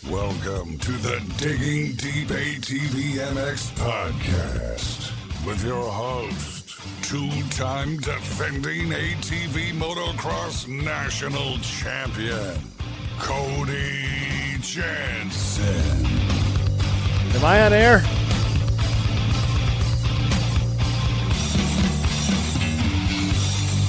Welcome to the Digging Deep ATVMX podcast with your host, two-time defending ATV Motocross national champion, Cody Jansen. Am I on air?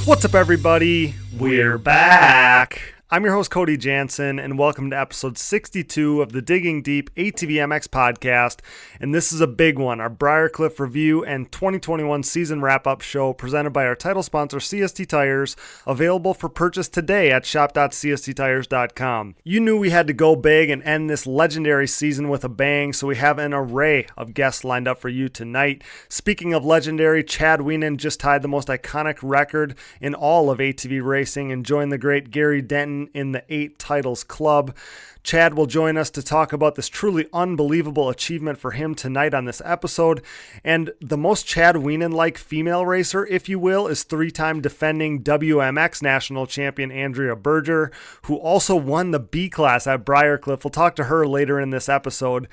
What's up, everybody? We're back. I'm your host, Cody Jansen, and welcome to episode 62 of the Digging Deep ATVMX podcast. And this is a big one, our Briarcliff review and 2021 season wrap-up show presented by our title sponsor, CST Tires, available for purchase today at shop.csttires.com. You knew we had to go big and end this legendary season with a bang, so we have an array of guests lined up for you tonight. Speaking of legendary, Chad Wienen just tied the most iconic record in all of ATV racing and joined the great Gary Denton in the 8 Titles Club. Chad will join us to talk about this truly unbelievable achievement for him tonight on this episode. And the most Chad Wienen-like female racer, if you will, is 3-time defending WMX national champion Andrea Berger, who also won the B class at Briarcliff. We'll talk to her later in this episode.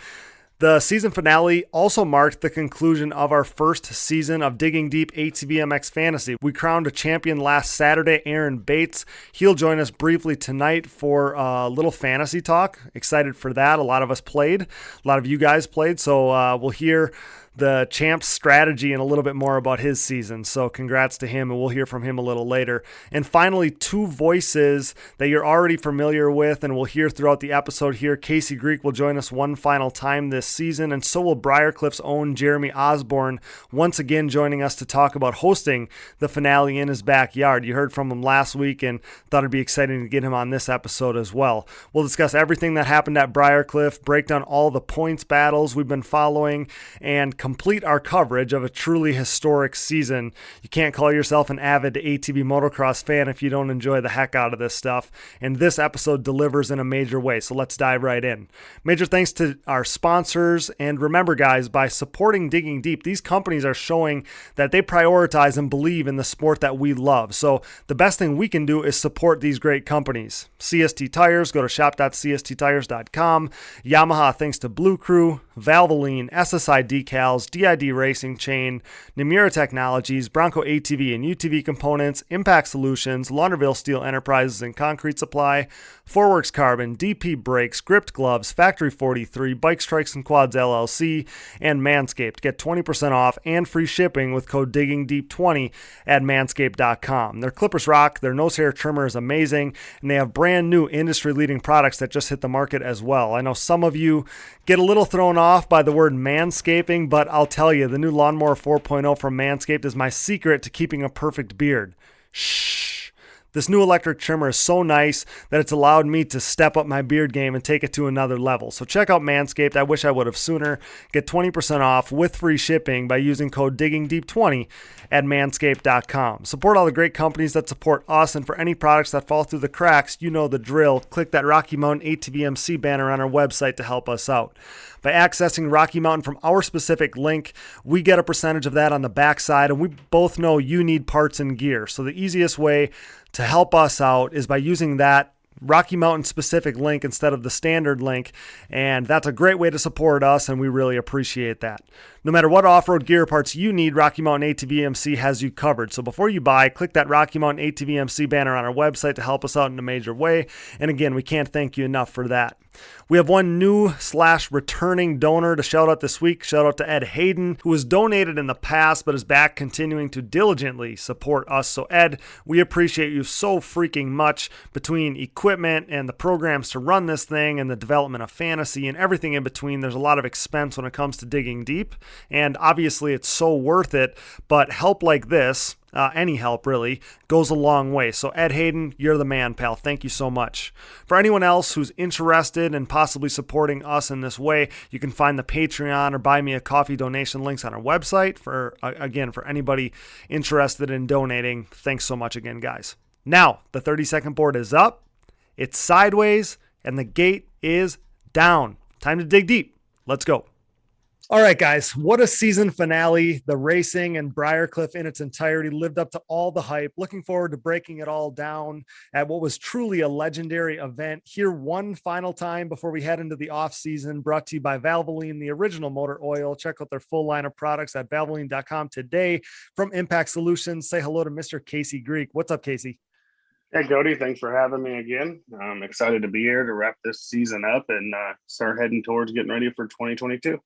The season finale also marked the conclusion of our first season of Digging Deep ATVMX Fantasy. We crowned a champion last Saturday, Aaron Bates. He'll join us briefly tonight for a little fantasy talk. Excited for that. A lot of us played. A lot of you guys played. So we'll hear the champ's strategy and a little bit more about his season. So congrats to him, and we'll hear from him a little later. And finally, 2 voices that you're already familiar with and we'll hear throughout the episode here. Casey Greek will join us one final time this season, and so will Briarcliff's own Jeremy Osborn, once again joining us to talk about hosting the finale in his backyard. You heard from him last week and thought it'd be exciting to get him on this episode as well. We'll discuss everything that happened at Briarcliff, break down all the points battles we've been following, and complete our coverage of a truly historic season. You can't call yourself an avid ATV motocross fan if you don't enjoy the heck out of this stuff, and this episode delivers in a major way, so let's dive right in. Major thanks to our sponsors, and remember guys, by supporting Digging Deep, these companies are showing that they prioritize and believe in the sport that we love, so the best thing we can do is support these great companies. CST Tires, go to shop.csttires.com. Yamaha, thanks to Blue Crew. Valvoline, SSI Decals, DID Racing Chain, Namura Technologies, Bronco ATV and UTV Components, Impact Solutions, Launderville Steel Enterprises and Concrete Supply, Forworks Carbon, DP Brakes, Gripped Gloves, Factory 43, Bike Strikes and Quads LLC, and Manscaped. Get 20% off and free shipping with code DIGGINGDEEP20 at manscaped.com. Their clippers rock, their nose hair trimmer is amazing, and they have brand new industry-leading products that just hit the market as well. I know some of you get a little thrown off by the word manscaping, but I'll tell you, the new Lawnmower 4.0 from Manscaped is my secret to keeping a perfect beard. Shh. This new electric trimmer is so nice that it's allowed me to step up my beard game and take it to another level. So check out Manscaped. I wish I would have sooner. Get 20% off with free shipping by using code DIGGINGDEEP20 at manscaped.com. Support all the great companies that support us, and for any products that fall through the cracks, you know the drill. Click that Rocky Mountain ATVMC banner on our website to help us out. By accessing Rocky Mountain from our specific link, we get a percentage of that on the backside, and we both know you need parts and gear. So the easiest way to help us out is by using that Rocky Mountain specific link instead of the standard link, and that's a great way to support us, and we really appreciate that. No matter what off-road gear parts you need, Rocky Mountain ATVMC has you covered. So before you buy, click that Rocky Mountain ATVMC banner on our website to help us out in a major way, and again, we can't thank you enough for that. We have one new/returning donor to shout out this week. Shout out to Ed Hayden, who has donated in the past but is back continuing to diligently support us. So Ed, we appreciate you so freaking much. Between equipment and the programs to run this thing and the development of fantasy and everything in between, there's a lot of expense when it comes to digging deep, and obviously it's so worth it, but help like this, any help really, goes a long way. So Ed Hayden, you're the man, pal. Thank you so much. For anyone else who's interested in possibly supporting us in this way, you can find the Patreon or Buy Me a Coffee donation links on our website. For anybody interested in donating, thanks so much again, guys. Now, the 30-second board is up, it's sideways, and the gate is down. Time to dig deep. Let's go. All right, guys, what a season finale. The racing and Briarcliff in its entirety lived up to all the hype. Looking forward to breaking it all down at what was truly a legendary event. Here one final time before we head into the off season, brought to you by Valvoline, the original motor oil. Check out their full line of products at valvoline.com today. From Impact Solutions, say hello to Mr. Casey Greek. What's up, Casey? Hey, Cody, thanks for having me again. I'm excited to be here to wrap this season up and start heading towards getting ready for 2022.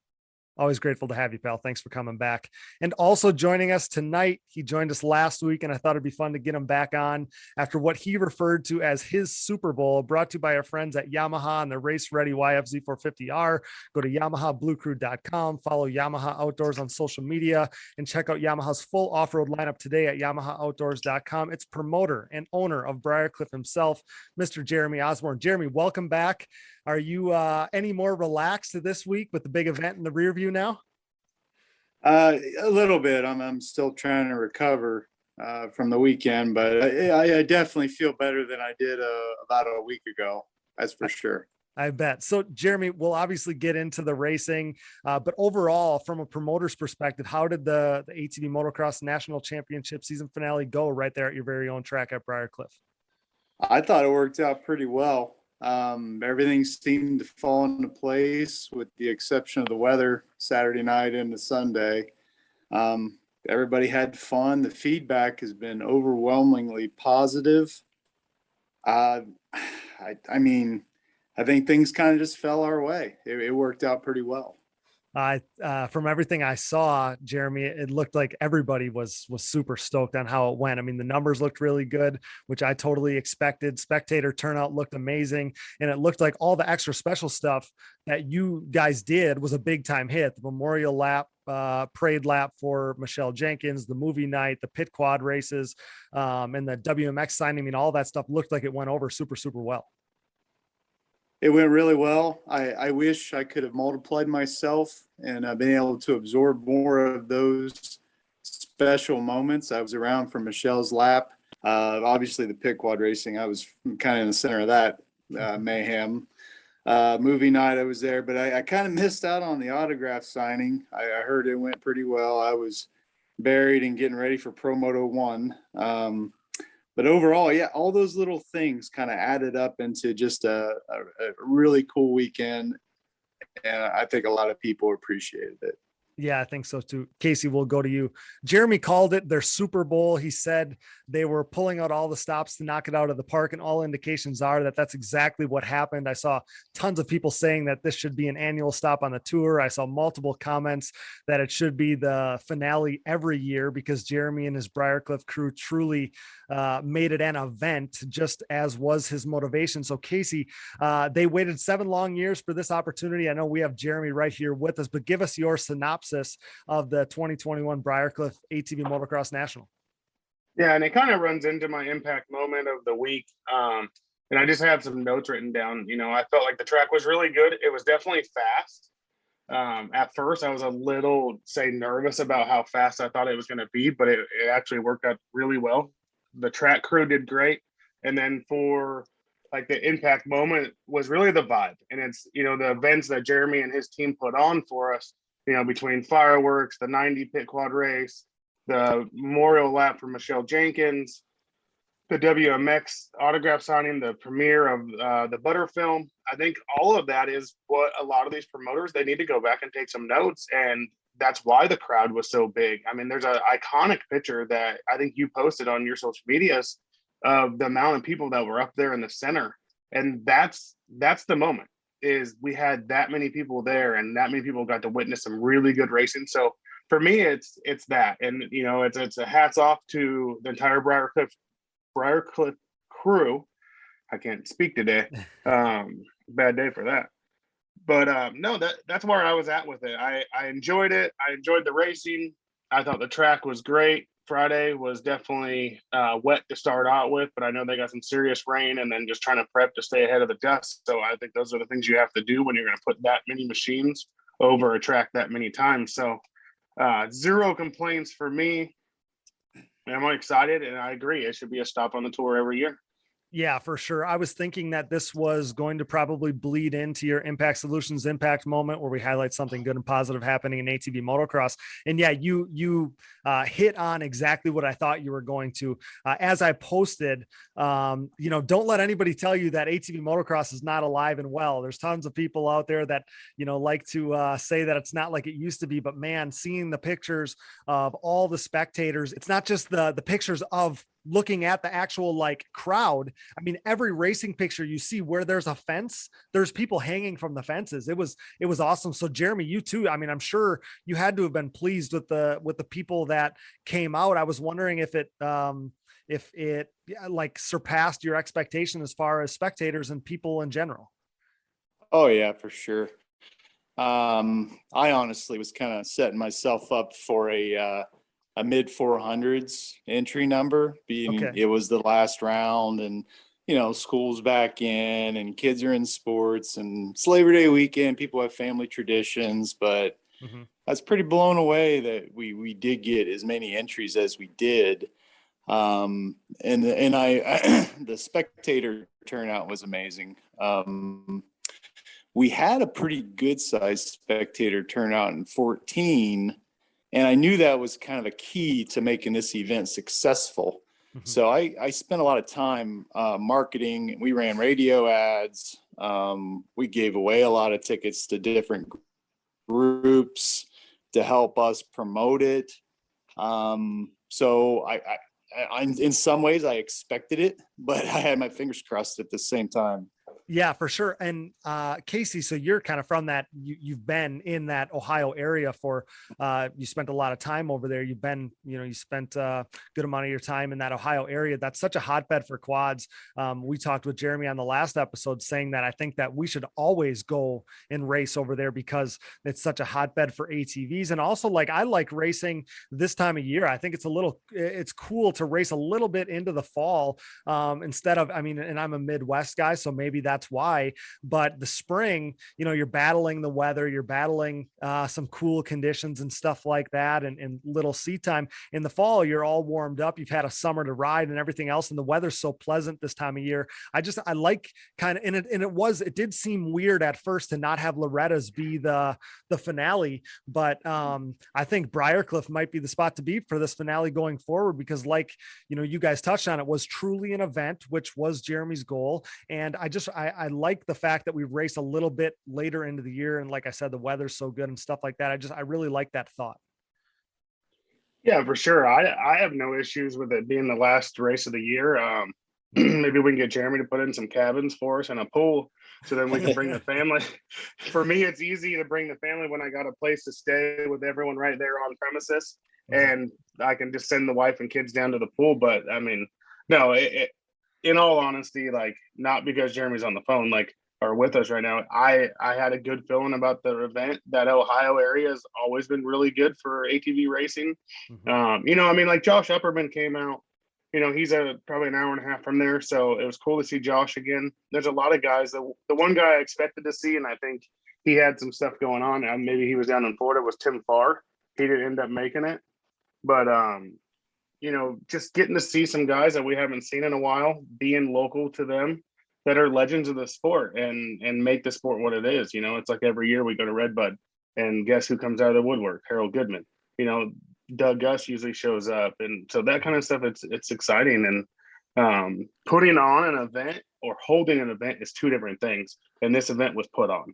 Always grateful to have you, pal. Thanks for coming back. And also joining us tonight, he joined us last week, and I thought it'd be fun to get him back on after what he referred to as his Super Bowl, brought to you by our friends at Yamaha and the Race Ready YFZ450R. Go to YamahaBlueCrew.com, follow Yamaha Outdoors on social media, and check out Yamaha's full off-road lineup today at YamahaOutdoors.com. It's promoter and owner of Briarcliff himself, Mr. Jeremy Osborn. Jeremy, welcome back. Are you any more relaxed this week with the big event in the rear view now? A little bit. I'm still trying to recover from the weekend, but I definitely feel better than I did about a week ago. That's for sure. I bet. So, Jeremy, we'll obviously get into the racing, but overall, from a promoter's perspective, how did the ATV Motocross National Championship season finale go right there at your very own track at Briarcliff? I thought it worked out pretty well. Everything seemed to fall into place with the exception of the weather Saturday night into Sunday. Everybody had fun. The feedback has been overwhelmingly positive. I mean, I think things kind of just fell our way. It worked out pretty well. From everything I saw, Jeremy, it looked like everybody was super stoked on how it went. I mean, the numbers looked really good, which I totally expected. Spectator turnout looked amazing. And it looked like all the extra special stuff that you guys did was a big time hit. The memorial lap, parade lap for Michelle Jenkins, the movie night, the pit quad races, and the WMX signing. I mean, all that stuff looked like it went over super, super well. It went really well. I wish I could have multiplied myself and been able to absorb more of those special moments. I was around for Michelle's lap. Obviously, the pit quad racing, I was kind of in the center of that mayhem. Movie night, I was there, but I kind of missed out on the autograph signing. I heard it went pretty well. I was buried and getting ready for Pro Moto 1. But overall, yeah, all those little things kind of added up into just a really cool weekend. And I think a lot of people appreciated it. Yeah, I think so too. Casey, we'll go to you. Jeremy called it their Super Bowl. He said they were pulling out all the stops to knock it out of the park, and all indications are that that's exactly what happened. I saw tons of people saying that this should be an annual stop on the tour. I saw multiple comments that it should be the finale every year because Jeremy and his Briarcliff crew truly made it an event, just as was his motivation. So, Casey, they waited 7 long years for this opportunity. I know we have Jeremy right here with us, but give us your synopsis of the 2021 Briarcliff ATV Motocross National. Yeah, and it kind of runs into my impact moment of the week. And I just had some notes written down. You know, I felt like the track was really good. It was definitely fast. At first, I was a little, nervous about how fast I thought it was going to be, but it actually worked out really well. The track crew did great. And then for like the impact moment was really the vibe. And it's, you know, the events that Jeremy and his team put on for us, you know, between fireworks, the 90 pit quad race, the memorial lap for Michelle Jenkins, the WMX autograph signing, the premiere of the Butter film. I think all of that is what a lot of these promoters, they need to go back and take some notes. And that's why the crowd was so big. I mean, there's an iconic picture that I think you posted on your social medias of the amount of people that were up there in the center. And that's the moment. Is we had that many people there and that many people got to witness some really good racing. So for me, it's that. And, you know, it's a hats off to the entire Briarcliff crew. I can't speak today. Bad day for that. But no, that's where I was at with it. I enjoyed it. I enjoyed the racing. I thought the track was great. Friday was definitely wet to start out with, but I know they got some serious rain and then just trying to prep to stay ahead of the dust. So I think those are the things you have to do when you're going to put that many machines over a track that many times. So zero complaints for me. I'm excited, and I agree. It should be a stop on the tour every year. Yeah, for sure. I was thinking that this was going to probably bleed into your Impact Solutions Impact moment, where we highlight something good and positive happening in ATV motocross. And yeah, you hit on exactly what I thought you were going to. As I posted, don't let anybody tell you that ATV motocross is not alive and well. There's tons of people out there that, like to say that it's not like it used to be, but man, seeing the pictures of all the spectators, it's not just the pictures of looking at the actual like crowd. I mean, every racing picture you see where there's a fence, there's people hanging from the fences. It was awesome. So Jeremy, you too, I mean, I'm sure you had to have been pleased with the people that came out. I was wondering if it like surpassed your expectation as far as spectators and people in general. Oh yeah, for sure. I honestly was kind of setting myself up for a mid 400s entry number, being Okay. it was the last round, and school's back in and kids are in sports and it's Labor Day weekend, people have family traditions, but Mm-hmm. I was pretty blown away that we did get as many entries as we did. And I the spectator turnout was amazing. We had a pretty good sized spectator turnout in 14, and I knew that was kind of a key to making this event successful. Mm-hmm. So I spent a lot of time marketing. We ran radio ads. We gave away a lot of tickets to different groups to help us promote it. So I in some ways I expected it, but I had my fingers crossed at the same time. Yeah, for sure. And Casey, so you're kind of from that, you've been in that Ohio area for, you spent a lot of time over there. You've been, you spent a good amount of your time in that Ohio area. That's such a hotbed for quads. We talked with Jeremy on the last episode saying that I think that we should always go and race over there because it's such a hotbed for ATVs. And also, like, I like racing this time of year. I think it's cool to race a little bit into the fall instead of, and I'm a Midwest guy, so maybe that's why. But the spring, you're battling the weather, you're battling some cool conditions and stuff like that, and little seat time. In the fall, you're all warmed up, you've had a summer to ride and everything else, and the weather's so pleasant this time of year. I like kind of, and it did seem weird at first to not have Loretta's be the finale, but I think Briarcliff might be the spot to be for this finale going forward, because like you guys touched on, it was truly an event, which was Jeremy's goal. And I like the fact that we race a little bit later into the year. And like I said, the weather's so good and stuff like that. I really like that thought. Yeah, for sure. I have no issues with it being the last race of the year. Maybe we can get Jeremy to put in some cabins for us and a pool, so then we can bring the family. For me, it's easy to bring the family when I got a place to stay with everyone right there on premises, and I can just send the wife and kids down to the pool. But I mean, no, in all honesty, like, not because Jeremy's on the phone, like, or with us right now, I had a good feeling about the event. That Ohio area has always been really good for ATV racing. Like Josh Upperman came out, he's probably an hour and a half from there. So it was cool to see Josh again. There's a lot of guys. The one guy I expected to see, and I think he had some stuff going on, and maybe he was down in Florida, was Tim Farr. He didn't end up making it. But, just getting to see some guys that we haven't seen in a while, being local to them, that are legends of the sport, and make the sport what it is. It's like every year we go to Redbud, and guess who comes out of the woodwork? Harold Goodman. Doug Gus usually shows up, and so that kind of stuff. It's exciting, and putting on an event or holding an event is two different things. And this event was put on.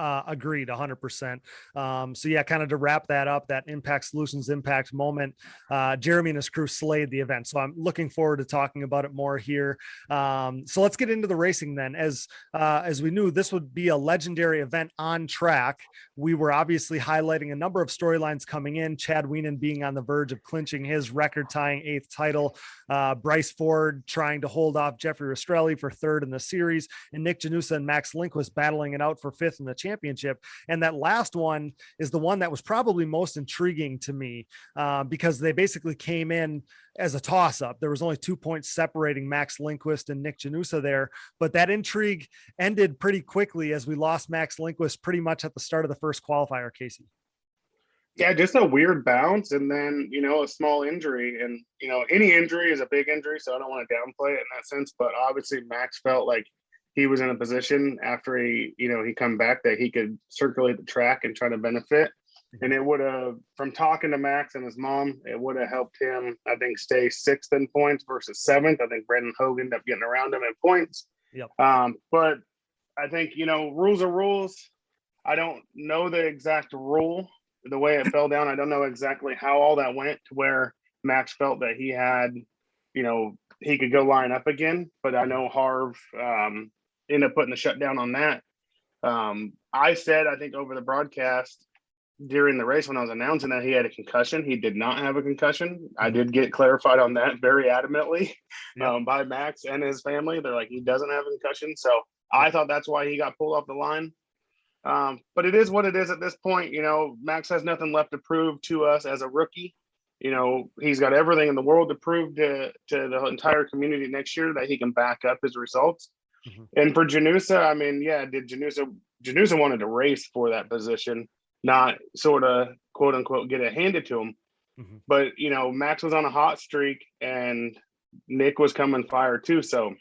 Agreed 100%. So yeah, kind of to wrap that up, that Impact Solutions Impact moment, Jeremy and his crew slayed the event. So I'm looking forward to talking about it more here. So let's get into the racing then. As we knew, this would be a legendary event on track. We were obviously highlighting a number of storylines coming in, Chad Wienen being on the verge of clinching his record tying 8th title, Bryce Ford trying to hold off Jeffrey Rastrelli for 3rd in the series, and Nick Janusa and Max Lindquist battling it out for 5th in the championship. And that last one is the one that was probably most intriguing to me, because they basically came in as a toss-up. There was only 2 points separating Max Lindquist and Nick Janusa there, but that intrigue ended pretty quickly as we lost Max Lindquist pretty much at the start of the first qualifier, Casey. Yeah, just a weird bounce and then, a small injury. And, any injury is a big injury, so I don't want to downplay it in that sense. But obviously Max felt like he was in a position after he come back that he could circulate the track and try to benefit. And it would have, from talking to Max and his mom, it would have helped him, I think, stay 6th in points versus 7th. I think Brendan Hogue ended up getting around him in points. Yep. But I think, rules are rules. I don't know the exact rule, the way it fell down. I don't know exactly how all that went to where Max felt that he had, he could go line up again. But I know Harv ended up putting the shutdown on that. I said, I think over the broadcast during the race when I was announcing that he had a concussion, he did not have a concussion. I did get clarified on that very adamantly by Max and his family. They're like, he doesn't have a concussion. So I thought that's why he got pulled off the line. But it is what it is at this point. Max has nothing left to prove to us as a rookie. He's got everything in the world to prove to the entire community next year that he can back up his results. Mm-hmm. And for Janusa, I mean, did Janusa wanted to race for that position, not sort of quote unquote get it handed to him. Mm-hmm. But, Max was on a hot streak and Nick was coming fire too. So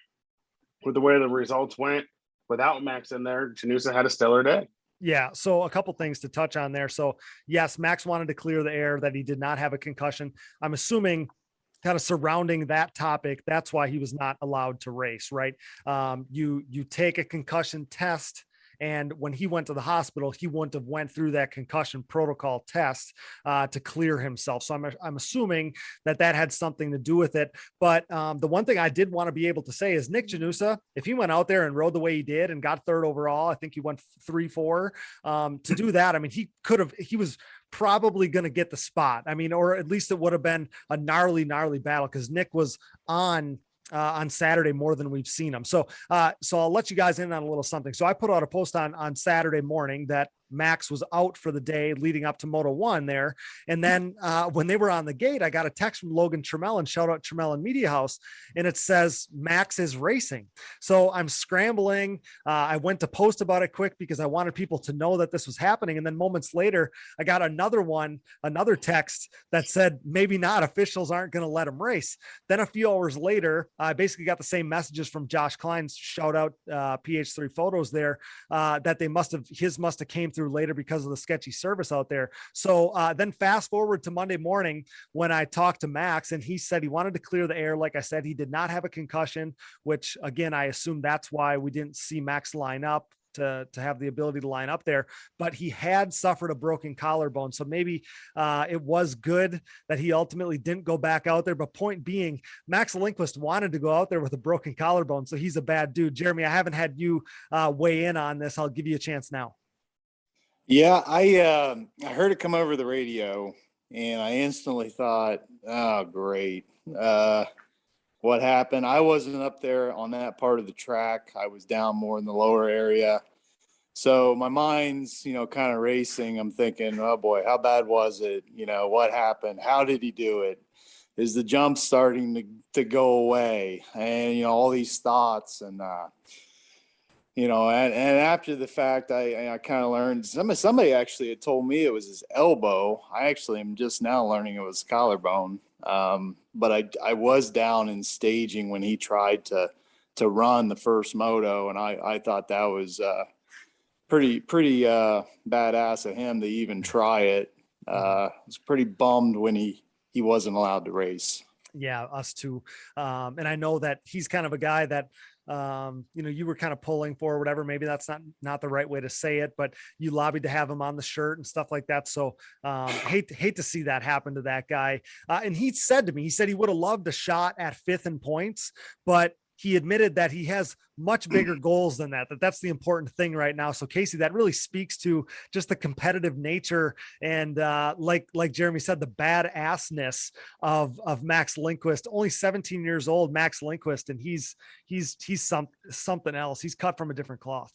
with the way the results went, without Max in there, Janusa had a stellar day. Yeah. So a couple things to touch on there. So yes, Max wanted to clear the air that he did not have a concussion. I'm assuming kind of surrounding that topic, that's why he was not allowed to race, right? You take a concussion test. And when he went to the hospital, he wouldn't have went through that concussion protocol test to clear himself. So I'm assuming that had something to do with it. But the one thing I did want to be able to say is Nick Janusa, if he went out there and rode the way he did and got 3rd overall, I think he went 3-4 to do that. I mean, he was probably going to get the spot. I mean, or at least it would have been a gnarly battle because Nick was on Saturday more than we've seen him. So I'll let you guys in on a little something. So I put out a post on Saturday morning that Max was out for the day leading up to Moto 1 there. And then when they were on the gate, I got a text from Logan Tremellen, shout out Tremellen Media House, and it says Max is racing. So I'm scrambling. I went to post about it quick because I wanted people to know that this was happening. And then moments later, I got another text that said, maybe not, officials aren't going to let him race. Then a few hours later, I basically got the same messages from Josh Klein's shout out PH3 Photos there that his must have came through later because of the sketchy service out there. So then fast forward to Monday morning when I talked to Max and he said he wanted to clear the air. Like I said, he did not have a concussion, which again, I assume that's why we didn't see Max line up to have the ability to line up there, but he had suffered a broken collarbone. So maybe it was good that he ultimately didn't go back out there. But point being, Max Lindquist wanted to go out there with a broken collarbone. So he's a bad dude. Jeremy, I haven't had you weigh in on this. I'll give you a chance now. Yeah, I heard it come over the radio, and I instantly thought, oh, great. What happened? I wasn't up there on that part of the track. I was down more in the lower area. So my mind's, kind of racing. I'm thinking, oh, boy, how bad was it? What happened? How did he do it? Is the jump starting to go away? And, all these thoughts and and after the fact, I kind of learned somebody actually had told me it was his elbow. I actually am just now learning it was collarbone. But I was down in staging when he tried to run the first moto, and I thought that was pretty badass of him to even try it. I was pretty bummed when he wasn't allowed to race. Yeah, us too. And I know that he's kind of a guy that you were kind of pulling for, whatever, maybe that's not the right way to say it, but you lobbied to have him on the shirt and stuff like that. So hate to see that happen to that guy. And he said to me, he said he would have loved a shot at 5th in points, but he admitted that he has much bigger goals than that's the important thing right now. So Casey, that really speaks to just the competitive nature and like Jeremy said, the badassness of Max Lindquist, only 17 years old, Max Lindquist. And he's something else. He's cut from a different cloth.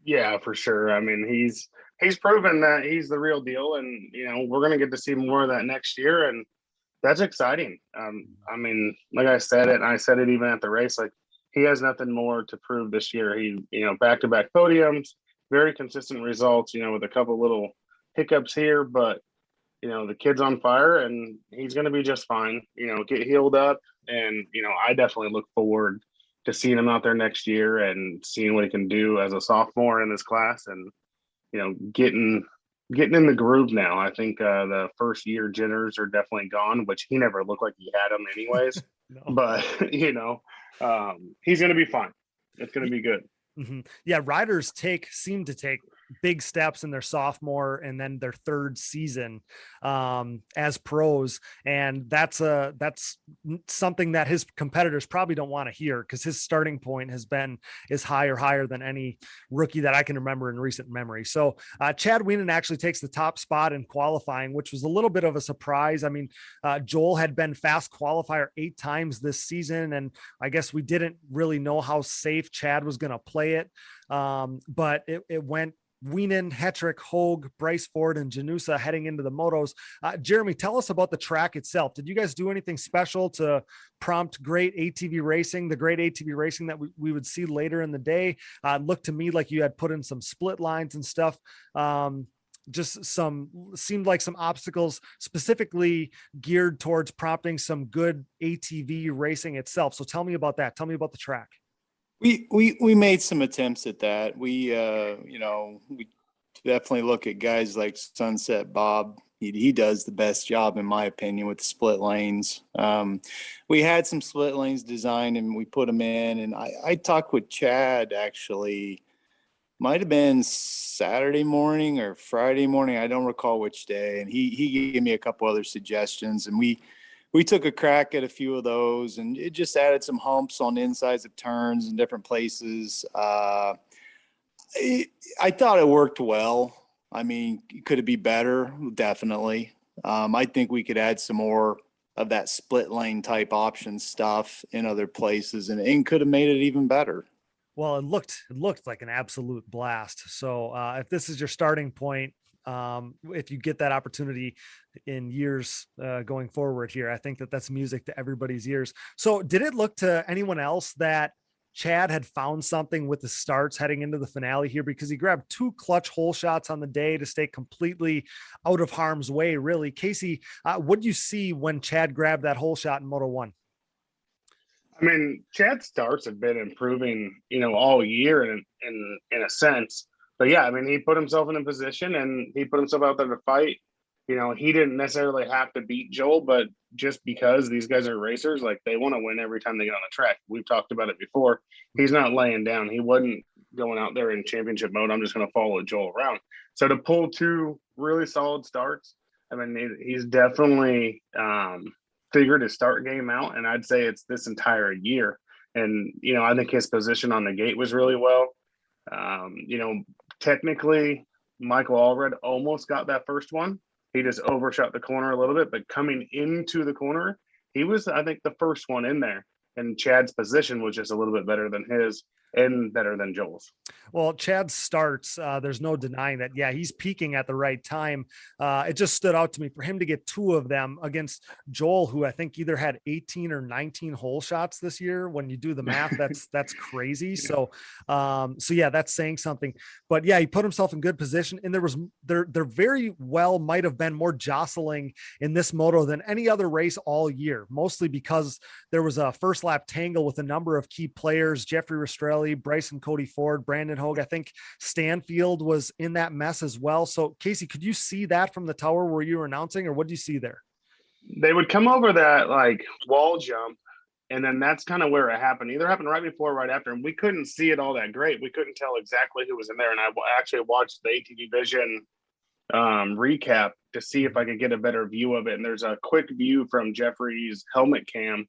Yeah, for sure. I mean, he's proven that he's the real deal, and we're going to get to see more of that next year. And that's exciting. I mean, like I said it, and I said it even at the race, like he has nothing more to prove this year. He, back-to-back podiums, very consistent results, with a couple little hiccups here, but the kid's on fire and he's going to be just fine, get healed up. And, I definitely look forward to seeing him out there next year and seeing what he can do as a sophomore in this class and, getting in the groove now. I think the first year jitters are definitely gone, which he never looked like he had them anyways. No. But, he's going to be fine. It's going to be good. Mm-hmm. Yeah, riders seem to take big steps in their sophomore and then their third season as pros, and that's something that his competitors probably don't want to hear, because his starting point is higher than any rookie that I can remember in recent memory. So Chad Wienen actually takes the top spot in qualifying, which was a little bit of a surprise. I mean, Joel had been fast qualifier 8 times this season, and I guess we didn't really know how safe Chad was going to play it, but it went Wienen, Hetrick, Hogue, Bryce Ford, and Janusa heading into the motos. Jeremy, tell us about the track itself. Did you guys do anything special to prompt great ATV racing, the great ATV racing that we would see later in the day? Looked to me like you had put in some split lines and stuff. Seemed like some obstacles specifically geared towards prompting some good ATV racing itself. So tell me about that. Tell me about the track. We made some attempts at that. We definitely look at guys like Sunset Bob. He does the best job, in my opinion, with the split lanes. We had some split lanes designed and we put them in. And I talked with Chad, actually, might have been Saturday morning or Friday morning. I don't recall which day. And he gave me a couple other suggestions, and we took a crack at a few of those, and it just added some humps on the insides of turns in different places. I thought it worked well. I mean, could it be better? Definitely. I think we could add some more of that split lane type option stuff in other places, and could have made it even better. Well, it looked like an absolute blast. So if this is your starting point, if you get that opportunity in years going forward here, I think that's music to everybody's ears. So did it look to anyone else that Chad had found something with the starts heading into the finale here? Because he grabbed 2 clutch hole shots on the day to stay completely out of harm's way, really. Casey, what do you see when Chad grabbed that hole shot in Moto 1? I mean, Chad's starts have been improving, all year in a sense. But yeah, I mean, he put himself in a position and he put himself out there to fight. He didn't necessarily have to beat Joel, but just because these guys are racers, like, they want to win every time they get on the track. We've talked about it before. He's not laying down. He wasn't going out there in championship mode. I'm just going to follow Joel around. So to pull 2 really solid starts, I mean, he's definitely figured his start game out. And I'd say it's this entire year. And, I think his position on the gate was really well. Technically, Michael Allred almost got that first one. He just overshot the corner a little bit, but coming into the corner, he was, I think, the first one in there. And Chad's position was just a little bit better than his and better than Joel's. Well, Chad starts, there's no denying that. Yeah, he's peaking at the right time. It just stood out to me for him to get 2 of them against Joel, who I think either had 18 or 19 hole shots this year. When you do the math, that's crazy. Yeah. So yeah, that's saying something. But yeah, he put himself in good position, and there very well might have been more jostling in this moto than any other race all year, mostly because there was a first lap tangle with a number of key players: Jeffrey Rastrelli, Bryson Cody Ford, Brandon Hogue. I think Stanfield was in that mess as well. So Casey, could you see that from the tower where you were announcing, or what do you see there? They would come over that like wall jump, and then that's kind of where it happened. Either happened right before or right after, and we couldn't see it all that great. We couldn't tell exactly who was in there. And I actually watched the ATV Vision recap to see if I could get a better view of it. And there's a quick view from Jeffrey's helmet cam,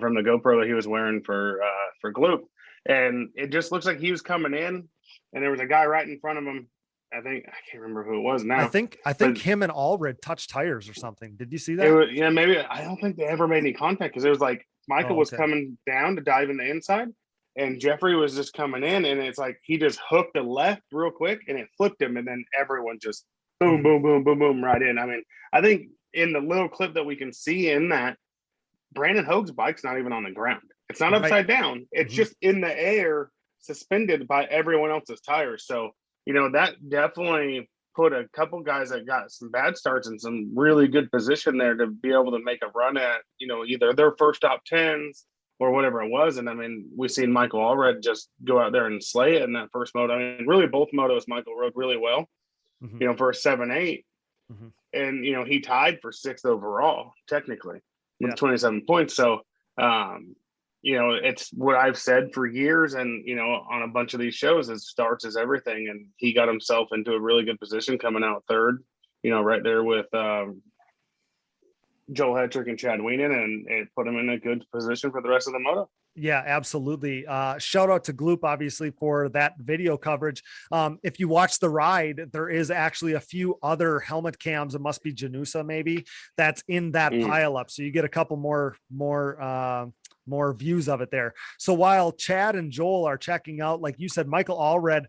from the GoPro that he was wearing for Gloop. And it just looks like he was coming in, and there was a guy right in front of him. I can't remember who it was now. I think him and Allred touched tires or something. Did you see that? Maybe. I don't think they ever made any contact, because it was like Michael was coming down to dive in the inside, and Jeffrey was just coming in, and it's like he just hooked a left real quick, and it flipped him, and then everyone just boom, boom, boom, boom, boom right in. I mean, I think in the little clip that we can see in that, Brandon Hogue's bike's not even on the ground. It's not upside down. It's just in the air, suspended by everyone else's tires. So, that definitely put a couple guys that got some bad starts in some really good position there to be able to make a run at, either their first top tens or whatever it was. And I mean, we seen Michael Allred just go out there and slay it in that first moto. I mean, really both motos Michael rode really well, for a 7-8. And, he tied for 6th overall, technically, with 27 points. So, it's what I've said for years. And, on a bunch of these shows is starts is everything. And he got himself into a really good position coming out 3rd, right there with Joel Hetrick and Chad Wienen, and it put him in a good position for the rest of the moto. Yeah, absolutely. Shout out to Gloop, obviously, for that video coverage. If you watch the ride, there is actually a few other helmet cams. It must be Janusa, maybe, that's in that pile up. So you get a couple more views of it there. So while Chad and Joel are checking out, like you said, Michael Allred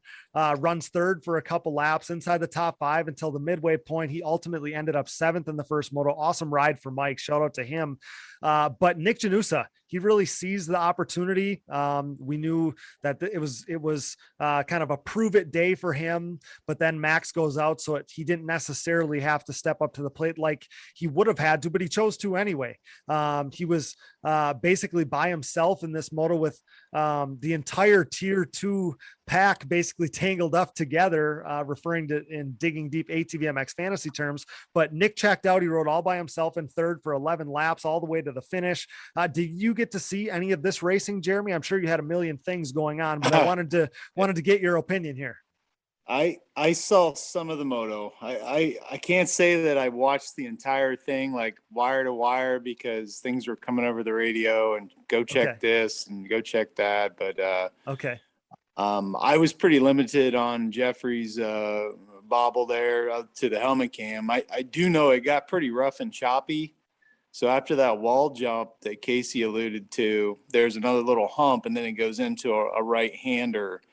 runs 3rd for a couple laps inside the top 5 until the midway point. He ultimately ended up 7th in the first moto. Awesome ride for Mike. Shout out to him. But Nick Janusa, he really seized the opportunity. We knew that it was kind of a prove it day for him, but then Max goes out. So he didn't necessarily have to step up to the plate like he would have had to, but he chose to anyway. He was basically by himself in this moto with the entire tier 2 pack basically tangled up together, referring to in Digging Deep ATVMX Fantasy terms. But Nick checked out. He rode all by himself in 3rd for 11 laps all the way to the finish. Did you get to see any of this racing, Jeremy? I'm sure you had a million things going on, but I wanted to get your opinion here. I saw some of the moto. I can't say that I watched the entire thing like wire to wire because things were coming over the radio and go check this and go check that. But I was pretty limited on Jeffrey's bobble there to the helmet cam. I do know it got pretty rough and choppy. So after that wall jump that Casey alluded to, there's another little hump, and then it goes into a right-hander.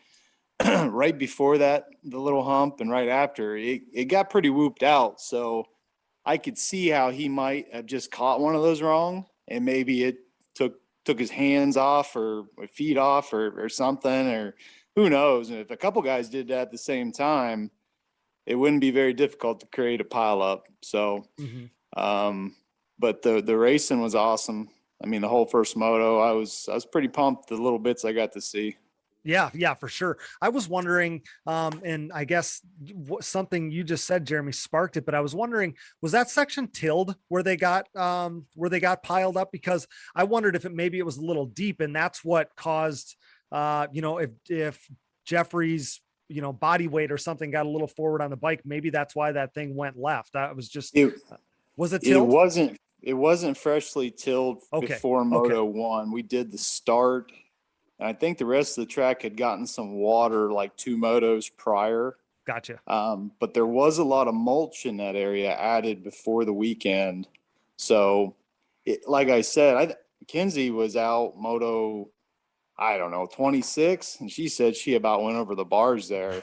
Right before that, the little hump, and right after, it got pretty whooped out. So I could see how he might have just caught one of those wrong, and maybe it took his hands off or feet off or something, or who knows. And if a couple guys did that at the same time, it wouldn't be very difficult to create a pile up. So, but the racing was awesome. I mean, the whole first moto, I was pretty pumped the little bits I got to see. Yeah, for sure. I was wondering, and I guess something you just said, Jeremy, sparked it, but I was wondering, was that section tilled where they got piled up? Because I wondered if maybe it was a little deep, and that's what caused, if Jeffrey's, body weight or something got a little forward on the bike, maybe that's why that thing went left. That was just, was it tilled? It wasn't freshly tilled before Moto 1. We did the start. And I think the rest of the track had gotten some water like 2 motos prior. Gotcha. But there was a lot of mulch in that area added before the weekend. So, like I said, Kinsey was out moto, 26, and she said she about went over the bars there.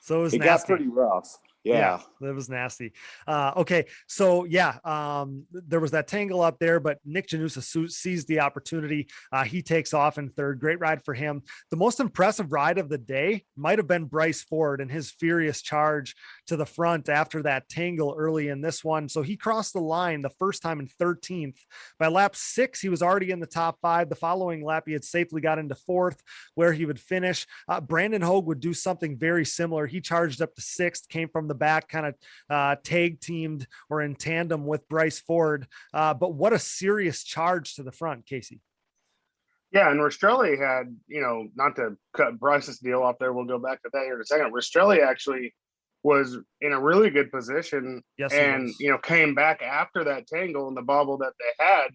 So it got pretty rough. Yeah, that was nasty. So there was that tangle up there, but Nick Janusa seized the opportunity. He takes off in 3rd. Great ride for him. The most impressive ride of the day might have been Bryce Ford and his furious charge to the front after that tangle early in this one. So he crossed the line the first time in 13th. By lap 6, he was already in the top 5. The following lap, he had safely got into 4th, where he would finish. Brandon Hogue would do something very similar. He charged up to 6th, came from the back, kind of tag teamed or in tandem with Bryce Ford. But what a serious charge to the front, Casey. Yeah, and Rastrelli had, not to cut Bryce's deal off there, we'll go back to that here in a second. Rastrelli actually was in a really good position, and came back after that tangle and the bobble that they had,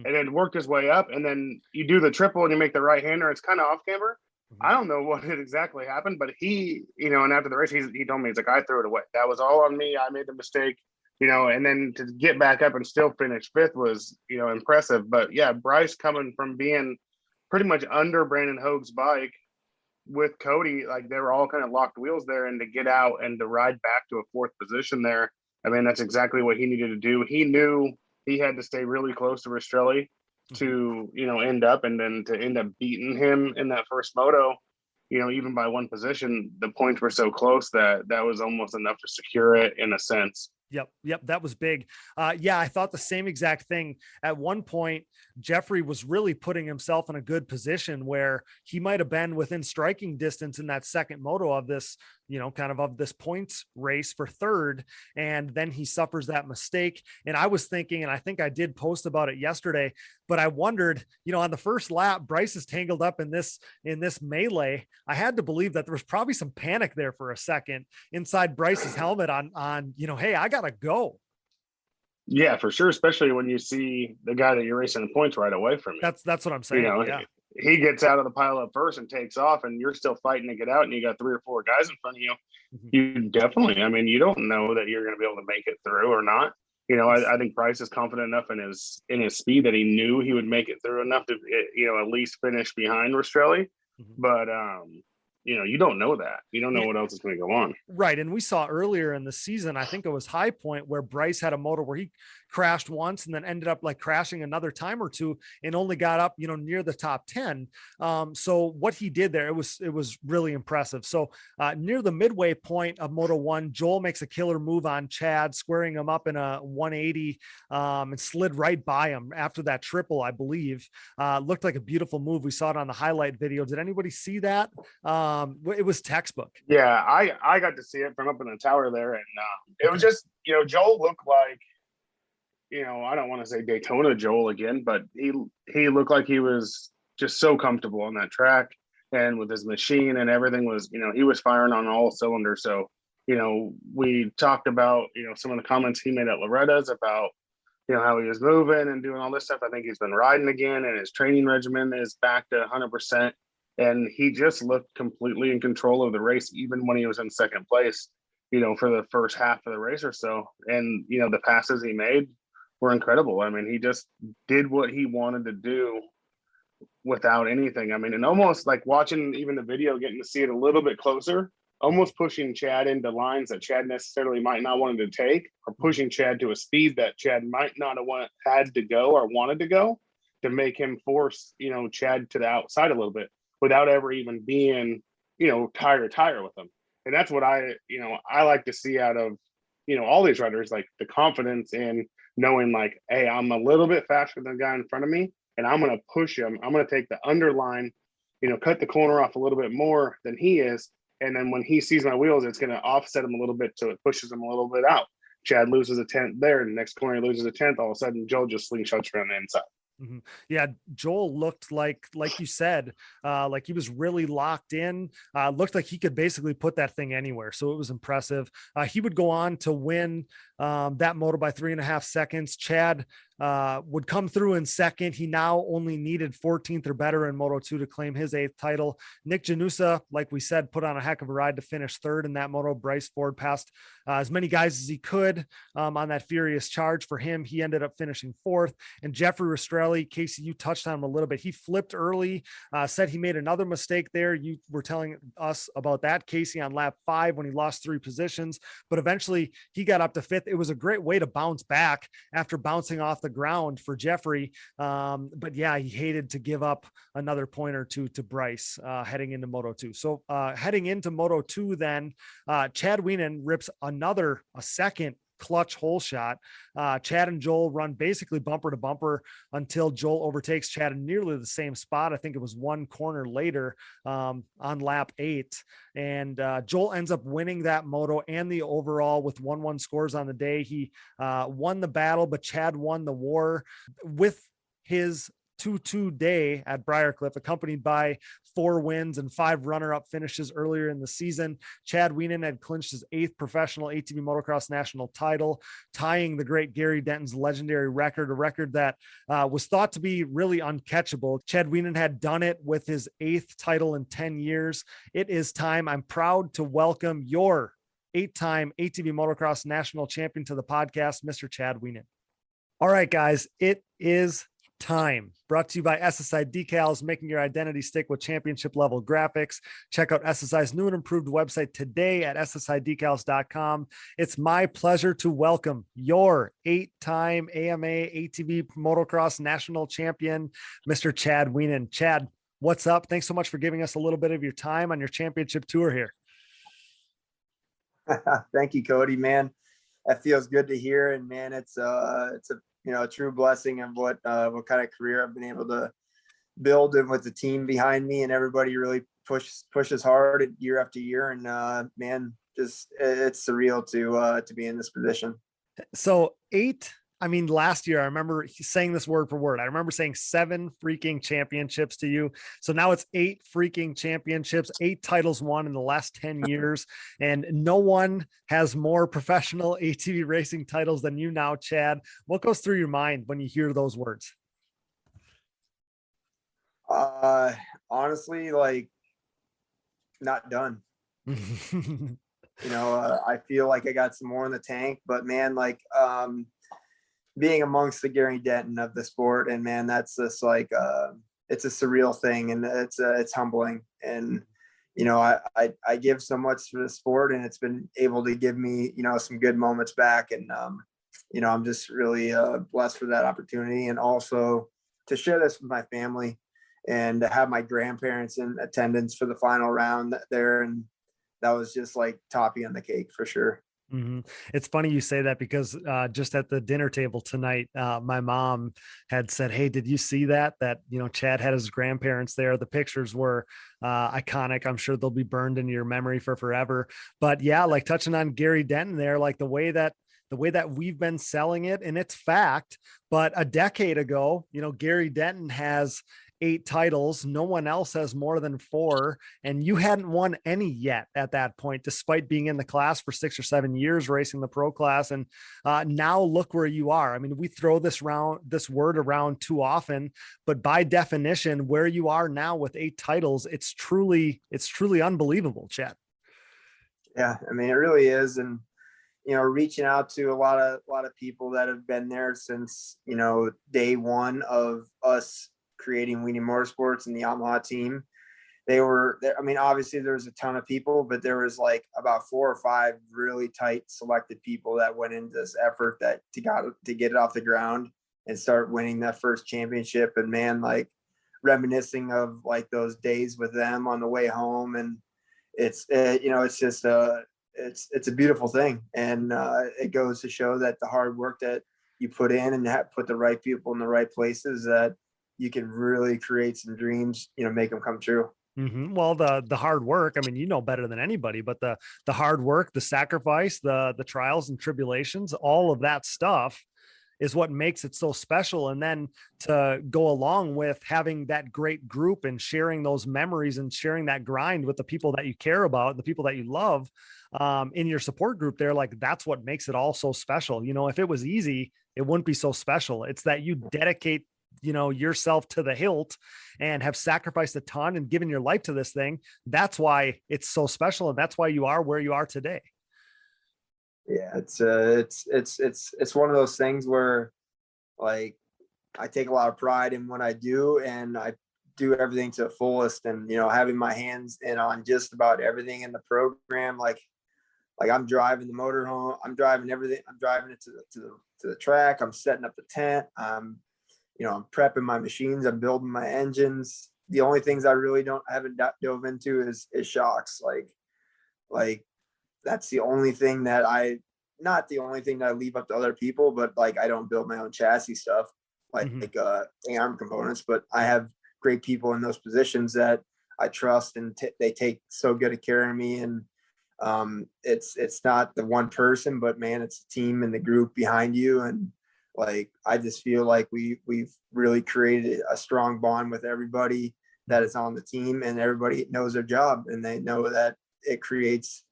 and then worked his way up, and then you do the triple and you make the right hander. It's kind of off camber. I don't know what exactly happened, but he, and after the race, he told me, he's like, I threw it away. That was all on me. I made the mistake, and then to get back up and still finish 5th was, impressive. But yeah, Bryce coming from being pretty much under Brandon Hogue's bike with Cody, like they were all kind of locked wheels there, and to get out and to ride back to a 4th position there, I mean, that's exactly what he needed to do. He knew he had to stay really close to Rastrelli to end up, and then to end up beating him in that first moto. even by one position, the points were so close that was almost enough to secure it in a sense. Yep. That was big. I thought the same exact thing. At one point, Jeffrey was really putting himself in a good position where he might have been within striking distance in that second moto of this, of this points race for third. And then he suffers that mistake. And I was thinking, and I think I did post about it yesterday, but I wondered, on the first lap, Bryce is tangled up in this melee. I had to believe that there was probably some panic there for a second inside Bryce's helmet on, hey, I gotta go. Yeah, for sure. Especially when you see the guy that you're racing the points right away from you. That's what I'm saying. Yeah. He gets out of the pile up first and takes off, and you're still fighting to get out, and you got 3 or 4 guys in front of you. Mm-hmm. You definitely, you don't know that you're going to be able to make it through or not. I think Bryce is confident enough in his speed that he knew he would make it through enough to, at least finish behind Rastrelli. Mm-hmm. But, you don't know that. You don't know what else is going to go on. Right. And we saw earlier in the season, I think it was High Point, where Bryce had a moto where he crashed once and then ended up like crashing another time or two and only got up, near the top 10. So what he did there, it was really impressive. So near the midway point of Moto 1, Joel makes a killer move on Chad, squaring him up in a 180 and slid right by him after that triple, I believe. Looked like a beautiful move. We saw it on the highlight video. Did anybody see that? It was textbook. Yeah, I got to see it from up in the tower there. And it was just, Joel looked like, I don't want to say Daytona Joel again, but he looked like he was just so comfortable on that track and with his machine, and everything was, he was firing on all cylinders. So, we talked about, some of the comments he made at Loretta's about, how he was moving and doing all this stuff. I think he's been riding again, and his training regimen is back to 100%. And he just looked completely in control of the race, even when he was in second place, for the first half of the race or so. And, the passes he made were incredible. He just did what he wanted to do without anything. And almost like watching even the video, getting to see it a little bit closer, almost pushing Chad into lines that Chad necessarily might not wanted to take, or pushing Chad to a speed that Chad might not have had to go or wanted to go, to make him force, Chad to the outside a little bit without ever even being, tire to tire with him. And that's what I like to see out of, all these riders, like the confidence in knowing like, hey, I'm a little bit faster than the guy in front of me, and I'm going to push him. I'm going to take the underline, cut the corner off a little bit more than he is. And then when he sees my wheels, it's going to offset him a little bit, so it pushes him a little bit out. Chad loses a 10th there, and the next corner he loses a 10th. All of a sudden, Joe just slingshots around the inside. Mm-hmm. Yeah, Joel looked like you said, like he was really locked in. Looked like he could basically put that thing anywhere. So it was impressive. He would go on to win that moto by 3.5 seconds. Chad would come through in second. He now only needed 14th or better in Moto 2 to claim his 8th title. Nick Janusa, like we said, put on a heck of a ride to finish third in that moto. Bryce Ford passed as many guys as he could on that furious charge. For him, he ended up finishing 4th. And Jeffrey Rastrelli, Casey, you touched on him a little bit. He flipped early, said he made another mistake there. You were telling us about that, Casey, on lap 5 when he lost 3 positions, but eventually he got up to 5th. It was a great way to bounce back after bouncing off the ground for Jeffrey. But yeah, he hated to give up another point or two to Bryce heading into Moto 2. So heading into Moto 2, then Chad Wienen rips a second clutch hole shot. Chad and Joel run basically bumper to bumper until Joel overtakes Chad in nearly the same spot. I think it was one corner later on lap 8. And Joel ends up winning that moto and the overall with 1-1 scores on the day. He won the battle, but Chad won the war with his 2-2 day at Briarcliff, accompanied by 4 wins and 5 runner-up finishes earlier in the season. Chad Wienen had clinched his 8th professional ATV motocross national title, tying the great Gary Denton's legendary record, a record that was thought to be really uncatchable. Chad Wienen had done it with his 8th title in 10 years. It is time. I'm proud to welcome your 8-time ATV motocross national champion to the podcast, Mr. Chad Wienen. All right, guys, it is time. Brought to you by SSI Decals, making your identity stick with championship level graphics. Check out SSI's new and improved website today at ssidecals.com. It's my pleasure to welcome your 8-time AMA ATV motocross national champion, Mr. Chad Wienen. Chad, What's up? Thanks so much for giving us a little bit of your time on your championship tour here. Thank you, Cody, man. That feels good to hear. And man, it's a, a true blessing of what kind of career I've been able to build, and with the team behind me, and everybody really pushes hard year after year. And man, just it's surreal to be in this position. So last year, I remember saying this word for word. I remember saying 7 freaking championships to you. So now it's 8 freaking championships, 8 titles won in the last 10 years. And no one has more professional ATV racing titles than you now, Chad. What goes through your mind when you hear those words? Honestly, like, not done. I feel like I got some more in the tank, but man, like, being amongst the Gary Denton of the sport, and man, that's just like, it's a surreal thing, and it's humbling. And, I give so much for the sport, and it's been able to give me, some good moments back. And, I'm just really blessed for that opportunity, and also to share this with my family, and to have my grandparents in attendance for the final round there. And that was just like topping on the cake for sure. Mm-hmm. It's funny you say that, because just at the dinner table tonight, my mom had said, "Hey, did you see that Chad had his grandparents there? The pictures were iconic. I'm sure they'll be burned into your memory for forever." But yeah, like touching on Gary Denton there, like the way that we've been selling it, and it's fact. But a decade ago, Gary Denton has 8 titles. No one else has more than 4. And you hadn't won any yet at that point, despite being in the class for 6 or 7 years, racing the pro class. And now look where you are. I mean, we throw this word around too often, but by definition, where you are now with 8 titles, it's truly unbelievable, Chad. Yeah. I mean, it really is. And, reaching out to a lot of people that have been there since, day one of us creating Wienen Motorsports and the Yamaha team. They were there. I mean, obviously there was a ton of people, but there was like about 4 or 5 really tight selected people that went into this effort to get it off the ground and start winning that first championship. And man, like, reminiscing of like those days with them on the way home. And it's just it's a beautiful thing. And it goes to show that the hard work that you put in, and put the right people in the right places, that you can really create some dreams, make them come true. Mm-hmm. Well, the hard work, I mean, better than anybody, but the hard work, the sacrifice, the trials and tribulations, all of that stuff is what makes it so special. And then to go along with having that great group and sharing those memories and sharing that grind with the people that you care about, the people that you love, in your support group there, like, that's what makes it all so special. If it was easy, it wouldn't be so special. It's that you dedicate yourself to the hilt and have sacrificed a ton and given your life to this thing. That's why it's so special. And that's why you are where you are today. Yeah. It's one of those things where, like, I take a lot of pride in what I do, and I do everything to the fullest. And, having my hands in on just about everything in the program, like I'm driving the motorhome, I'm driving everything. I'm driving it to the track. I'm setting up the tent. I'm prepping my machines. I'm building my engines. The only things I really haven't dove into is shocks. Like that's the only thing that not the only thing that I leave up to other people, but like, I don't build my own chassis stuff, like arm components, but I have great people in those positions that I trust, and they take so good of care of me. And it's not the one person, but man, it's the team and the group behind you. And like, I just feel like we've really created a strong bond with everybody that is on the team, and everybody knows their job, and they know that it creates,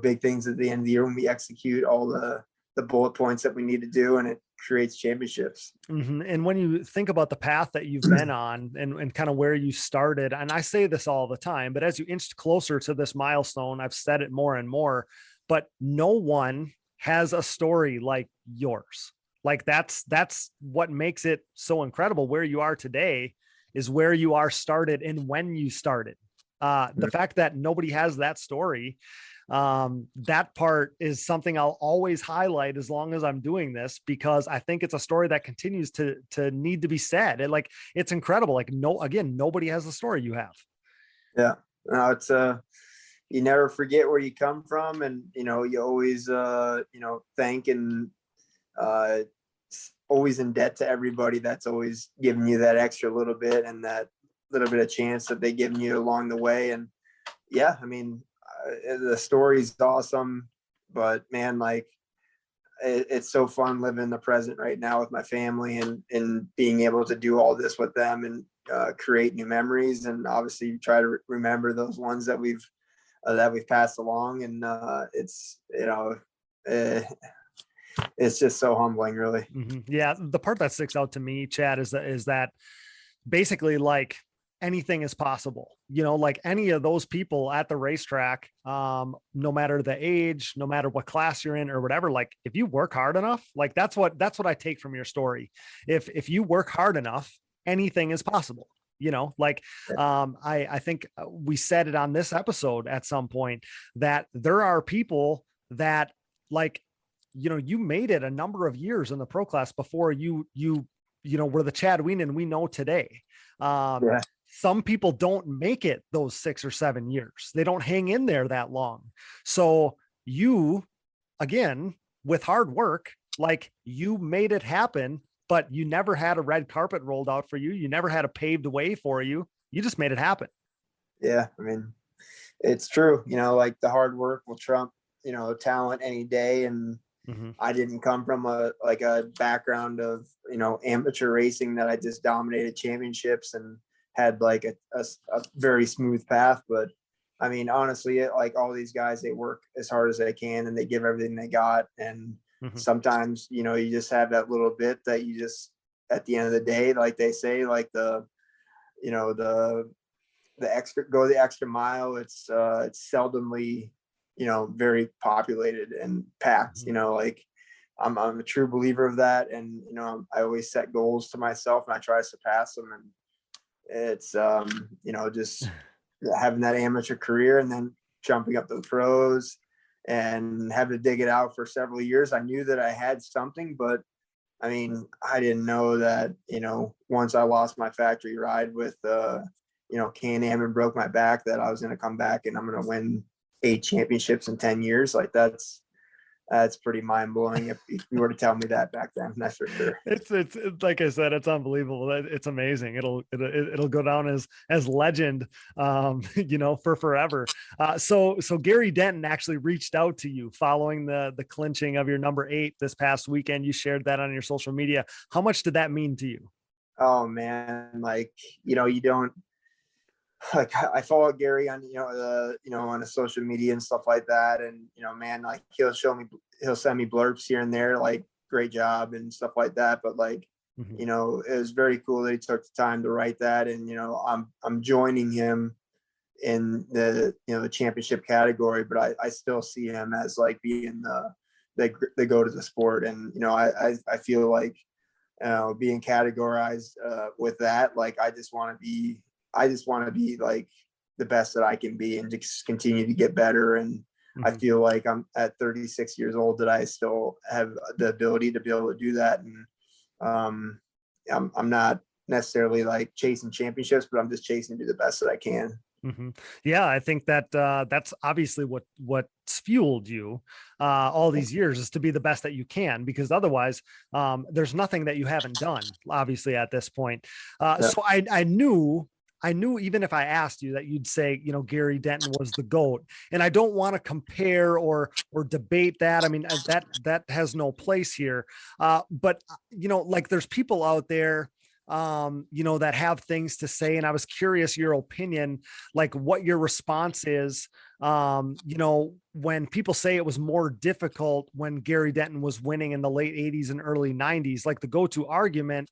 big things at the end of the year when we execute all the bullet points that we need to do, and it creates championships. Mm-hmm. And when you think about the path that you've been on, and kind of where you started, and I say this all the time, but as you inched closer to this milestone, I've said it more and more, but no one has a story like yours. Like, that's what makes it so incredible. Where you are today is where you are started and when you started. The fact that nobody has that story, That part is something I'll always highlight as long as I'm doing this, because I think it's a story that continues to need to be said. It's incredible. Like, nobody has the story you have. Yeah, no, it's you never forget where you come from, and you always thank and always in debt to everybody that's always giving you that extra little bit and that little bit of chance that they given you along the way. And yeah, I mean, the story's awesome, but man, like it's so fun living in the present right now with my family and being able to do all this with them and create new memories, and obviously try to remember those ones that we've passed along. And it's just so humbling, really. Mm-hmm. Yeah. The part that sticks out to me, Chad, is that basically, like, anything is possible, like any of those people at the racetrack, no matter the age, no matter what class you're in or whatever, like if you work hard enough, like that's what I take from your story. If you work hard enough, anything is possible. I think we said it on this episode at some point that there are people that, like, you made it a number of years in the pro class before you were the Chad Wienen we know today. Some people don't make it those 6 or 7 years. They don't hang in there that long. So you, again, with hard work, like, you made it happen, but you never had a red carpet rolled out for you. You never had a paved way for you. You just made it happen. Yeah. I mean, it's true. Like the hard work will trump, talent any day. And I didn't come from a background of, amateur racing that I just dominated championships and had like a very smooth path. But I mean, honestly, like all these guys, they work as hard as they can and they give everything they got. And sometimes, you just have that little bit that you just, at the end of the day, like they say, like the extra mile, it's seldomly, very populated and packed. Like I'm a true believer of that. And, I always set goals to myself and I try to surpass them. And it's, just having that amateur career and then jumping up to the pros and having to dig it out for several years. I knew that I had something, but I mean, I didn't know that, once I lost my factory ride with, Can-Am and broke my back, that I was going to come back and I'm going to win 8 championships in 10 years. Like that's pretty mind blowing. If you were to tell me that back then, that's for sure. It's like I said, it's unbelievable. It's amazing. It'll go down as legend, for forever. So Gary Denton actually reached out to you following the clinching of your number 8 this past weekend. You shared that on your social media. How much did that mean to you? Oh man, like, you don't, like, I follow Gary on, on the social media and stuff like that. And, man, like he'll send me blurbs here and there, like great job and stuff like that. But like, it was very cool that he took the time to write that. And, I'm joining him in the, the championship category, but I still see him as like being the go to the sport. And, I feel like, being categorized with that, like, I just want to be like the best that I can be and just continue to get better. And I feel like I'm at 36 years old that I still have the ability to be able to do that. And I'm not necessarily like chasing championships, but I'm just chasing to do the best that I can. Yeah, I think that that's obviously what's fueled you all these years, is to be the best that you can, because otherwise there's nothing that you haven't done, obviously, at this point. So I knew even if I asked you that you'd say, Gary Denton was the GOAT. And I don't want to compare or debate that. I mean, that has no place here. But like there's people out there, that have things to say. And I was curious your opinion, like what your response is, when people say it was more difficult when Gary Denton was winning in the late 80s and early 90s, like the go-to argument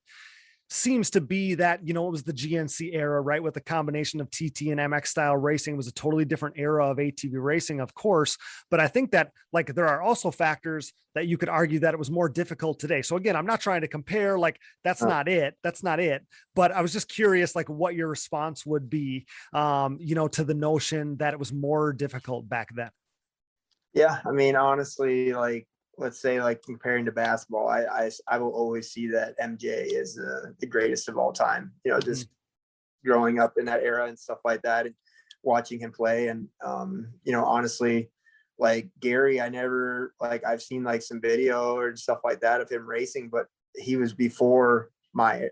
seems to be that, it was the GNC era, right? With the combination of TT and MX style racing. It was a totally different era of ATV racing, of course. But I think that like there are also factors that you could argue that it was more difficult today. So again, I'm not trying to compare, like that's not it. But I was just curious, like what your response would be, to the notion that it was more difficult back then. Yeah, I mean, honestly, like let's say like comparing to basketball, I will always see that MJ is the greatest of all time. You know, Mhm. just growing up in that era and stuff like that, and watching him play. And you know, honestly, like Gary, I never like I've seen like some video or stuff like that of him racing, but he was before my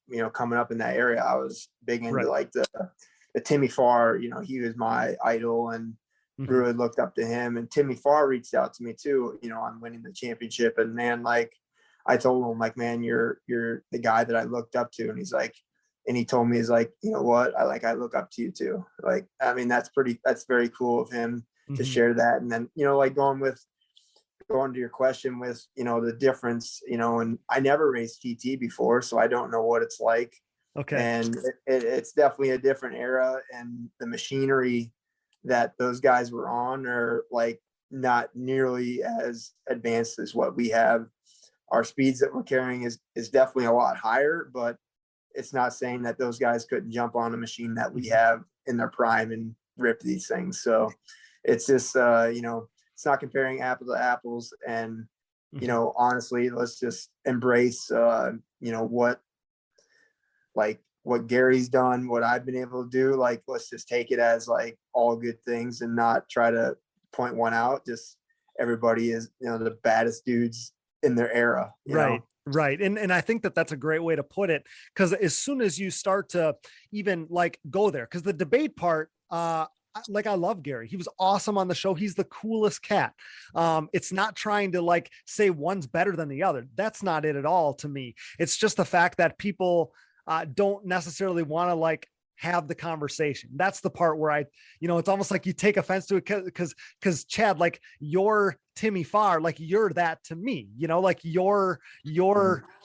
you know coming up in that area. I was big into Right. like the Timmy Farr. You know, he was my idol and Mhm. really looked up to him. And Timmy Farr reached out to me too, you know, on winning the championship. And man, like I told him, like, man, you're the guy that I looked up to. And he's like, and he told me, he's like, you know what? I look up to you too. Like, I mean, that's very cool of him to Mhm. share that. And then, you know, like going to your question with, you know, the difference, you know, and I never raced GT before, so I don't know what it's like. Okay. And it's definitely a different era, and the machinery that those guys were on are like not nearly as advanced as what we have. Our speeds that we're carrying is definitely a lot higher, but it's not saying that those guys couldn't jump on a machine that we Mhm. have in their prime and rip these things. So it's just you know, it's not comparing apple to apples. And you Mhm. know, honestly, let's just embrace you know what Gary's done, what I've been able to do. Like, let's just take it as like all good things and not try to point one out. Just everybody is, you know, the baddest dudes in their era, you Right. know? Right. And I think that that's a great way to put it, because as soon as you start to even like go there, because the debate part, like I love Gary. He was awesome on the show. He's the coolest cat. It's not trying to like say one's better than the other. That's not it at all to me. It's just the fact that people don't necessarily want to like have the conversation. That's the part where I, you know, it's almost like you take offense to it because Chad, like you're Timmy Farr, like you're that to me, you know, like you're you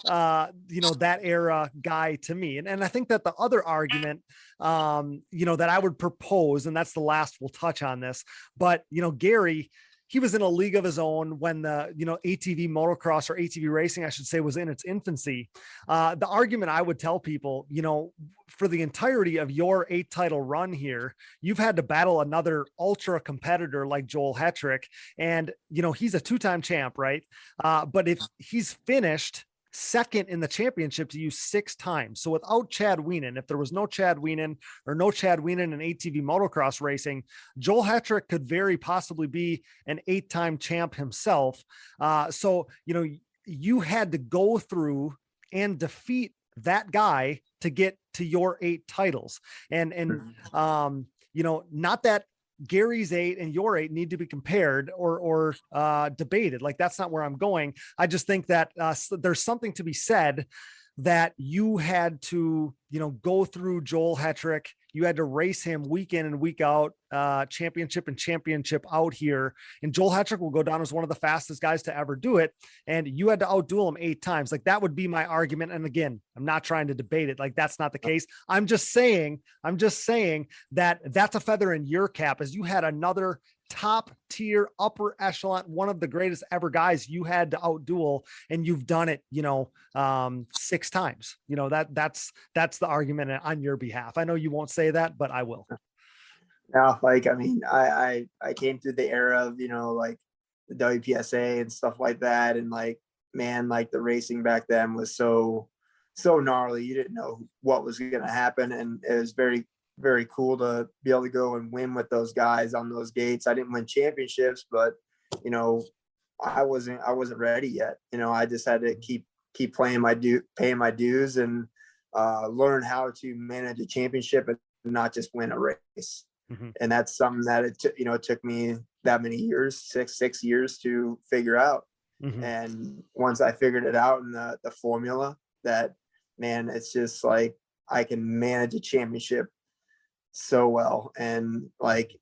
know, that era guy to me. And I think that the other argument, you know, that I would propose, and that's the last we'll touch on this, but you know, Gary, he was in a league of his own when the, you know, ATV motocross, or ATV racing, I should say, was in its infancy. The argument I would tell people, you know, for the entirety of your 8 title run here, you've had to battle another ultra competitor like Joel Hetrick. And, you know, he's a 2-time champ, right? But if he's finished second in the championship to you 6 times. So without Chad Wienen, if there was no Chad Wienen or no Chad Wienen in ATV motocross racing, Joel Hetrick could very possibly be an 8-time champ himself. So, you know, you had to go through and defeat that guy to get to your 8 titles. And you know, not that Gary's 8 and your 8 need to be compared or debated. Like that's not where I'm going. I just think that there's something to be said that you had to, you know, go through Joel Hetrick. You had to race him week in and week out, championship and championship out here. And Joel Hetrick will go down as one of the fastest guys to ever do it. And you had to outduel him 8 times. Like that would be my argument. And again, I'm not trying to debate it. Like that's not the case. I'm just saying that that's a feather in your cap, as you had another top tier, upper echelon, one of the greatest ever guys you had to outduel, and you've done it, you know, 6 times. You know, that's the argument on your behalf. I know you won't say that, but I will. Now, like, I mean, I came through the era of, you know, like the WPSA and stuff like that. And like, man, like the racing back then was so gnarly. You didn't know what was going to happen. And it was very, very cool to be able to go and win with those guys on those gates. I didn't win championships, but you know, I wasn't ready yet. You know, I just had to keep paying my dues and learn how to manage a championship and not just win a race. Mm-hmm. And that's something that it took me that many years, six years to figure out. Mm-hmm. And once I figured it out in the formula, that man, it's just like I can manage a championship so well. And like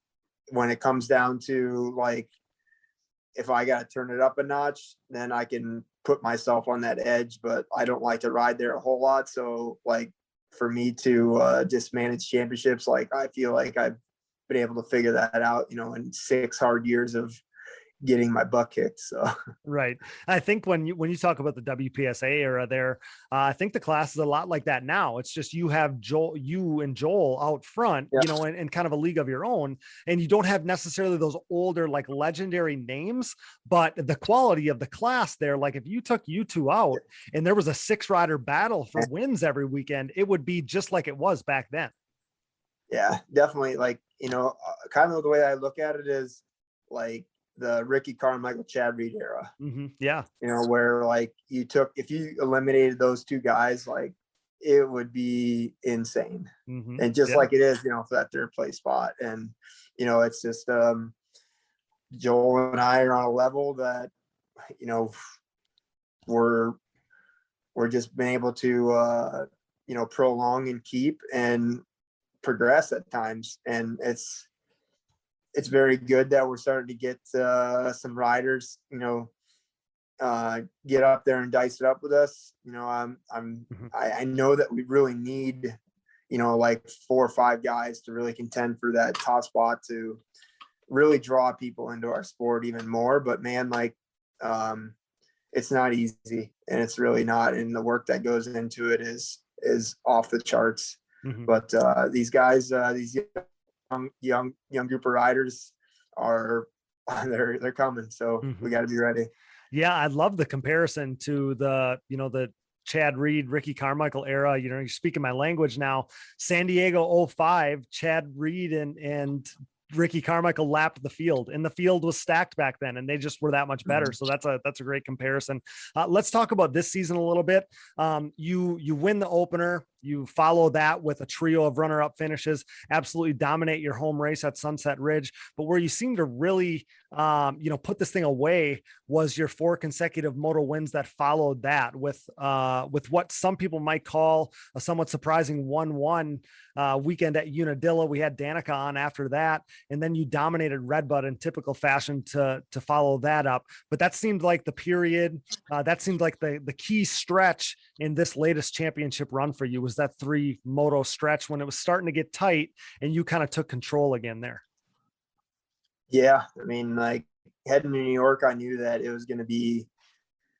when it comes down to like if I got to turn it up a notch, then I can put myself on that edge, but I don't like to ride there a whole lot. So like for me to just manage championships, like I feel like I've been able to figure that out, you know, in 6 hard years of getting my butt kicked. So Right. I think when you talk about the WPSA era there, I think the class is a lot like that now. It's just you have you and Joel out front, yeah. in kind of a league of your own, and you don't have necessarily those older, like legendary names, but the quality of the class there, like if you took you two out and there was a 6-rider battle for wins every weekend, it would be just like it was back then. Yeah, definitely. Like, kind of the way I look at it is like the Ricky Carmichael, Chad Reed era, Yeah. Where like if you eliminated those two guys, like it would be insane. And just like it is, for that third place spot. And, it's just, Joel and I are on a level that, we're just been able to, prolong and keep and progress at times. And it's very good that we're starting to get some riders, get up there and dice it up with us. I know that we really need, like 4 or 5 guys to really contend for that top spot to really draw people into our sport even more. But man, like, it's not easy, and it's really not. And the work that goes into it is off the charts. But these guys, these young group of riders they're coming. So we got to be ready. Yeah. I love the comparison to the Chad Reed, Ricky Carmichael era. You're speaking my language now. San Diego 05, Chad Reed and Ricky Carmichael lapped the field, and the field was stacked back then, and they just were that much better. So that's a great comparison. Let's talk about this season a little bit. You win the opener. You follow that with a trio of runner-up finishes, absolutely dominate your home race at Sunset Ridge. But where you seem to really, put this thing away was your 4 consecutive moto wins that followed that with what some people might call a somewhat surprising 1-1 weekend at Unadilla. We had Danica on after that, and then you dominated Redbud in typical fashion to follow that up. But that seemed like the period, that seemed like the key stretch in this latest championship run for you, was that 3 moto stretch when it was starting to get tight and you kind of took control again there. Yeah. I mean, like heading to New York, I knew that it was going to be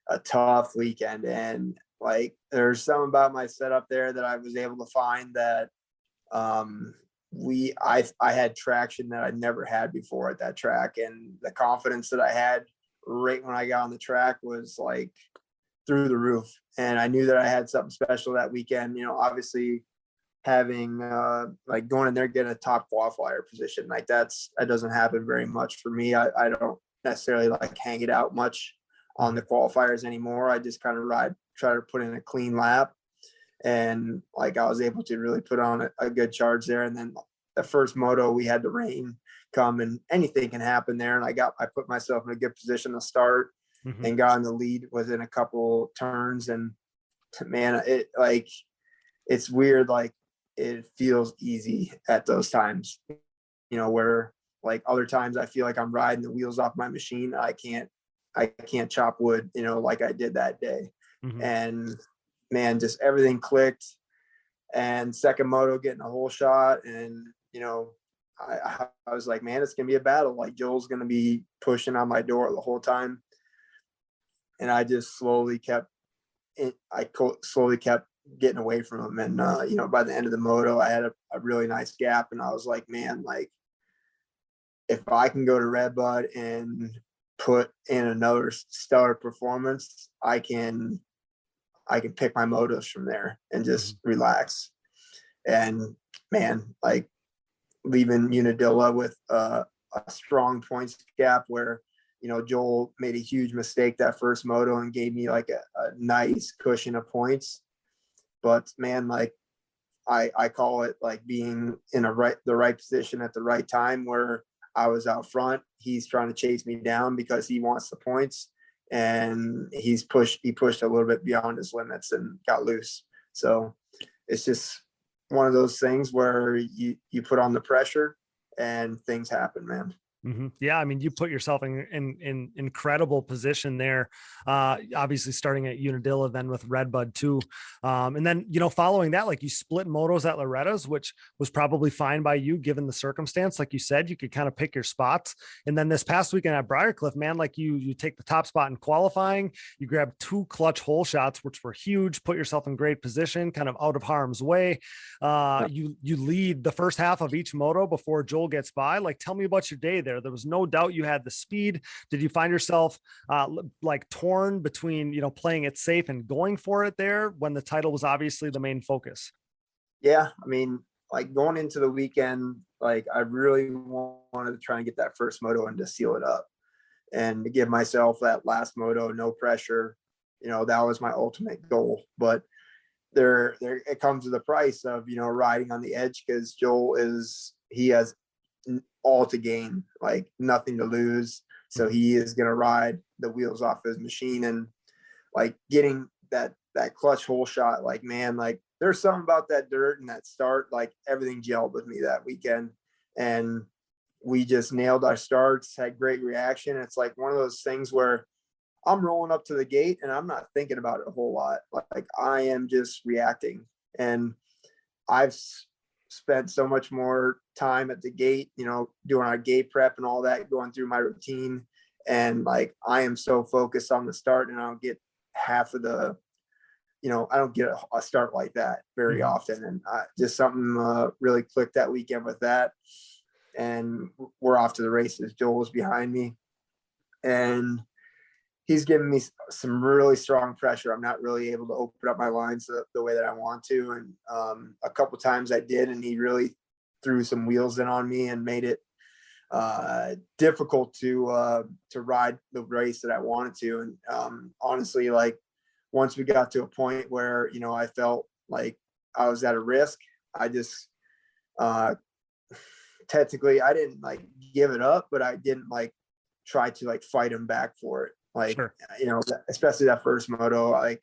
a tough weekend. And like, there's something about my setup there that I was able to find that I had traction that I'd never had before at that track. And the confidence that I had right when I got on the track was like through the roof. And I knew that I had something special that weekend. Obviously having like going in there, getting a top qualifier position, like that doesn't happen very much for me. I don't necessarily like hang it out much on the qualifiers anymore. I just kind of try to put in a clean lap. And like I was able to really put on a good charge there. And then the first moto, we had the rain come, and anything can happen there. And I put myself in a good position to start and got in the lead within a couple turns. And man, it's weird. Like it feels easy at those times, where like other times I feel like I'm riding the wheels off my machine. I can't chop wood, like I did that day. And man, just everything clicked. And second moto, getting a whole shot. And, I was like, man, it's going to be a battle. Like Joel's going to be pushing on my door the whole time. And I just slowly kept getting away from him. And, by the end of the moto, I had a really nice gap. And I was like, man, like if I can go to Redbud and put in another stellar performance, I can pick my motos from there and just relax. And man, like leaving Unadilla with a strong points gap where, Joel made a huge mistake that first moto and gave me like a nice cushion of points. But man, like I call it like being in the right position at the right time, where I was out front. He's trying to chase me down because he wants the points. And he pushed a little bit beyond his limits and got loose. So it's just one of those things where you put on the pressure and things happen, man. Yeah, I mean, you put yourself in incredible position there. Obviously, starting at Unadilla, then with Redbud too, and then following that, like you split motos at Loretta's, which was probably fine by you given the circumstance. Like you said, you could kind of pick your spots. And then this past weekend at Briarcliff, man, like you take the top spot in qualifying. You grab 2 clutch hole shots, which were huge. Put yourself in great position, kind of out of harm's way. You lead the first half of each moto before Joel gets by. Like, tell me about your day there. There was no doubt you had the speed. Did you find yourself like torn between, playing it safe and going for it there when the title was obviously the main focus? Yeah. I mean, like going into the weekend, like I really wanted to try and get that first moto and to seal it up and to give myself that last moto, no pressure. That was my ultimate goal. But there it comes to the price of, riding on the edge, because Joel he has all to gain, like nothing to lose. So he is going to ride the wheels off his machine, and like getting that clutch hole shot, like, man, like there's something about that dirt and that start, like everything gelled with me that weekend. And we just nailed our starts, had great reaction. It's like one of those things where I'm rolling up to the gate and I'm not thinking about it a whole lot. Like I am just reacting. And I've spent so much more time at the gate, doing our gate prep and all that, going through my routine. And like, I am so focused on the start, and I don't get half of the, I don't get a start like that very often. And just something really clicked that weekend with that. And we're off to the races. Joel's behind me, and he's giving me some really strong pressure. I'm not really able to open up my lines the way that I want to. And a couple times I did, and he really threw some wheels in on me and made it difficult to ride the race that I wanted to. And honestly, like once we got to a point where, I felt like I was at a risk, I just technically I didn't like give it up, but I didn't like try to like fight him back for it. Like, sure. Especially that first moto, like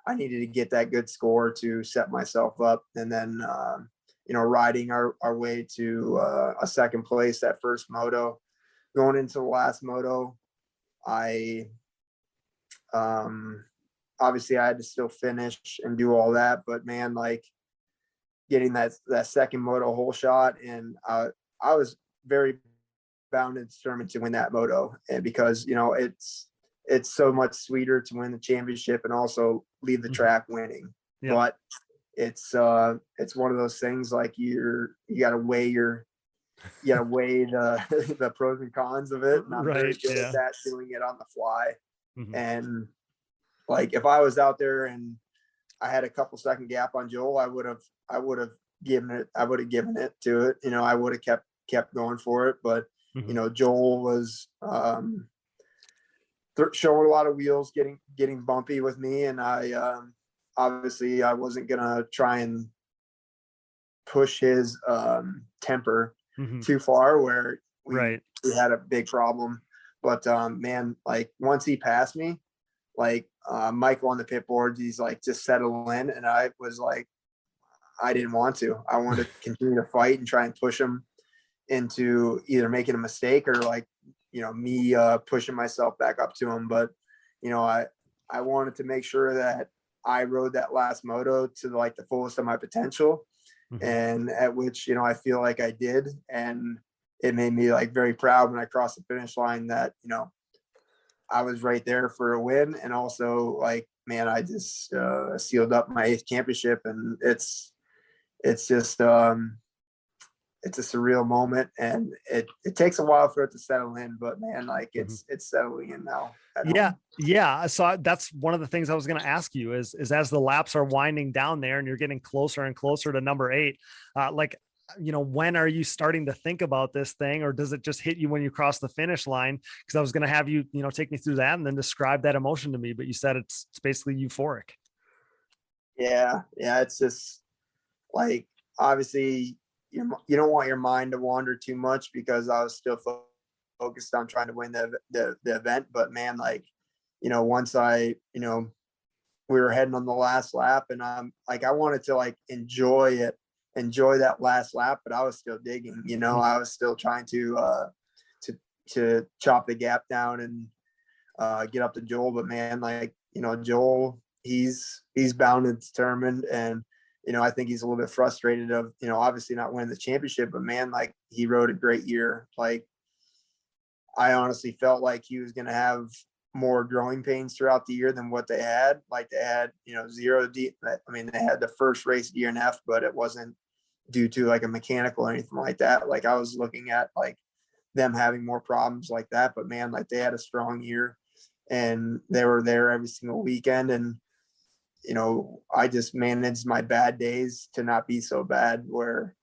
I needed to get that good score to set myself up. And then, riding our way to a second place that first moto. Going into the last moto, I obviously I had to still finish and do all that, but man, like getting that second moto hole shot, and I was very bound and determined to win that moto, and because it's so much sweeter to win the championship and also leave the track winning. Yeah. But it's one of those things, like you gotta weigh the pros and cons of it. And I'm very good at that, doing it on the fly. And like if I was out there and I had a couple second gap on Joel, I would have given it to it. I would have kept going for it. But Joel was showing a lot of wheels, getting bumpy with me, and I obviously I wasn't gonna try and push his temper too far where we had a big problem. But man, like once he passed me, like Michael on the pit board, he's like, just settle in, and I was like, I didn't want to. I wanted to continue to fight and try and push him into either making a mistake or like me pushing myself back up to him. But I wanted to make sure that I rode that last moto to like the fullest of my potential, and at which I feel like I did, and it made me like very proud when I crossed the finish line that I was right there for a win. And also like, man, I just sealed up my 8th championship, and it's just it's a surreal moment, and it takes a while for it to settle in, but man, like it's settling in now. Yeah. So that's one of the things I was going to ask you is as the laps are winding down there and you're getting closer and closer to number 8, when are you starting to think about this thing, or does it just hit you when you cross the finish line? Because I was going to have you, take me through that and then describe that emotion to me, but you said it's basically euphoric. Yeah. It's just like, obviously you don't want your mind to wander too much, because I was still focused on trying to win the event. But man, like, once we were heading on the last lap, and like, I wanted to like enjoy that last lap, but I was still digging, I was still trying to to chop the gap down and get up to Joel. But man, like, Joel, he's bound and determined, and I think he's a little bit frustrated of, obviously not winning the championship, but man, like, he rode a great year. Like, I honestly felt like he was going to have more growing pains throughout the year than what they had. Like, they had, zero deep. I mean, they had the first race DNF, but it wasn't due to like a mechanical or anything like that. Like, I was looking at like them having more problems like that, but man, like, they had a strong year and they were there every single weekend. And, I just managed my bad days to not be so bad where,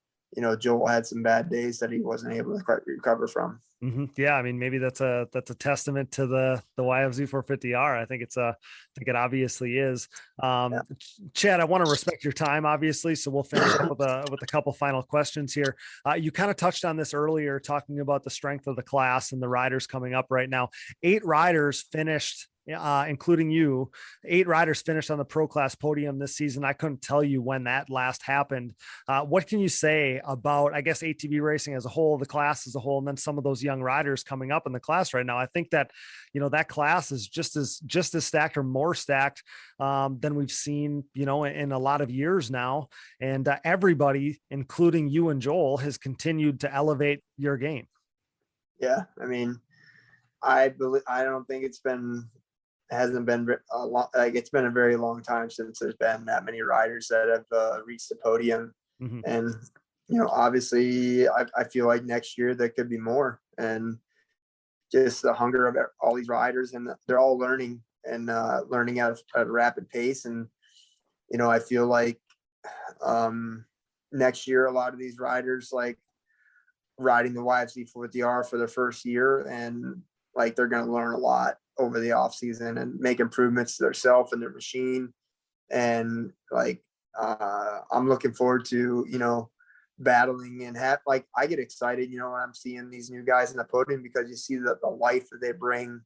Joel had some bad days that he wasn't able to quite recover from. Mm-hmm. Yeah, I mean, maybe that's a testament to the YFZ 450R. I think it obviously is. Chad, I want to respect your time, obviously, so we'll finish up with a couple final questions here. You kind of touched on this earlier, talking about the strength of the class and the riders coming up right now. 8 riders finished, including you. 8 riders finished on the pro class podium this season. I couldn't tell you when that last happened. What can you say about, I guess, ATV racing as a whole, the class as a whole, and then some of those young riders coming up in the class right now? I think that, that class is just as stacked or more stacked than we've seen, in a lot of years now. And everybody, including you and Joel, has continued to elevate your game. Yeah. I mean, I don't think hasn't been a long, like, it's been a very long time since there's been that many riders that have reached the podium. Mm-hmm. And, obviously I feel like next year there could be more, and just the hunger of all these riders, and they're all learning at a rapid pace. And, I feel like next year, a lot of these riders, like, riding the YFZ 450R for their first year, and like, they're going to learn a lot over the off season and make improvements to themselves and their machine. And like, I'm looking forward to, battling and I get excited, when I'm seeing these new guys in the podium, because you see the life that they bring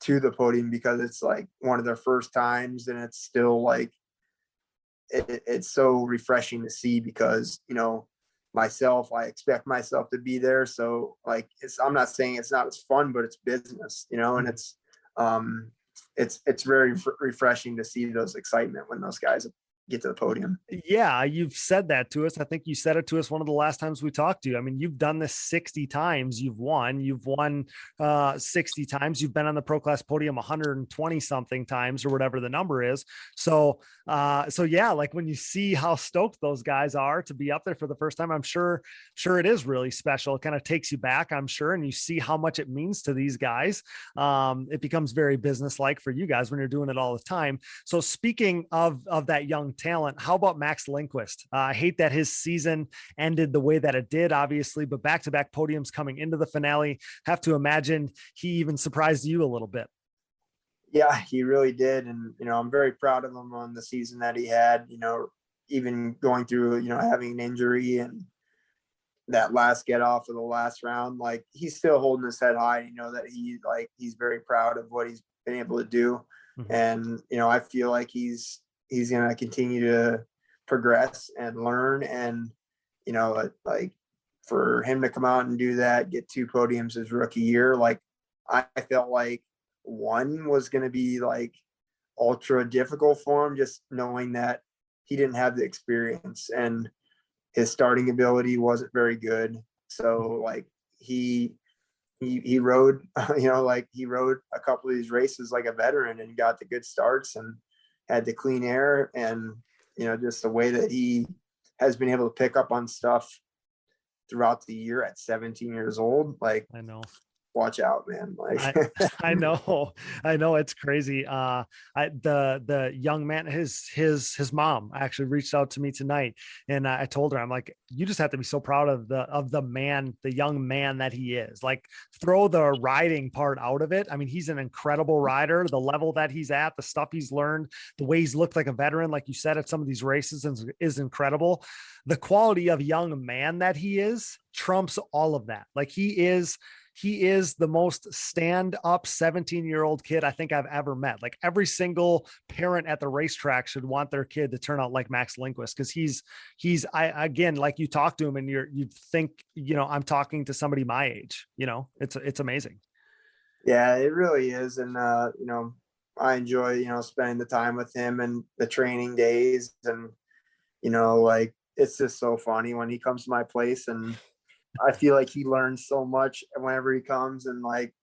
to the podium, because it's like one of their first times, and it's still like, it's so refreshing to see, because, I expect myself to be there. So like, I'm not saying it's not as fun, but it's business, and it's very refreshing to see those excitement when those guys get to the podium. Yeah, you've said that to us. I think you said it to us one of the last times we talked to you. I mean, you've done this 60 times. You've won 60 times. You've been on the pro class podium 120 something times, or whatever the number is. So yeah, like, when you see how stoked those guys are to be up there for the first time, I'm sure it is really special. It kind of takes you back, I'm sure. And you see how much it means to these guys. It becomes very business-like for you guys when you're doing it all the time. So speaking of that young talent, how about Max Lindquist? I hate that his season ended the way that it did, obviously, but back-to-back podiums coming into the finale. Have to imagine he even surprised you a little bit. Yeah, he really did. And, I'm very proud of him on the season that he had, even going through, having an injury and that last get off of the last round. Like, he's still holding his head high, that he's very proud of what he's been able to do. Mm-hmm. And, I feel like he's going to continue to progress and learn. And, like, for him to come out and do that, get 2 podiums his rookie year, like, I felt like one was going to be like ultra difficult for him, just knowing that he didn't have the experience and his starting ability wasn't very good. So like, he rode, he rode a couple of these races like a veteran and got the good starts and had the clean air, and, just the way that he has been able to pick up on stuff throughout the year at 17 years old. Like, I know. Watch out, man. Like, I know it's crazy. The young man, his mom actually reached out to me tonight, and I told her, I'm like, you just have to be so proud of the young man that he is. Like, throw the riding part out of it. I mean, he's an incredible rider. The level that he's at, the stuff he's learned, the way he's looked like a veteran, like you said, at some of these races is incredible. The quality of young man that he is trumps all of that. Like, he is the most stand up 17-year-old kid I think I've ever met. Like every single parent at the racetrack should want their kid to turn out like Max Lindquist. Cause again, like you talk to him and you think, I'm talking to somebody my age, it's amazing. Yeah, it really is. And, I enjoy, spending the time with him and the training days. And, like, it's just so funny when he comes to my place, and I feel like he learns so much whenever he comes. And like,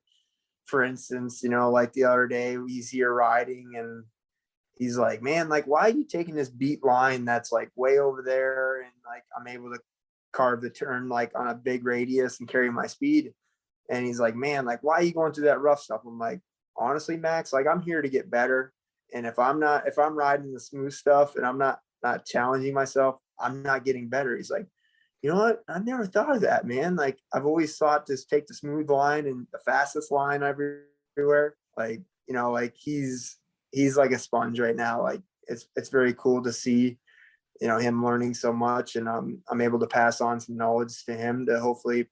for instance, like the other day he's here riding and he's like, man, like, why are you taking this beat line that's like way over there? And like, I'm able to carve the turn like on a big radius and carry my speed. And he's like, man, like, why are you going through that rough stuff? I'm like, honestly, Max, like, I'm here to get better. And if I'm riding the smooth stuff and I'm not challenging myself, I'm not getting better. He's like, you know what? I've never thought of that, man. Like, I've always thought to take the smooth line and the fastest line everywhere. Like, like he's like a sponge right now. Like it's very cool to see, him learning so much, and I'm able to pass on some knowledge to him to hopefully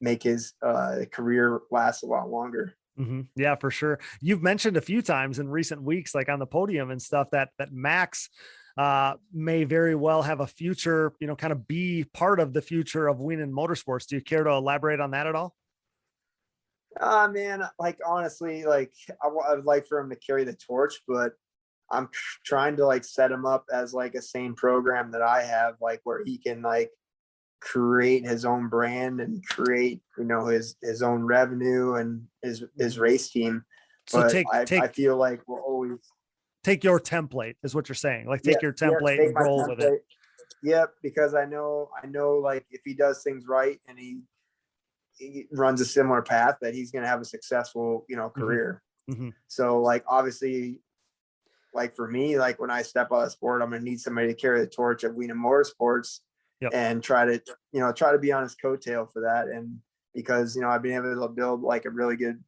make his career last a lot longer. Mm-hmm. Yeah, for sure. You've mentioned a few times in recent weeks, like on the podium and stuff, that Max may very well have a future, kind of be part of the future of Wienen Motorsports. Do you care to elaborate on that at all? Man, like, honestly, like I would like for him to carry the torch, but I'm trying to like set him up as like a same program that I have, like where he can like create his own brand and create, his own revenue and his race team. So but I feel like we'll always take your template is what you're saying. Like take your template and roll with it. Yep. Because I know like if he does things right and he runs a similar path, that he's going to have a successful, career. Mm-hmm. So like, obviously, like for me, like when I step out of sport, I'm going to need somebody to carry the torch of Wienen Motorsports. Yep. And try to be on his coattail for that. And because, I've been able to build like a really good,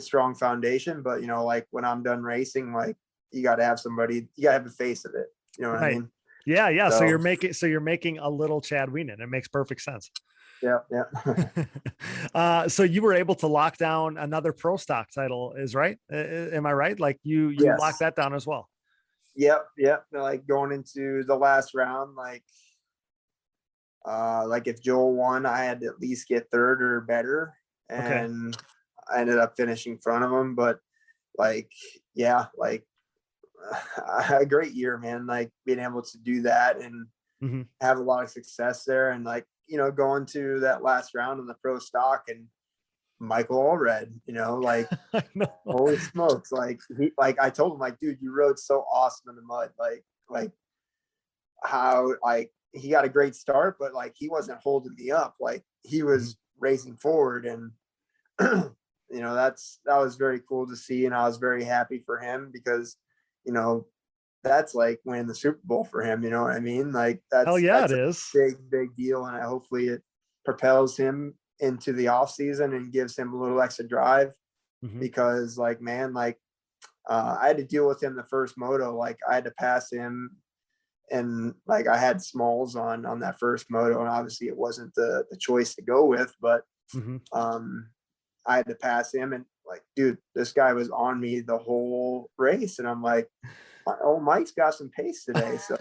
strong foundation, but like when I'm done racing, like you got to have somebody, you got to have the face of it. You know what I mean? Yeah. Yeah. So you're making a little Chad Wienen. It makes perfect sense. Yeah. Yeah. So you were able to lock down another pro stock title, is right? Am I right? Like you Yes. locked that down as well. Yep. Like going into the last round, like if Joel won, I had to at least get third or better, and I ended up finishing in front of him. But like, yeah, like I had a great year, man. Like being able to do that and have a lot of success there, and like going to that last round in the pro stock and Michael Allred, like holy smokes, like I told him, like, dude, you rode so awesome in the mud, like how like he got a great start, but like he wasn't holding me up, like he was racing forward, and that was very cool to see, and I was very happy for him because that's like winning the Super Bowl for him, you know what I mean? Like that's it is big deal, and hopefully it propels him into the off season and gives him a little extra drive, because like, man, like I had to deal with him the first moto, like I had to pass him, and like I had smalls on that first moto, and obviously it wasn't the choice to go with, but I had to pass him, and like, dude, this guy was on me the whole race, and I'm like, oh, Mike's got some pace today. So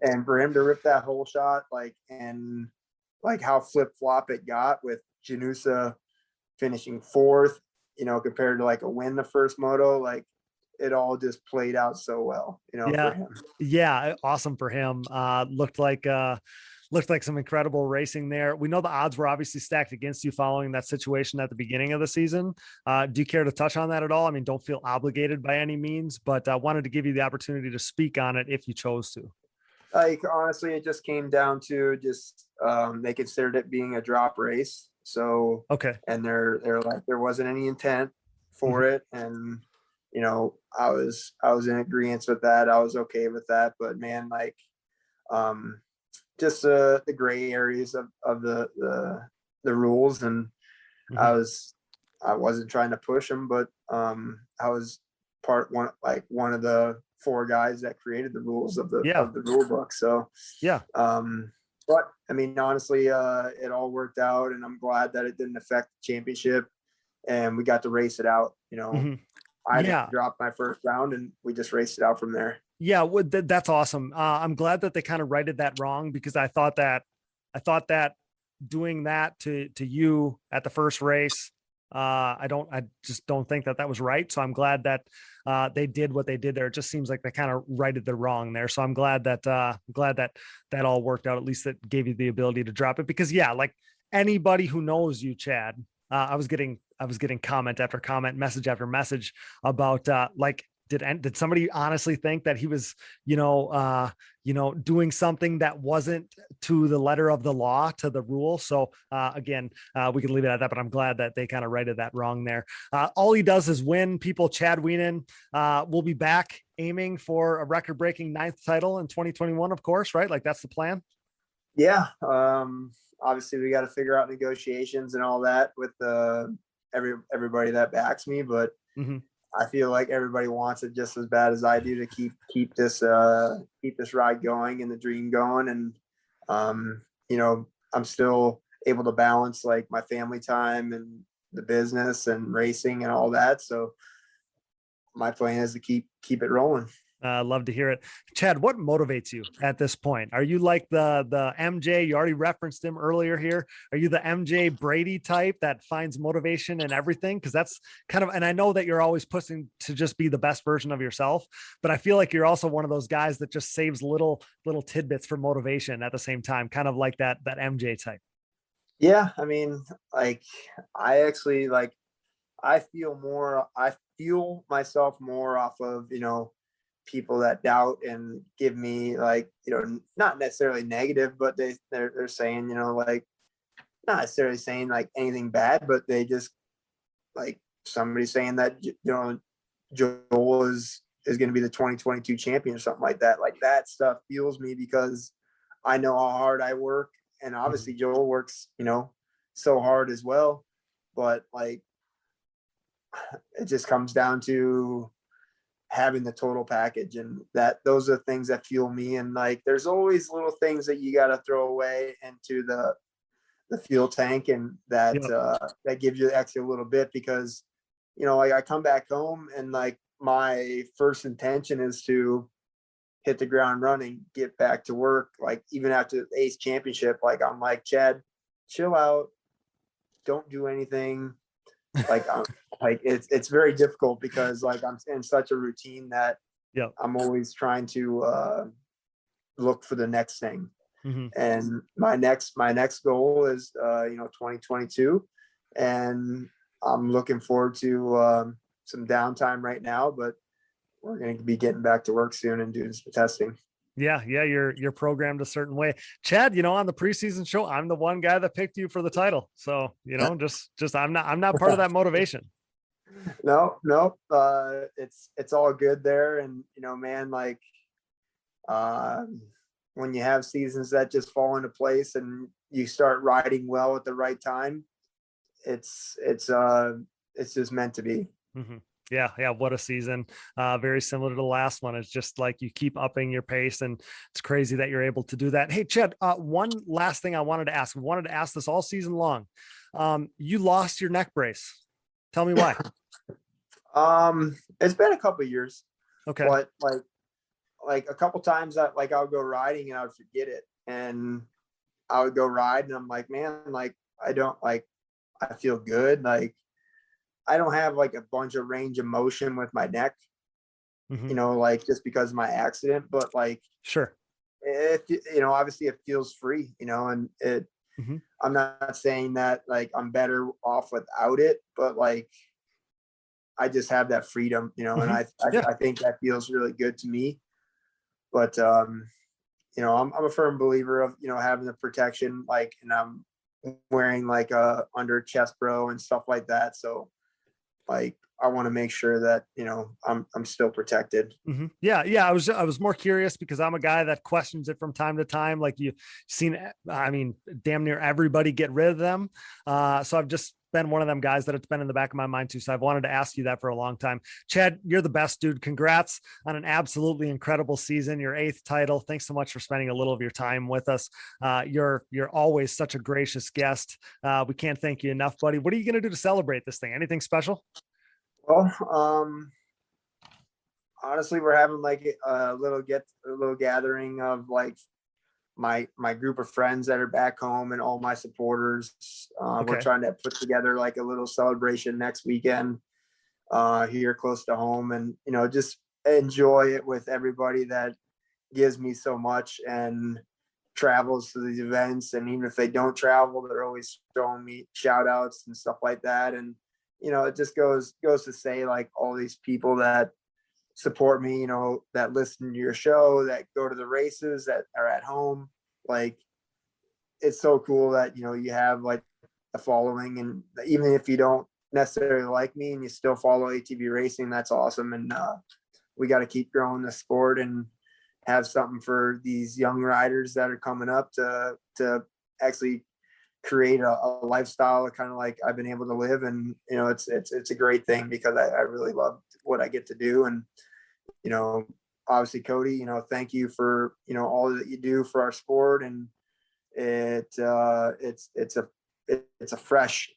and for him to rip that whole shot, like, and like how flip-flop it got with Janusa finishing fourth, compared to like a win the first moto, like it all just played out so well, for him. Yeah. Awesome for him. Looked like some incredible racing there. We know the odds were obviously stacked against you following that situation at the beginning of the season. Do you care to touch on that at all? I mean, don't feel obligated by any means, but I wanted to give you the opportunity to speak on it if you chose to. Like, honestly, it just came down to just they considered it being a drop race. So and they're like, there wasn't any intent for it, and I was in agreement with that. I was okay with that, but man, like just the gray areas of the rules, and I wasn't trying to push them, but I was one of the four guys that created the rules of the rule book. So But I mean, honestly, it all worked out, and I'm glad that it didn't affect the championship, and we got to race it out. Mhm. I Yeah. dropped my first round, and we just raced it out from there. Yeah, that's awesome. I'm glad that they kind of righted that wrong, because I thought that doing that to you at the first race, I just don't think that was right. So I'm glad that they did what they did there. It just seems like they kind of righted the wrong there. So I'm glad that that all worked out. At least it gave you the ability to drop it, because yeah, like anybody who knows you, Chad, I was getting comment after comment, message after message about like, did somebody honestly think that he was, doing something that wasn't to the letter of the law, to the rule? So again, we can leave it at that, but I'm glad that they kind of righted that wrong there. All he does is win. People, Chad Wienen will be back aiming for a record-breaking 9th title in 2021, of course, right? Like that's the plan. Yeah. Obviously we got to figure out negotiations and all that with everybody that backs me, but I feel like everybody wants it just as bad as I do to keep this ride going and the dream going. And I'm still able to balance like my family time and the business and racing and all that. So my plan is to keep it rolling. Love to hear it. Chad, what motivates you at this point? Are you like the MJ? You already referenced him earlier here. Are you the MJ Brady type that finds motivation in everything? Because that's kind of, and I know that you're always pushing to just be the best version of yourself, but I feel like you're also one of those guys that just saves little tidbits for motivation at the same time, kind of like that MJ type. Yeah. I mean, like I feel myself more off of, people that doubt and give me like, not necessarily negative, but they're saying, like not necessarily saying like anything bad, but they just like somebody saying that, Joel is going to be the 2022 champion or something like that. Like that stuff fuels me because I know how hard I work. And obviously Joel works, so hard as well, but like, it just comes down to having the total package, and those are things that fuel me. And like there's always little things that you got to throw away into the fuel tank, and that gives you the extra little bit, because like I come back home and like my first intention is to hit the ground running, get back to work. Like even after the Ace Championship, like I'm like, Chad, chill out, don't do anything. Like like it's very difficult because like I'm in such a routine that I'm always trying to look for the next thing. And my next goal is 2022, and I'm looking forward to some downtime right now, but we're going to be getting back to work soon and doing some testing. Yeah. You're programmed a certain way. Chad, on the preseason show, I'm the one guy that picked you for the title. So, just I'm not part of that motivation. No. It's all good there. And, man, like when you have seasons that just fall into place and you start riding well at the right time, it's just meant to be. Yeah. What a season. Very similar to the last one. It's just like you keep upping your pace, and it's crazy that you're able to do that. Hey, Chad, one last thing I wanted to ask. We wanted to ask this all season long. You lost your neck brace. Tell me why. It's been a couple of years. Okay. But like a couple times that like I would go riding and I would forget it, and I would go ride and I'm like, man, like I feel good. Like I don't have like a bunch of range of motion with my neck, like just because of my accident, but like, sure. Obviously it feels free, and it, I'm not saying that like I'm better off without it, but like, I just have that freedom, and I think that feels really good to me. But, I'm a firm believer of, having the protection, like, and I'm wearing like a under chest bro and stuff like that. So like, I want to make sure that, I'm still protected. Mm-hmm. Yeah. I was more curious because I'm a guy that questions it from time to time. Like you've seen, I mean, damn near everybody get rid of them. So I've just been one of them guys that it's been in the back of my mind too. So I've wanted to ask you that for a long time. Chad, you're the best, dude. Congrats on an absolutely incredible season, your 8th title. Thanks so much for spending a little of your time with us. You're always such a gracious guest. We can't thank you enough, buddy. What are you going to do to celebrate this thing? Anything special? Well, honestly, we're having like a little gathering of like my group of friends that are back home and all my supporters. Okay. We're trying to put together like a little celebration next weekend here close to home, and just enjoy it with everybody that gives me so much and travels to these events. And even if they don't travel, they're always throwing me shout outs and stuff like that. And it just goes to say, like, all these people that support me, that listen to your show, that go to the races, that are at home. Like, it's so cool that, you have like a following, and even if you don't necessarily like me and you still follow ATV racing, that's awesome. And we got to keep growing the sport and have something for these young riders that are coming up to actually create a lifestyle kind of like I've been able to live. And it's a great thing because I really love what I get to do. And obviously, Cody, thank you for all that you do for our sport. And it's a fresh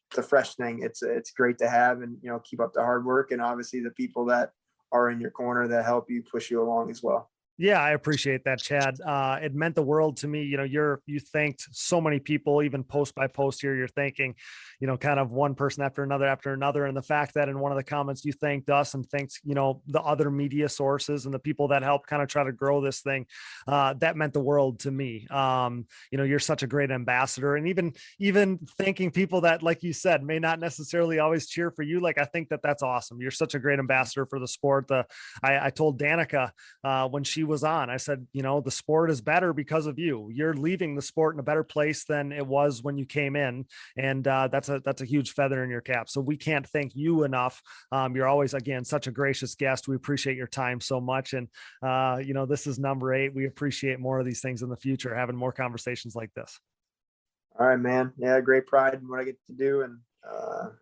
thing. It's great to have, and keep up the hard work, and obviously the people that are in your corner that help you, push you along as well. Yeah, I appreciate that, Chad. It meant the world to me. You thanked so many people, even post by post here. You're thanking, kind of one person after another. And the fact that in one of the comments you thanked us and thanked, the other media sources and the people that helped kind of try to grow this thing, that meant the world to me. You're such a great ambassador, and even thanking people that, like you said, may not necessarily always cheer for you. Like, I think that's awesome. You're such a great ambassador for the sport. I told Danica when she was on, I said, the sport is better because of you. You're leaving the sport in a better place than it was when you came in. And that's a huge feather in your cap. So we can't thank you enough. You're always, again, such a gracious guest. We appreciate your time so much. And, this is number 8. We appreciate more of these things in the future, having more conversations like this. All right, man. Yeah. Great pride in what I get to do. And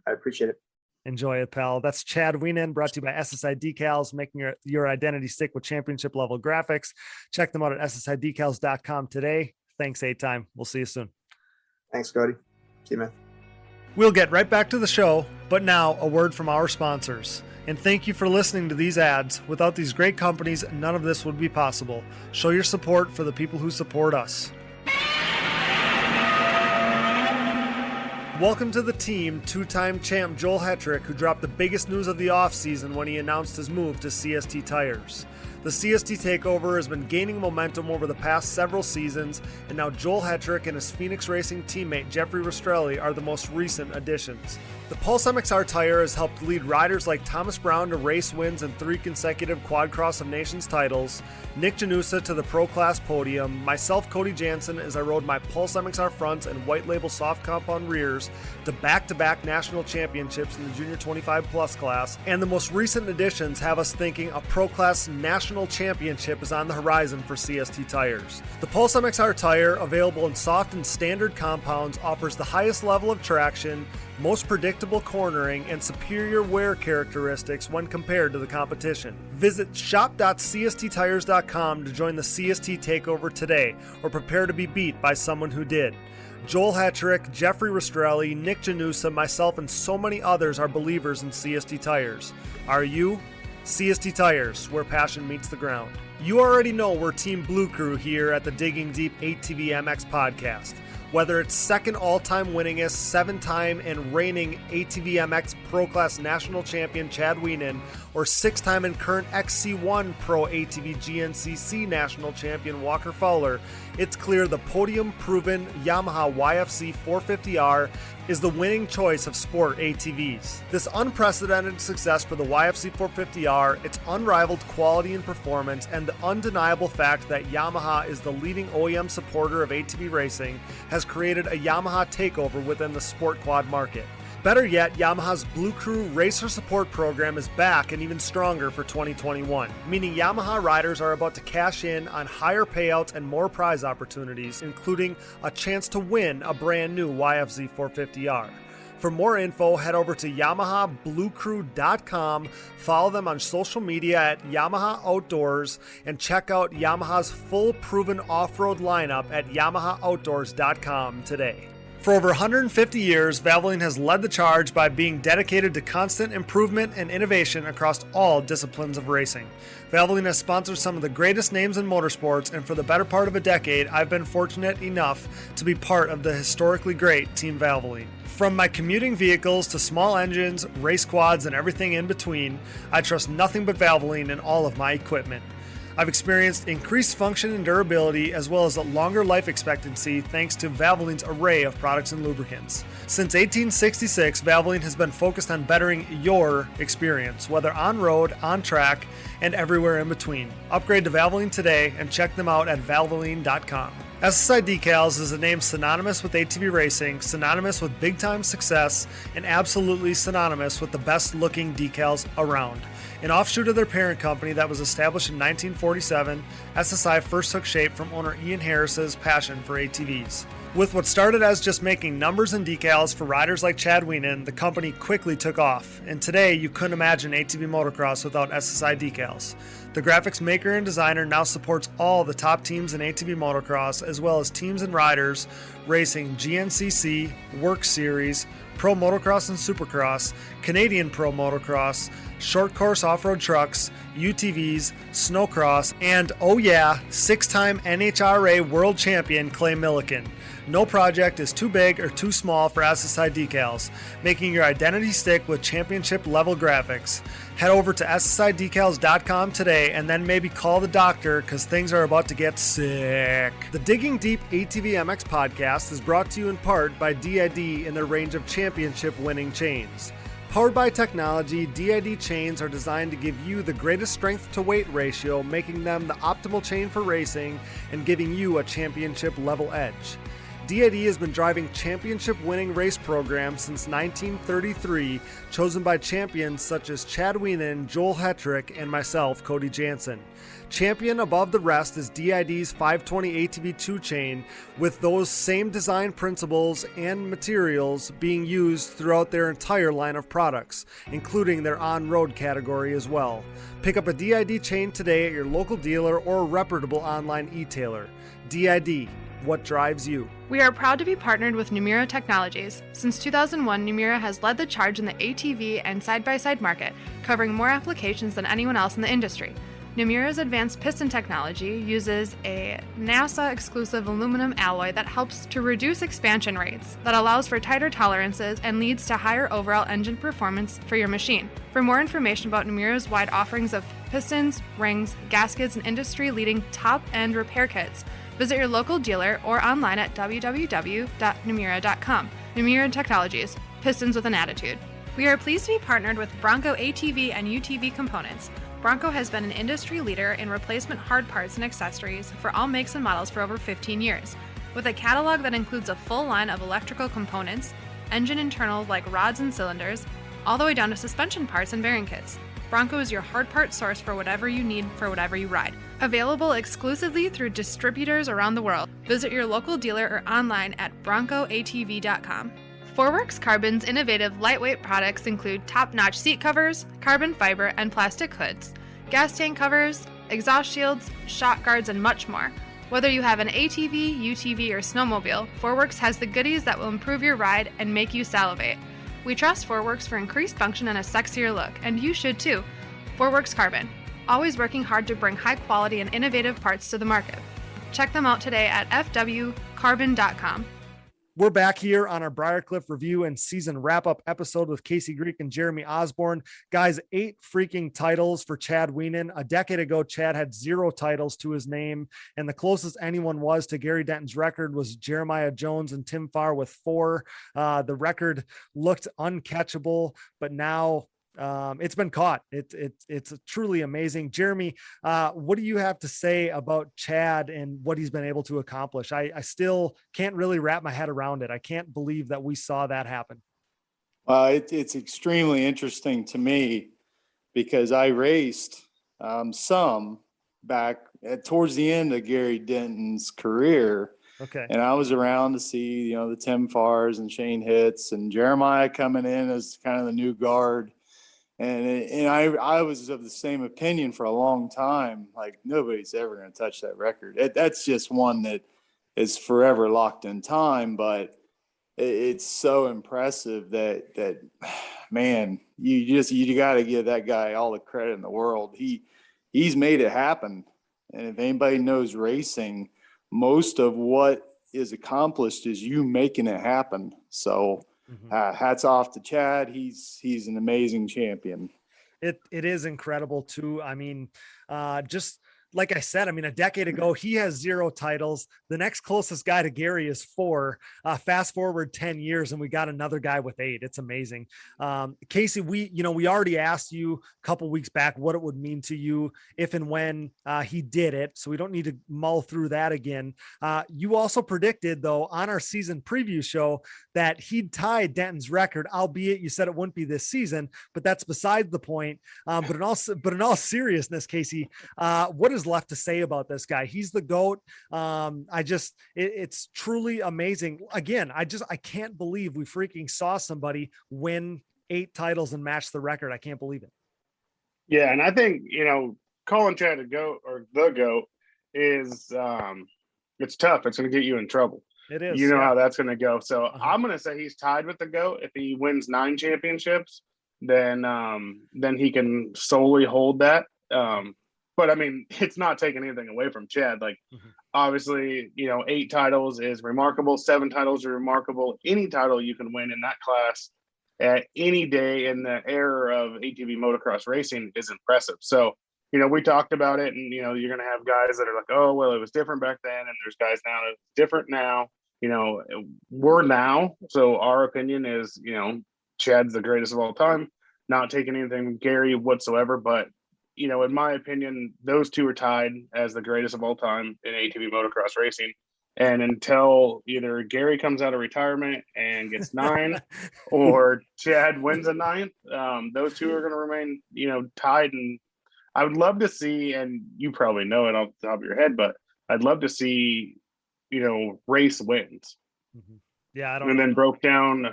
I appreciate it. Enjoy it, pal. That's Chad Wienen, brought to you by Ssi Decals, making your identity stick with championship level graphics. Check them out at ssidecals.com today. Thanks, 8-time. We'll see you soon. Thanks, Cody. See you, man. We'll get right back to the show, but now a word from our sponsors. And thank you for listening to these ads. Without these great companies, none of this would be possible. Show your support for the people who support us. Welcome to the team, 2-time champ Joel Hetrick, who dropped the biggest news of the offseason when he announced his move to CST Tires. The CST takeover has been gaining momentum over the past several seasons, and now Joel Hetrick and his Phoenix Racing teammate Jeffrey Rastrelli are the most recent additions. The Pulse MXR tire has helped lead riders like Thomas Brown to race wins and 3 consecutive Quad Cross of Nations titles, Nick Janusa to the Pro Class podium, myself, Cody Jansen, as I rode my Pulse MXR fronts and white label soft compound rears to back-to-back national championships in the Junior 25 Plus class, and the most recent additions have us thinking a Pro Class national championship is on the horizon for CST tires. The Pulse MXR tire, available in soft and standard compounds, offers the highest level of traction, most predictable cornering, and superior wear characteristics when compared to the competition. Visit shop.csttires.com to join the CST takeover today, or prepare to be beat by someone who did. Joel Hetrick, Jeffrey Rastrelli, Nick Janusa, myself, and so many others are believers in CST tires. Are you? CST Tires, where passion meets the ground. You already know we're Team Blue Crew here at the Digging Deep ATVMX podcast. Whether it's second all-time winningest, 7-time and reigning ATVMX Pro Class National Champion Chad Wienen, or 6-time and current XC1 Pro ATV GNCC National Champion Walker Fowler, it's clear the podium-proven Yamaha YFC 450R is the winning choice of sport ATVs. This unprecedented success for the YFC 450R, its unrivaled quality and performance, and the undeniable fact that Yamaha is the leading OEM supporter of ATV racing has created a Yamaha takeover within the sport quad market. Better yet, Yamaha's Blue Crew Racer Support Program is back and even stronger for 2021, meaning Yamaha riders are about to cash in on higher payouts and more prize opportunities, including a chance to win a brand new YFZ 450R. For more info, head over to YamahaBlueCrew.com, follow them on social media at Yamaha Outdoors, and check out Yamaha's full proven off-road lineup at YamahaOutdoors.com today. For over 150 years, Valvoline has led the charge by being dedicated to constant improvement and innovation across all disciplines of racing. Valvoline has sponsored some of the greatest names in motorsports, and for the better part of a decade, I've been fortunate enough to be part of the historically great Team Valvoline. From my commuting vehicles to small engines, race quads, and everything in between, I trust nothing but Valvoline in all of my equipment. I've experienced increased function and durability as well as a longer life expectancy thanks to Valvoline's array of products and lubricants. Since 1866, Valvoline has been focused on bettering your experience, whether on road, on track, and everywhere in between. Upgrade to Valvoline today and check them out at valvoline.com. Ssi Decals is a name synonymous with ATV racing, synonymous with big-time success, and absolutely synonymous with the best-looking decals around. An offshoot of their parent company that was established in 1947, SSI first took shape from owner Ian Harris's passion for ATVs. With what started as just making numbers and decals for riders like Chad Wienen, the company quickly took off, and today you couldn't imagine ATV motocross without SSI decals. The graphics maker and designer now supports all the top teams in ATV motocross, as well as teams and riders racing GNCC, Work Series, Pro Motocross and Supercross, Canadian Pro Motocross, short course off-road trucks, UTVs, snowcross, and oh yeah, 6-time NHRA world champion Clay Milliken. No project is too big or too small for SSI decals, making your identity stick with championship level graphics. Head over to ssidecals.com today and then maybe call the doctor because things are about to get sick. The Digging Deep ATVMX podcast is brought to you in part by DID and their range of championship winning chains. Powered by technology, DID chains are designed to give you the greatest strength to weight ratio, making them the optimal chain for racing and giving you a championship level edge. DID has been driving championship-winning race programs since 1933, chosen by champions such as Chad Wienen, Joel Hetrick, and myself, Cody Jansen. Champion above the rest is DID's 520 ATV2 chain, with those same design principles and materials being used throughout their entire line of products, including their on-road category as well. Pick up a DID chain today at your local dealer or reputable online e-tailer. DID. What drives you? We are proud to be partnered with Numira Technologies. Since 2001, Numira has led the charge in the ATV and side-by-side market, covering more applications than anyone else in the industry. Numira's advanced piston technology uses a NASA-exclusive aluminum alloy that helps to reduce expansion rates, that allows for tighter tolerances and leads to higher overall engine performance for your machine. For more information about Numira's wide offerings of pistons, rings, gaskets, and industry-leading top-end repair kits, visit your local dealer or online at www.numira.com. Numira Technologies, pistons with an attitude. We are pleased to be partnered with Bronco ATV and UTV components. Bronco has been an industry leader in replacement hard parts and accessories for all makes and models for over 15 years. With a catalog that includes a full line of electrical components, engine internals like rods and cylinders, all the way down to suspension parts and bearing kits. Bronco is your hard part source for whatever you need for whatever you ride. Available exclusively through distributors around the world. Visit your local dealer or online at broncoatv.com. Forworks Carbon's innovative lightweight products include top-notch seat covers, carbon fiber and plastic hoods, gas tank covers, exhaust shields, shock guards, and much more. Whether you have an ATV, UTV, or snowmobile, Forworks has the goodies that will improve your ride and make you salivate. We trust Forworks for increased function and a sexier look, and you should too. Forworks Carbon, always working hard to bring high quality and innovative parts to the market. Check them out today at fwcarbon.com. We're back here on our Briarcliff review and season wrap-up episode with Casey Greek and Jeremy Osborn. Guys, 8 freaking titles for Chad Wienen. A decade ago, Chad had 0 titles to his name, and the closest anyone was to Gary Denton's record was Jeremiah Jones and Tim Farr with 4. The record looked uncatchable, but now it's been caught. It's truly amazing. Jeremy, what do you have to say about Chad and what he's been able to accomplish? I still can't really wrap my head around it. I can't believe that we saw that happen. It's extremely interesting to me because I raced some back towards the end of Gary Denton's career. Okay. And I was around to see, the Tim Fars and Shane Hitz and Jeremiah coming in as kind of the new guard. And I was of the same opinion for a long time. Like, nobody's ever going to touch that record. That's just one that is forever locked in time. But it's so impressive that man, you got to give that guy all the credit in the world. He's made it happen. And if anybody knows racing, most of what is accomplished is you making it happen. So hats off to Chad. He's an amazing champion. It is incredible too. I mean, just like I said, I mean, a decade ago, he has 0 titles. The next closest guy to Gary is 4. Fast forward 10 years and we got another guy with 8. It's amazing. Casey, we already asked you a couple weeks back what it would mean to you if and when he did it. So we don't need to mull through that again. You also predicted, though, on our season preview show that he'd tie Denton's record, albeit you said it wouldn't be this season, but that's beside the point. But in all seriousness, Casey, what is left to say about this guy? He's the GOAT. It's truly amazing. Again, I can't believe we freaking saw somebody win 8 titles and match the record. I can't believe it. Yeah. And I think, calling Chad a GOAT or the GOAT is, it's tough. It's going to get you in trouble. It is. How that's going to go. So I'm going to say he's tied with the GOAT. If he wins 9 championships, then he can solely hold that. But I mean, it's not taking anything away from Chad. Like, obviously, 8 titles is remarkable. 7 titles are remarkable. Any title you can win in that class at any day in the era of ATV motocross racing is impressive. So, we talked about it, and, you're going to have guys that are like, oh, well, it was different back then. And there's guys now that's different now. We're now. So our opinion is, Chad's the greatest of all time, not taking anything from Gary whatsoever. But, in my opinion, those two are tied as the greatest of all time in ATV motocross racing. And until either Gary comes out of retirement and gets 9 or Chad wins a 9th, those two are going to remain, tied. And I would love to see, and you probably know it off the top of your head, but I'd love to see, race wins. Yeah. And then broke down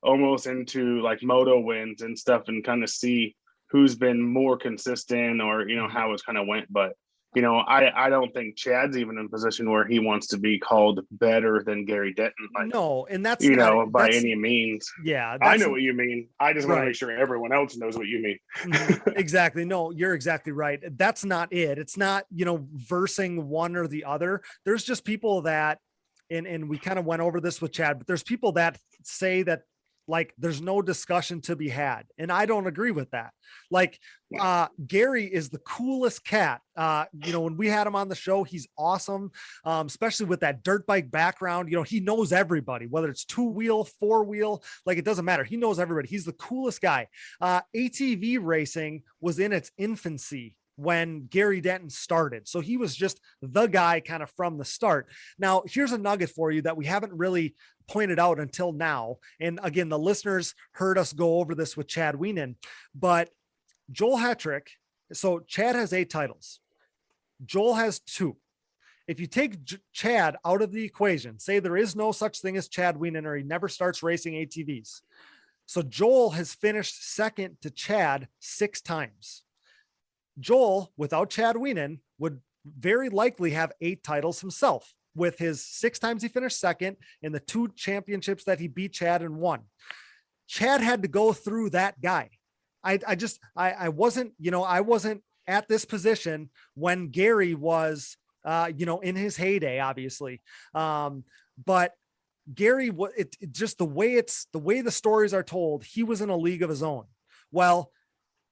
almost into like moto wins and stuff and kind of see who's been more consistent or, how it's kind of went. But, I don't think Chad's even in a position where he wants to be called better than Gary Denton. Like, no, and that's by any means. Yeah. I know what you mean. I just want to make sure everyone else knows what you mean. Exactly. No, you're exactly right. That's not it. It's not, versing one or the other. There's just people that, and we kind of went over this with Chad, but there's people that say that, like, there's no discussion to be had. And I don't agree with that. Like, Gary is the coolest cat. When we had him on the show, he's awesome. Especially with that dirt bike background, he knows everybody, whether it's 2-wheel, 4-wheel, like, it doesn't matter. He knows everybody. He's the coolest guy. ATV racing was in its infancy when Gary Denton started. So he was just the guy kind of from the start. Now, here's a nugget for you that we haven't really pointed out until now. And again, the listeners heard us go over this with Chad Wienen, but Joel Hetrick. So Chad has 8 titles. Joel has 2. If you take Chad out of the equation, say there is no such thing as Chad Wienen, or he never starts racing ATVs. So Joel has finished second to Chad 6 times. Joel, without Chad Wienen, would very likely have 8 titles himself, with his 6 times he finished second and the 2 championships that he beat Chad and won. Chad had to go through that guy. I wasn't at this position when Gary was, in his heyday, obviously. But Gary, just the way the stories are told, he was in a league of his own. Well,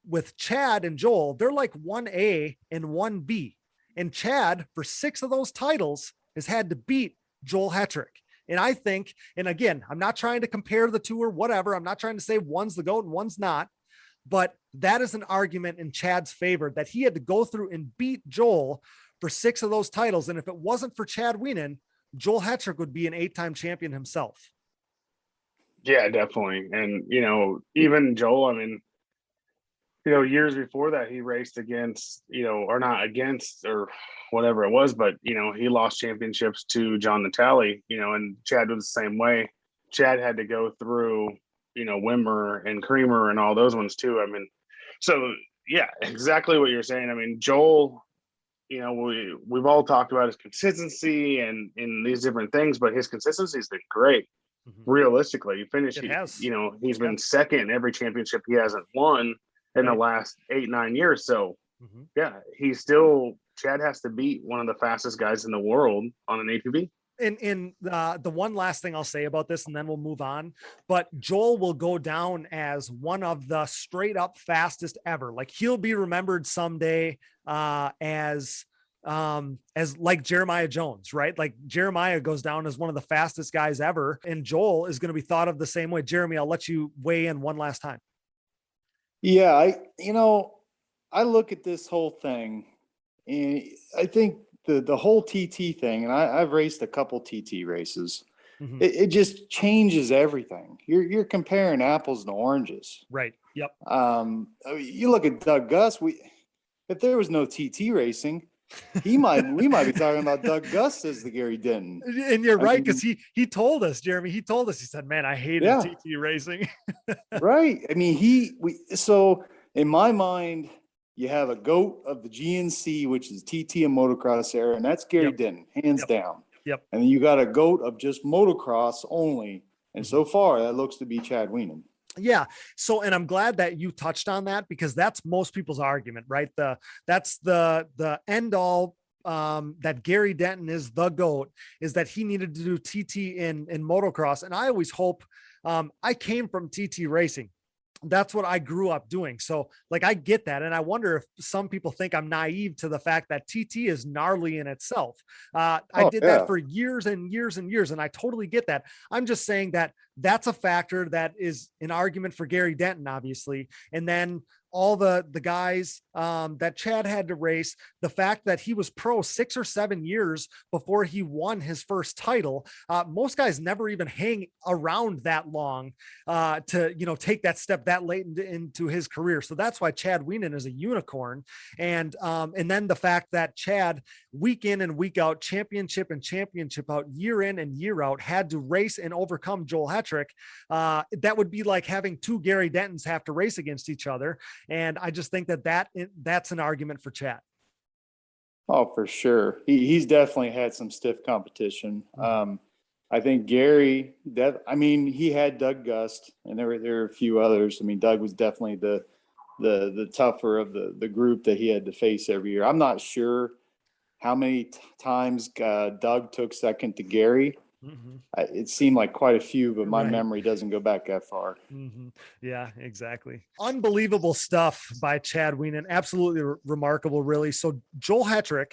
with Chad and Joel, they're like 1A and 1B. And Chad, for 6 of those titles, has had to beat Joel Hetrick. And I think, and again, I'm not trying to compare the two or whatever. I'm not trying to say one's the GOAT and one's not. But that is an argument in Chad's favor, that he had to go through and beat Joel for 6 of those titles. And if it wasn't for Chad Wienen, Joel Hetrick would be an 8-time champion himself. Yeah, definitely. And, even Joel, I mean, years before that, he raced against, or not against or whatever it was, but, he lost championships to John Natale, and Chad was the same way. Chad had to go through, Wimmer and Creamer and all those ones too. I mean, so yeah, exactly what you're saying. I mean, Joel, we've all talked about his consistency and in these different things, but his consistency has been great. Realistically, he's been second in every championship he hasn't won in the last 8-9 years. So yeah, Chad has to beat one of the fastest guys in the world on an ATV. And the one last thing I'll say about this, and then we'll move on, but Joel will go down as one of the straight up fastest ever. Like, he'll be remembered someday as like Jeremiah Jones, right? Like, Jeremiah goes down as one of the fastest guys ever, and Joel is going to be thought of the same way. Jeremy, I'll let you weigh in one last time. Yeah, I look at this whole thing, and I think the whole TT thing, and I've raced a couple TT races. It just changes everything. You're comparing apples and oranges. Right. Yep. You look at Doug Gus. If there was no TT racing, we might be talking about Doug Gus as the Gary Denton. And you're right, because he told us, Jeremy, he said, man, I hated TT racing. Right. I mean, so in my mind, you have a GOAT of the GNC, which is TT and motocross era, and that's Gary Denton, hands down. Yep. And then you got a GOAT of just motocross only. And so far, that looks to be Chad Wienen. Yeah. So, and I'm glad that you touched on that, because that's most people's argument, right? That's the end all, that Gary Denton is the GOAT, is that he needed to do TT in motocross. And I always hope, I came from TT racing. That's what I grew up doing. So, like, I get that. And I wonder if some people think I'm naive to the fact that TT is gnarly in itself. I did that for years and years and years, and I totally get that. I'm just saying that that's a factor that is an argument for Gary Denton, obviously. And then all the guys that Chad had to race, the fact that he was pro 6 or 7 years before he won his first title. Most guys never even hang around that long to, take that step that late into his career. So that's why Chad Wienen is a unicorn. And then the fact that Chad, week in and week out, championship and championship out, year in and year out, had to race and overcome Joel Hetrick. That would be like having two Gary Dentons have to race against each other. And I just think that's an argument for Chad. Oh, for sure. He's definitely had some stiff competition. I think Gary, he had Doug Gust, and there were a few others. I mean, Doug was definitely the tougher of the group that he had to face every year. I'm not sure how many times Doug took second to Gary. It seemed like quite a few, but my memory doesn't go back that far. Yeah, exactly. Unbelievable stuff by Chad Wienen. Absolutely remarkable, really. So Joel Hetrick,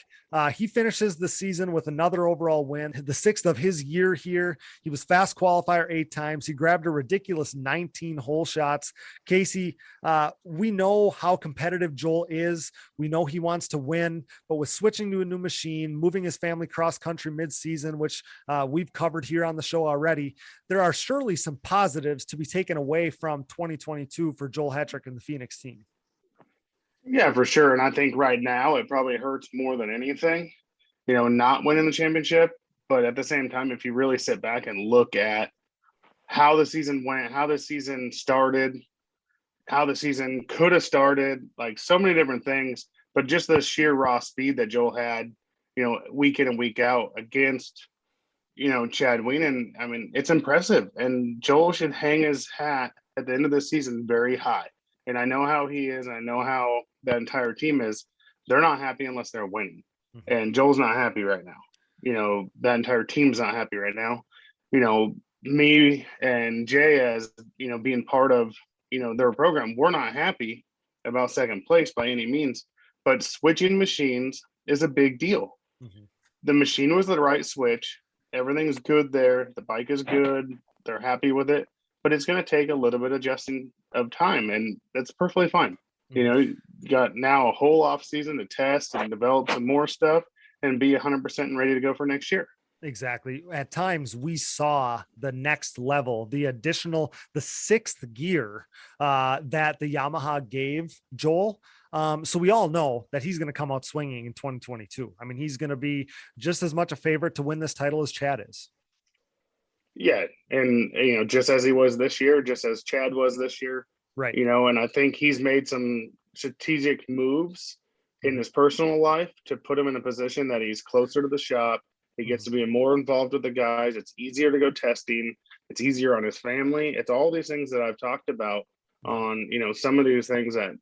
he finishes the season with another overall win, the 6th of his year here. He was fast qualifier 8 times. He grabbed a ridiculous 19 hole shots. Casey, we know how competitive Joel is. We know he wants to win, but with switching to a new machine, moving his family cross country mid-season, which we've covered here on the show already, there are surely some positives to be taken away from 2022 for Joel Hetrick and the Phoenix team. Yeah, for sure. And I think right now it probably hurts more than anything, not winning the championship. But at the same time, if you really sit back and look at how the season went, how the season started, how the season could have started, like so many different things, but just the sheer raw speed that Joel had, week in and week out against, Chad Wienen, I mean, it's impressive. And Joel should hang his hat at the end of the season very high. And I know how he is. I know how that entire team is. They're not happy unless they're winning. And Joel's not happy right now. That entire team's not happy right now. Me and Jay, as, being part of, their program, we're not happy about second place by any means. But switching machines is a big deal. The machine was the right switch. Everything's good there. The bike is good. They're happy with it, but it's going to take a little bit of adjusting of time, and that's perfectly fine. You got now a whole off season to test and develop some more stuff and be 100% ready to go for next year. Exactly. At times we saw the next level, the sixth gear that the Yamaha gave Joel. So we all know that he's going to come out swinging in 2022. I mean, he's going to be just as much a favorite to win this title as Chad is. Yeah. And, just as he was this year, just as Chad was this year, Right. And I think he's made some strategic moves in his personal life to put him in a position that he's closer to the shop. He gets to be more involved with the guys. It's easier to go testing. It's easier on his family. It's all these things that I've talked about on, some of these things that,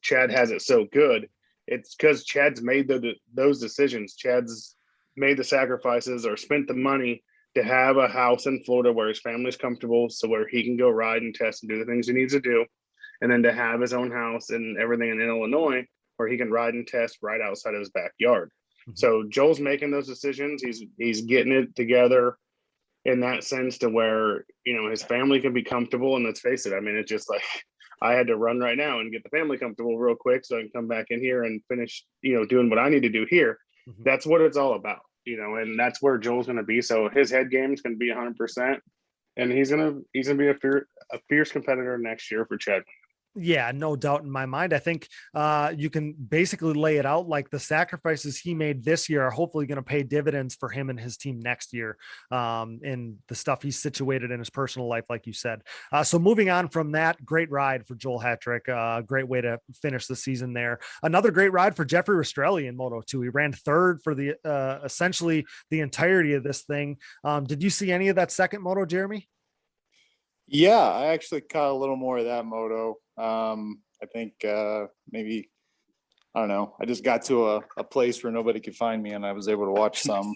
Chad has it so good. It's because Chad's made those decisions. Chad's made the sacrifices or spent the money to have a house in Florida where his family's comfortable, so where he can go ride and test and do the things he needs to do. And then to have his own house and everything in Illinois where he can ride and test right outside of his backyard. So Joel's making those decisions. He's getting it together in that sense to where, his family can be comfortable. And let's face it, I mean, it's just like I had to run right now and get the family comfortable real quick so I can come back in here and finish, doing what I need to do here. That's what it's all about, and that's where Joel's going to be. So his head game is going to be 100%. And he's going to be a fierce competitor next year for Chad. Yeah, no doubt in my mind. I think you can basically lay it out like the sacrifices he made this year are hopefully going to pay dividends for him and his team next year, in the stuff he's situated in his personal life, like you said. So moving on from that, great ride for Joel Hetrick. Great way to finish the season there. Another great ride for Jeffrey Rastrelli in Moto2. He ran third for the essentially the entirety of this thing. Did you see any of that second moto, Jeremy? Yeah, I actually caught a little more of that moto. I think maybe, I don't know. I just got to a place where nobody could find me and I was able to watch some.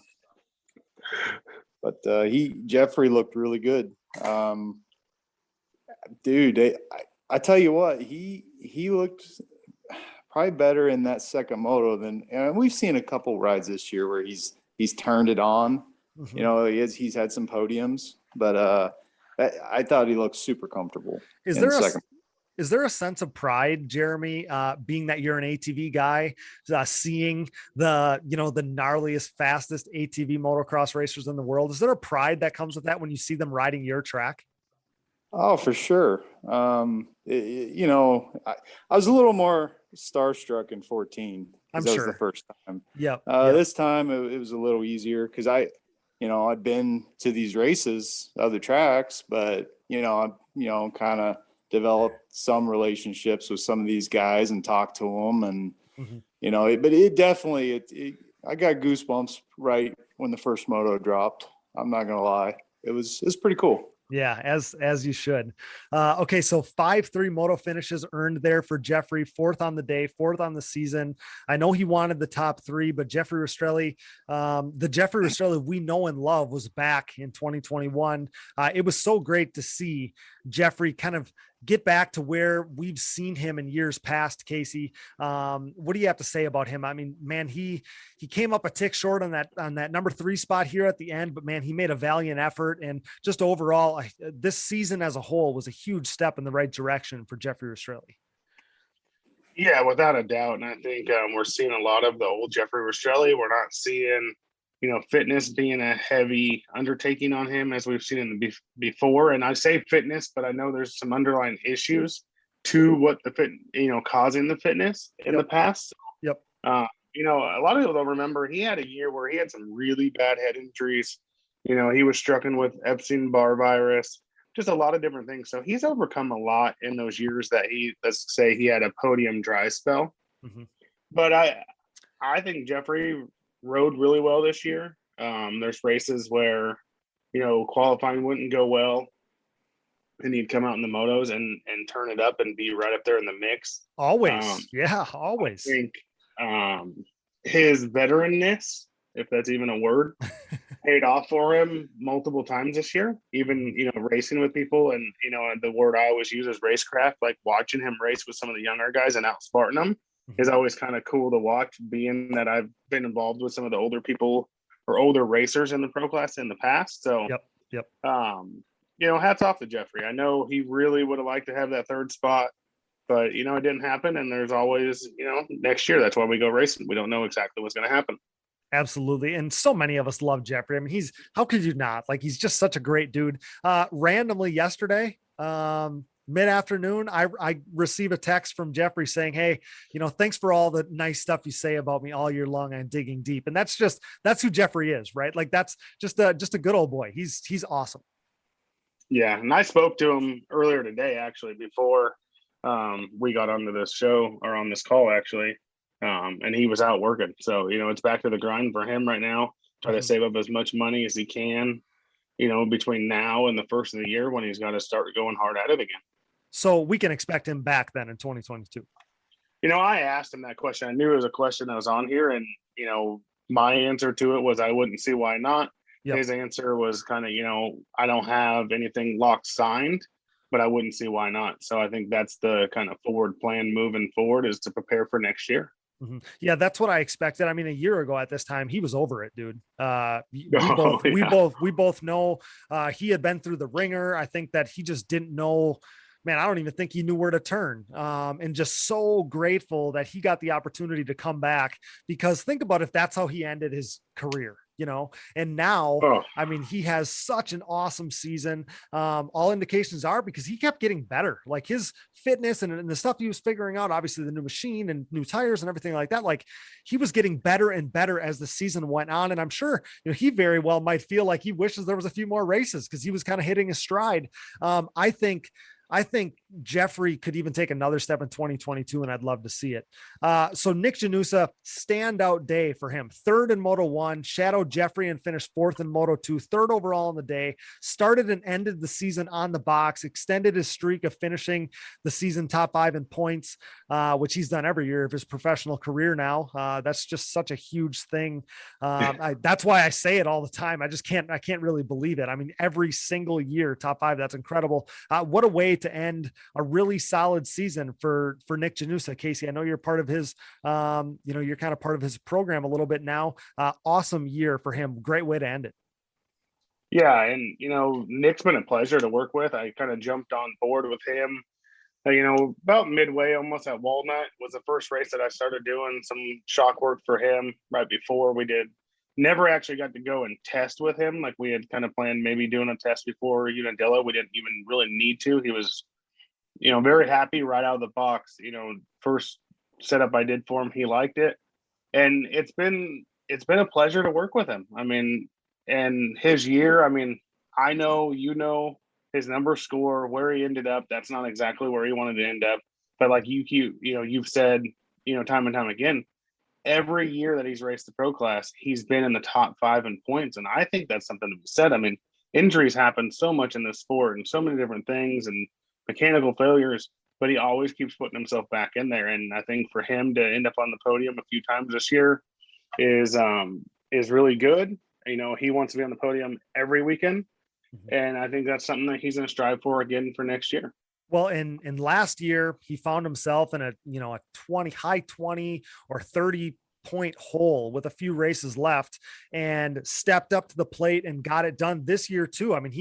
But Jeffrey looked really good. Dude, I tell you what, he looked probably better in that second moto and we've seen a couple rides this year where he's turned it on. He's had some podiums, but I thought he looked super comfortable. Is there a sense of pride, Jeremy, being that you're an ATV guy, seeing the gnarliest, fastest ATV motocross racers in the world? Is there a pride that comes with that when you see them riding your track? Oh, for sure. I was a little more starstruck in 14. I'm that sure. Was the first time. Yep. This time it was a little easier because I'd been to these races, other tracks, but I'm kind of developed some relationships with some of these guys and talked to them, and but it definitely I got goosebumps right when the first moto dropped. I'm not gonna lie, it was pretty cool. Yeah, as you should. Okay, so 5-3 moto finishes earned there for Jeffrey, fourth on the day, fourth on the season. I know he wanted the top three, but Jeffrey Rastrelli, the Jeffrey Rastrelli we know and love, was back in 2021. It was so great to see Jeffrey kind of get back to where we've seen him in years past. Casey, what do you have to say about him? I mean, man, he came up a tick short on that number 3 spot here at the end, but man, he made a valiant effort, and just overall, this season as a whole was a huge step in the right direction for Jeffrey Rastrelli. Yeah, without a doubt. And I think we're seeing a lot of the old Jeffrey Rastrelli. We're not seeing, fitness being a heavy undertaking on him as we've seen in the before. And I say fitness, but I know there's some underlying issues to what causing the fitness in the past. Yep. A lot of people don't remember he had a year where he had some really bad head injuries. He was struggling with Epstein-Barr virus, just a lot of different things. So he's overcome a lot in those years that let's say he had a podium dry spell. But I think Jeffrey rode really well this year. There's races where, qualifying wouldn't go well, and he'd come out in the motos and turn it up and be right up there in the mix. Always. Always. I think his veteranness, if that's even a word, paid off for him multiple times this year, even, racing with people. And, the word I always use is racecraft, like watching him race with some of the younger guys and out-sparting them is always kind of cool to watch, being that I've been involved with some of the older people or older racers in the pro class in the past. So, Yep. Hats off to Jeffrey. I know he really would have liked to have that third spot, but, it didn't happen. And there's always, next year, that's why we go racing. We don't know exactly what's going to happen. Absolutely. And so many of us love Jeffrey. I mean, how could you not? Like, he's just such a great dude. Randomly yesterday, mid-afternoon, I receive a text from Jeffrey saying, "Hey, thanks for all the nice stuff you say about me all year long on Digging Deep." And that's who Jeffrey is, right? Like, that's just a good old boy. He's awesome. Yeah. And I spoke to him earlier today, actually, before we got onto this show, or on this call, actually. And he was out working. So, it's back to the grind for him right now. Try to save up as much money as he can, between now and the first of the year, when he's got to start going hard at it again. So we can expect him back then in 2022. I asked him that question. I knew it was a question that was on here, and my answer to it was I wouldn't see why not. Yep. His answer was kind of, I don't have anything locked signed, but I wouldn't see why not. So I think that's the kind of forward plan moving forward, is to prepare for next year. Mm-hmm. Yeah, that's what I expected. I mean, a year ago at this time, he was over it, dude. We both know he had been through the ringer. I think that he just didn't know. Man, I don't even think he knew where to turn. And just so grateful that he got the opportunity to come back, because think about if that's how he ended his career. And now, I mean, he has such an awesome season. All indications are because he kept getting better, like his fitness and the stuff he was figuring out, obviously the new machine and new tires and everything like that. Like, he was getting better and better as the season went on. And I'm sure, he very well might feel like he wishes there was a few more races, because he was kind of hitting his stride. I think Jeffrey could even take another step in 2022, and I'd love to see it. So Nick Janusa, standout day for him. Third in Moto 1, shadowed Jeffrey and finished fourth in Moto 2, third overall on the day. Started and ended the season on the box, extended his streak of finishing the season top 5 in points, which he's done every year of his professional career now. That's just such a huge thing. That's why I say it all the time. I can't really believe it. I mean, every single year, top 5, that's incredible. What a way to end a really solid season for Nick Janusa. Casey, I know you're part of his, you're kind of part of his program a little bit now. Awesome year for him. Great way to end it. Yeah. And, Nick's been a pleasure to work with. I kind of jumped on board with him, about midway, almost at Walnut was the first race that I started doing some shock work for him right before we did. Never actually got to go and test with him. Like, we had kind of planned maybe doing a test before Unadilla. We didn't even really need to. He was, very happy right out of the box. First setup I did for him, he liked it. And it's been a pleasure to work with him. I mean, and his year, I mean, I know, his number score, where he ended up, that's not exactly where he wanted to end up. But like you've said, time and time again, every year that he's raced the pro class, he's been in the top 5 in points. And I think that's something to be said. I mean, injuries happen so much in this sport and so many different things and mechanical failures, but he always keeps putting himself back in there. And I think for him to end up on the podium a few times this year is really good. He wants to be on the podium every weekend. And I think that's something that he's going to strive for again for next year. Well, in last year, he found himself in a high 20 or 30 point hole with a few races left, and stepped up to the plate and got it done this year too. I mean,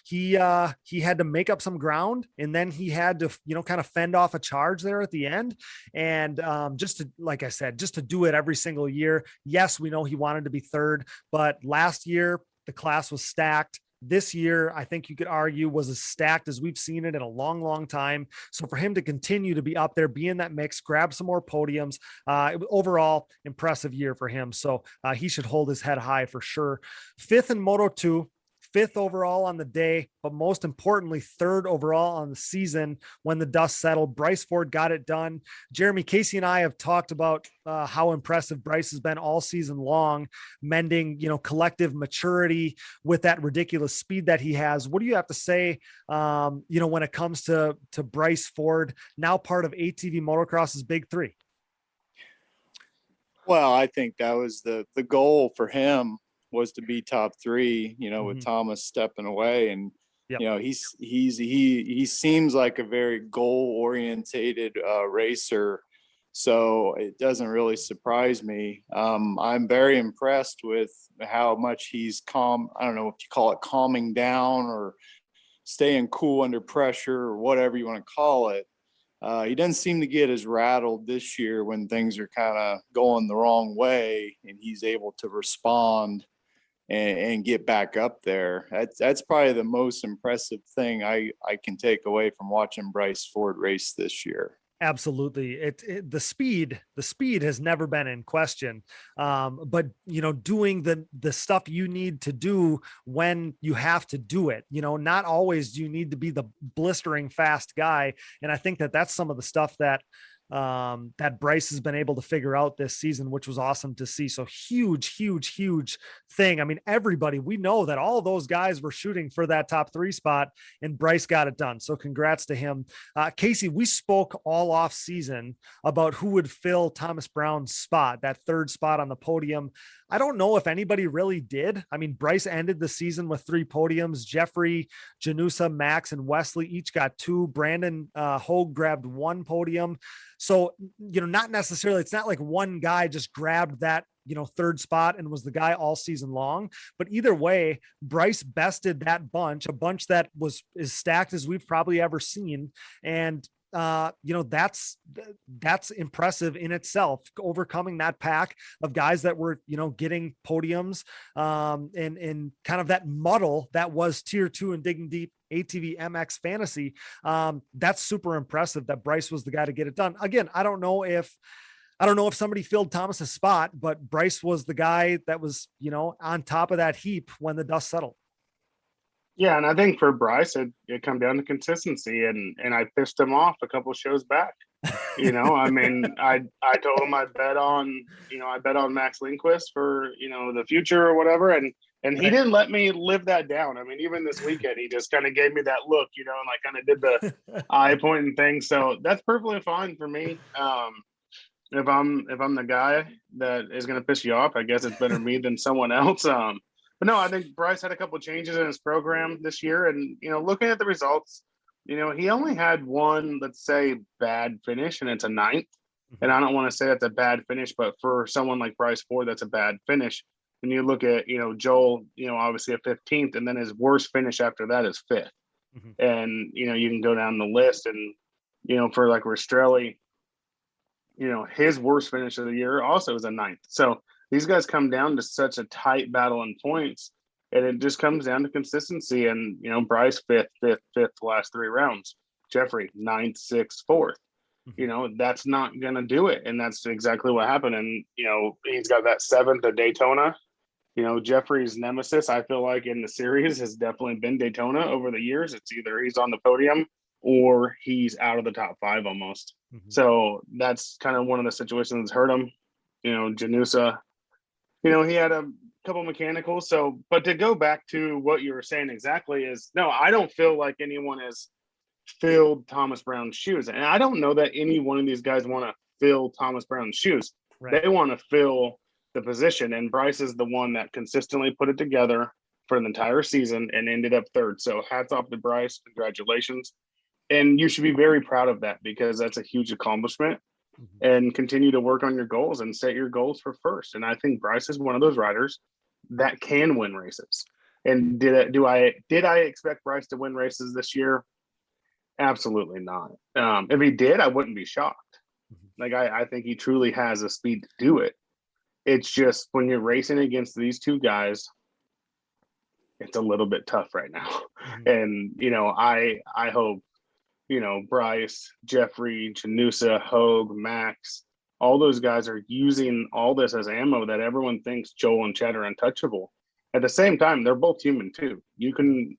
he had to make up some ground, and then he had to, kind of fend off a charge there at the end. And just to, like I said, just to do it every single year. Yes, we know he wanted to be third, but last year the class was stacked. This year, I think you could argue, was as stacked as we've seen it in a long, long time. So for him to continue to be up there, be in that mix, grab some more podiums, overall impressive year for him. So he should hold his head high for sure. Fifth in Moto 2, 5th overall on the day, but most importantly, 3rd overall on the season when the dust settled. Bryce Ford got it done. Jeremy, Casey, and I have talked about how impressive Bryce has been all season long, mending, collective maturity with that ridiculous speed that he has. What do you have to say, when it comes to Bryce Ford, now part of ATV Motocross's Big Three? Well, I think that was the goal for him, was to be top 3, with Thomas stepping away. And, yep. he seems like a very goal orientated racer. So it doesn't really surprise me. I'm very impressed with how much he's calm. I don't know if you call it calming down or staying cool under pressure or whatever you want to call it. He doesn't seem to get as rattled this year when things are kind of going the wrong way, and he's able to respond and get back up there. That's probably the most impressive thing I can take away from watching Bryce Ford race this year. Absolutely. The speed has never been in question. But doing the stuff you need to do when you have to do it, not always do you need to be the blistering fast guy. And I think that's some of the stuff that Bryce has been able to figure out this season, which was awesome to see. So huge thing. I mean, we know that all those guys were shooting for that top 3 spot, and Bryce got it done. So congrats to him. Casey, we spoke all off season about who would fill Thomas Brown's spot, that 3rd spot on the podium. I don't know if anybody really did. I mean, Bryce ended the season with 3 podiums. Jeffrey, Janusa, Max, and Wesley each got 2. Brandon Hogue grabbed 1 podium. So, not necessarily, it's not like one guy just grabbed that, 3rd spot and was the guy all season long. But either way, Bryce bested that bunch, a bunch that was as stacked as we've probably ever seen. And that's impressive in itself, overcoming that pack of guys that were, getting podiums, and kind of that muddle that was tier 2 and Digging Deep ATVMX Fantasy. That's super impressive that Bryce was the guy to get it done. Again, I don't know if somebody filled Thomas's spot, but Bryce was the guy that was, on top of that heap when the dust settled. Yeah, and I think for Bryce, it come down to consistency, and I pissed him off a couple shows back. I mean, I told him I bet on Max Lindquist for the future or whatever, and he didn't let me live that down. I mean, even this weekend, he just kind of gave me that look, and like kind of did the eye pointing thing. So that's perfectly fine for me. If I'm the guy that is going to piss you off, I guess it's better me than someone else. But no, I think Bryce had a couple of changes in his program this year, and looking at the results, he only had one, let's say, bad finish, and it's a 9th. And I don't want to say that's a bad finish, but for someone like Bryce Ford, that's a bad finish. And you look at Joel, obviously a 15th, and then his worst finish after that is 5th. And you can go down the list, and for like Rastrelli, his worst finish of the year also is a 9th. So these guys come down to such a tight battle in points, and it just comes down to consistency. And, Bryce 5th, last 3 rounds. Jeffrey 9th, 6th, 4th. That's not going to do it. And that's exactly what happened. And, he's got that 7th at Daytona. Jeffrey's nemesis, I feel like in the series, has definitely been Daytona over the years. It's either he's on the podium or he's out of the top 5 almost. So that's kind of one of the situations that's hurt him. Janusa, he had a couple mechanicals. So, but to go back to what you were saying exactly is, no, I don't feel like anyone has filled Thomas Brown's shoes. And I don't know that any one of these guys want to fill Thomas Brown's shoes. Right. They want to fill the position. And Bryce is the one that consistently put it together for the entire season and ended up 3rd. So hats off to Bryce. Congratulations. And you should be very proud of that, because that's a huge accomplishment. And continue to work on your goals and set your goals for 1st. And I think Bryce is one of those riders that can win races. And did I expect Bryce to win races this year? Absolutely not. If he did, I wouldn't be shocked. Like I think he truly has the speed to do it. It's just when you're racing against these 2 guys, it's a little bit tough right now. And I hope Bryce, Jeffrey, Janusa, Hogue, Max, all those guys are using all this as ammo that everyone thinks Joel and Chad are untouchable. At the same time, they're both human too. You can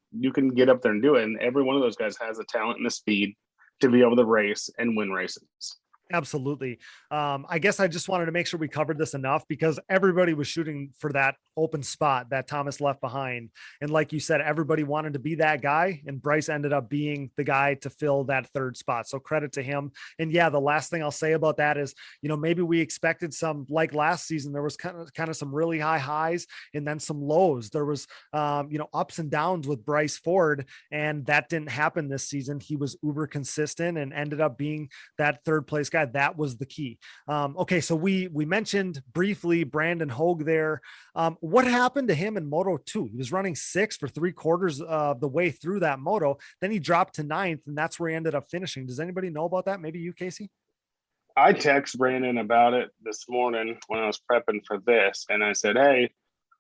get up there and do it. And every one of those guys has the talent and the speed to be able to race and win races. Absolutely. I guess I just wanted to make sure we covered this enough, because everybody was shooting for that open spot that Thomas left behind. And like you said, everybody wanted to be that guy, and Bryce ended up being the guy to fill that 3rd spot. So credit to him. And yeah, the last thing I'll say about that is, maybe we expected some, like last season, there was kind of some really high highs and then some lows. There was, ups and downs with Bryce Ford, and that didn't happen this season. He was uber consistent and ended up being that 3rd place guy. That was the key. Okay. So we mentioned briefly Brandon Hogue there. What happened to him in Moto 2? He was running 6 for 3/4 of the way through that moto. Then he dropped to 9th, and that's where he ended up finishing. Does anybody know about that? Maybe you, Casey? I text Brandon about it this morning when I was prepping for this, and I said, "Hey,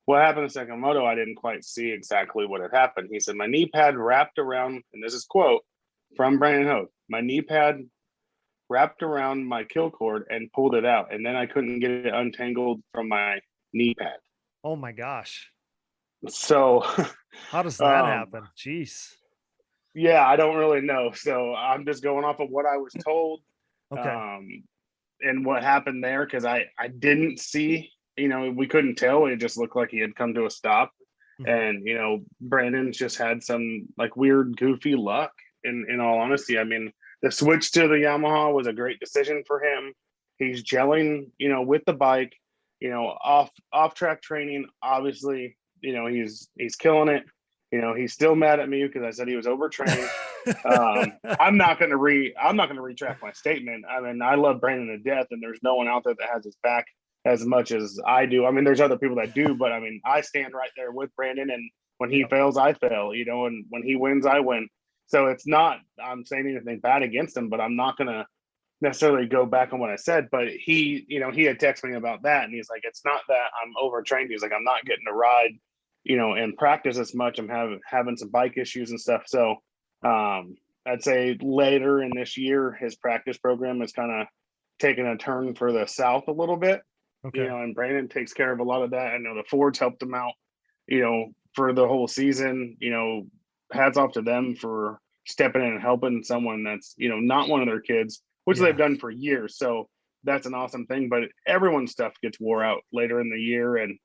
what happened in second moto? I didn't quite see exactly what had happened." He said, "My knee pad wrapped around," and this is quote from Brandon Hope, "My knee pad wrapped around my kill cord and pulled it out, and then I couldn't get it untangled from my knee pad." Oh my gosh. So How does that happen? Jeez. yeah, I don't really know. So I'm just going off of what I was told. Okay. And what happened there, because I didn't see, we couldn't tell. It just looked like he had come to a stop. And Brandon's just had some like weird goofy luck, in all honesty. I mean, the switch to the Yamaha was a great decision for him. He's gelling with the bike, off track training, obviously. He's killing it. He's still mad at me because I said he was overtrained. I'm not going to retract my statement. I mean, I love Brandon to death, and there's no one out there that has his back as much as I do. I mean, there's other people that do, but I mean, I stand right there with Brandon, and when he fails, I fail, and when he wins, I win. So it's not, I'm saying anything bad against him, but I'm not going to necessarily go back on what I said. But he had texted me about that, and he's like, "It's not that I'm overtrained." He's like, "I'm not getting to ride, and practice as much. I'm having some bike issues and stuff." So I'd say later in this year, his practice program is kind of taking a turn for the south a little bit. Okay. And Brandon takes care of a lot of that. I know the Fords helped him out, for the whole season. Hats off to them for stepping in and helping someone that's, not one of their kids, which they've done for years. So that's an awesome thing. But everyone's stuff gets wore out later in the year and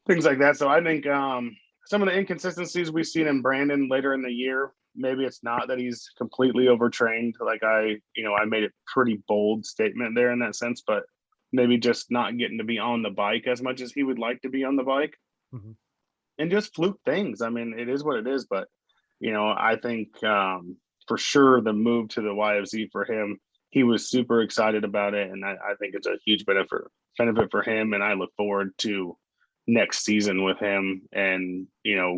things like that. So I think some of the inconsistencies we've seen in Brandon later in the year, maybe it's not that he's completely overtrained. Like I made a pretty bold statement there in that sense, but maybe just not getting to be on the bike as much as he would like to be on the bike. And just fluke things. I mean, it is what it is, but I think for sure the move to the YFZ for him, he was super excited about it. And I think it's a huge benefit for him. And I look forward to next season with him and,